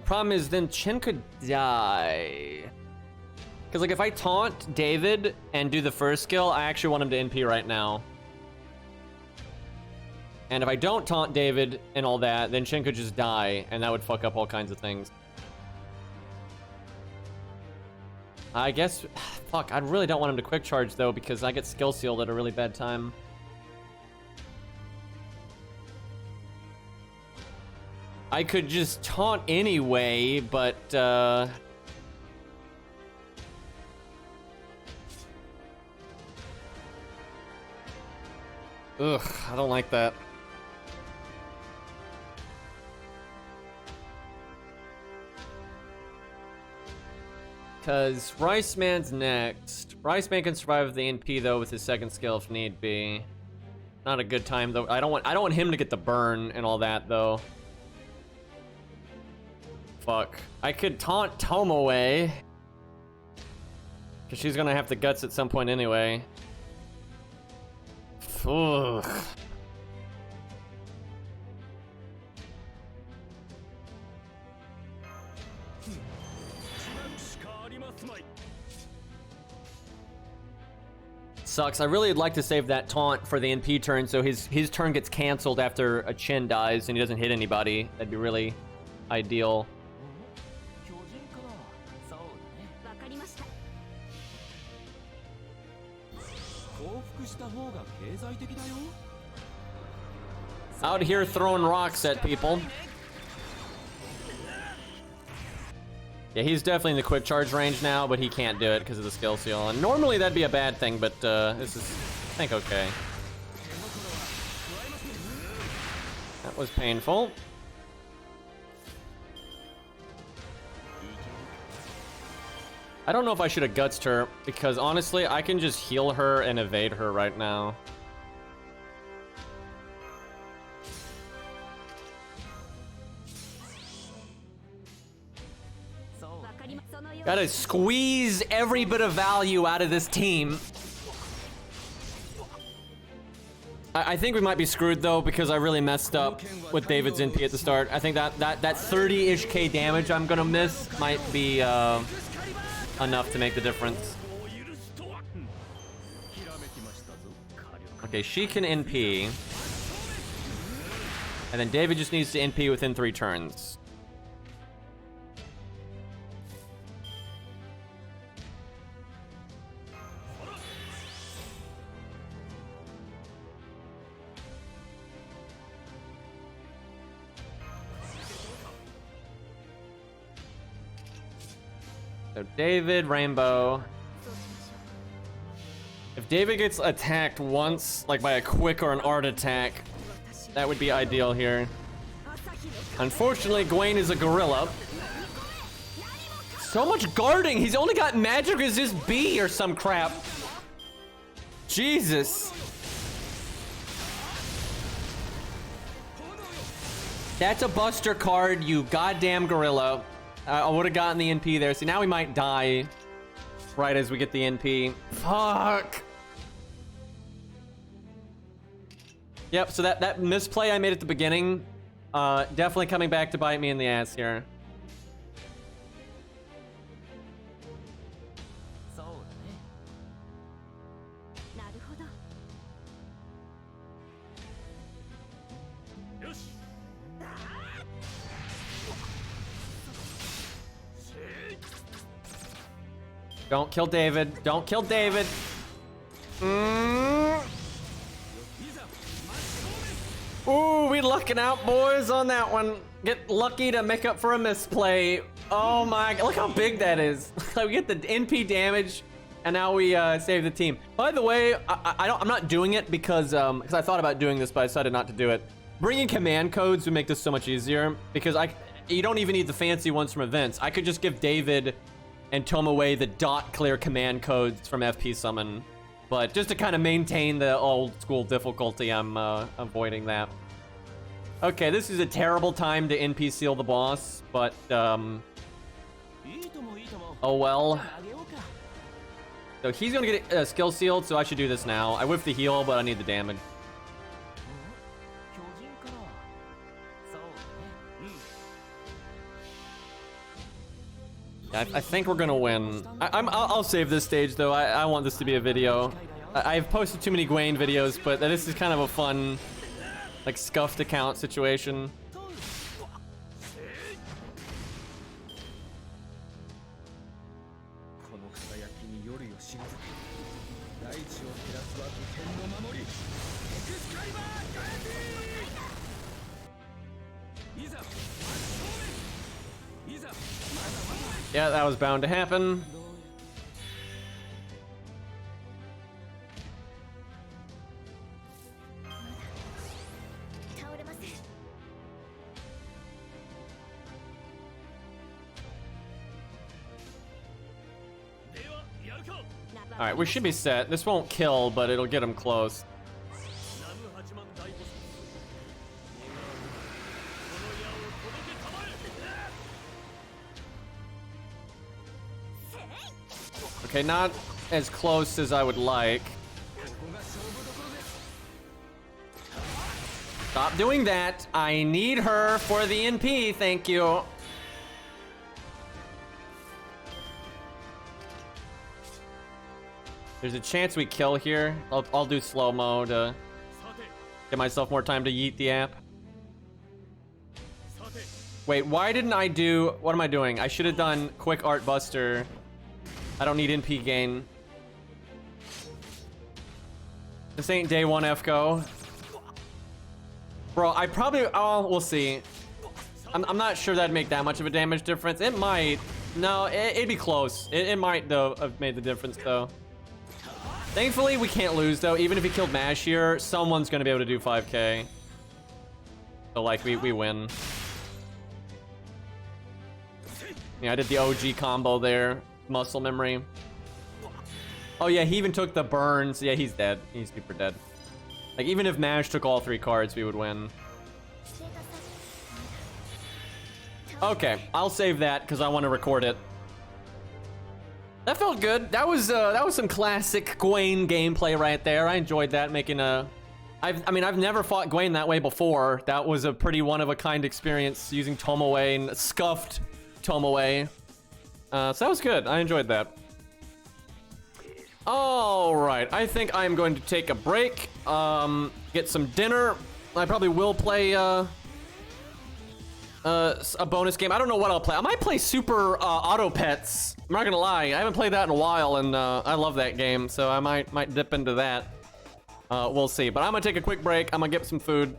Problem is then Chen could die. Because, like, if I taunt David and do the first skill, I actually want him to NP right now. And if I don't taunt David and all that, then Shin could just die, and that would fuck up all kinds of things. I guess... Fuck, I really don't want him to quick charge, though, because I get skill sealed at a really bad time. I could just taunt anyway, but, Ugh, I don't like that. Because Rice Man's next. Rice Man can survive the NP though with his second skill if need be. Not a good time though. I don't want him to get the burn and all that though. Fuck. I could taunt Tomoe. Because she's gonna have the guts at some point anyway. Ugh. Sucks. I really would like to save that taunt for the NP turn so his turn gets canceled after a Chin dies and he doesn't hit anybody. That'd be really ideal. Out here throwing rocks at people. Yeah, he's definitely in the quick charge range now, but he can't do it because of the skill seal. And normally that'd be a bad thing, but this is, I think, okay. That was painful. I don't know if I should have gutsed her, because honestly, I can just heal her and evade her right now. Gotta squeeze every bit of value out of this team. I think we might be screwed though, because I really messed up with David's NP at the start. I think that 30-ish K damage I'm gonna miss might be enough to make the difference. Okay, she can NP. And then David just needs to NP within 3 turns. So David, Rainbow. If David gets attacked once, like by a quick or an art attack, that would be ideal here. Unfortunately, Gawain is a gorilla. So much guarding! He's only got magic resist B or some crap. Jesus. That's a buster card, you goddamn gorilla. I would have gotten the NP there. See, now we might die right as we get the NP. Fuck. Yep, so that misplay I made at the beginning, definitely coming back to bite me in the ass here. Don't kill David. Don't kill David. Ooh, we lucking out, boys, on that one. Get lucky to make up for a misplay. Oh my, look how big that is. We get the NP damage, and now we save the team. By the way, I'm not doing it because I thought about doing this, but I decided not to do it. Bringing command codes would make this so much easier, because you don't even need the fancy ones from events. I could just give David and Tomoe the dot clear command codes from FP Summon. But just to kind of maintain the old school difficulty, I'm avoiding that. Okay, this is a terrible time to NP seal the boss, but oh well. So he's gonna get skill sealed, so I should do this now. I whiffed the heal, but I need the damage. I think we're gonna win. I'll save this stage though. I want this to be a video. I've posted too many Gawain videos, but this is kind of a fun, like, scuffed account situation. Yeah, that was bound to happen. All right, we should be set. This won't kill, but it'll get him close. Okay, not as close as I would like. Stop doing that. I need her for the NP, thank you. There's a chance we kill here. I'll do slow-mo to get myself more time to yeet the app. Wait, why didn't I do... What am I doing? I should have done quick art buster. I don't need NP gain. This ain't day one FGO. Bro, I probably... Oh, we'll see. I'm not sure that'd make that much of a damage difference. It might. No, it'd be close. It might, though, have made the difference, though. Thankfully, we can't lose, though. Even if he killed Mash here, someone's going to be able to do 5k. So, like, we win. Yeah, I did the OG combo there. Muscle memory. Oh, yeah, he even took the burns. Yeah, he's dead. He's super dead. Like, even if Mash took all 3 cards, we would win. Okay, I'll save that because I want to record it. That felt good. That was some classic Gawain gameplay right there. I enjoyed that, making a... I mean, I've never fought Gawain that way before. That was a pretty one-of-a-kind experience using Tomoe and Scuffed Tomoe. So that was good. I enjoyed that. All right, I think I'm going to take a break, get some dinner. I probably will play a bonus game. I don't know what I'll play. I might play Super Auto Pets. I'm not gonna lie, I haven't played that in a while, and I love that game, so I might dip into that. We'll see. But I'm gonna take a quick break. I'm gonna get some food.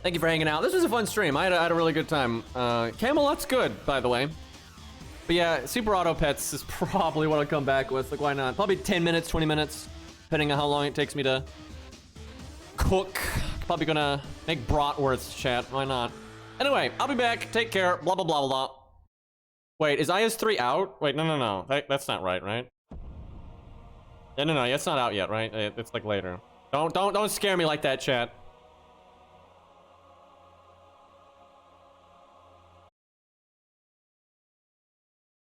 Thank you for hanging out. This was a fun stream. I had a really good time. Camelot's good, by the way. But yeah, Super Auto Pets is probably what I'll come back with. Like, why not? Probably 10 minutes, 20 minutes, depending on how long it takes me to cook. Probably gonna make bratwursts, chat. Why not? Anyway, I'll be back. Take care. Blah, blah, blah, blah. Wait, is IS3 out? Wait, no. That's not right? Yeah, no, it's not out yet, right? It's like later. Don't scare me like that, chat.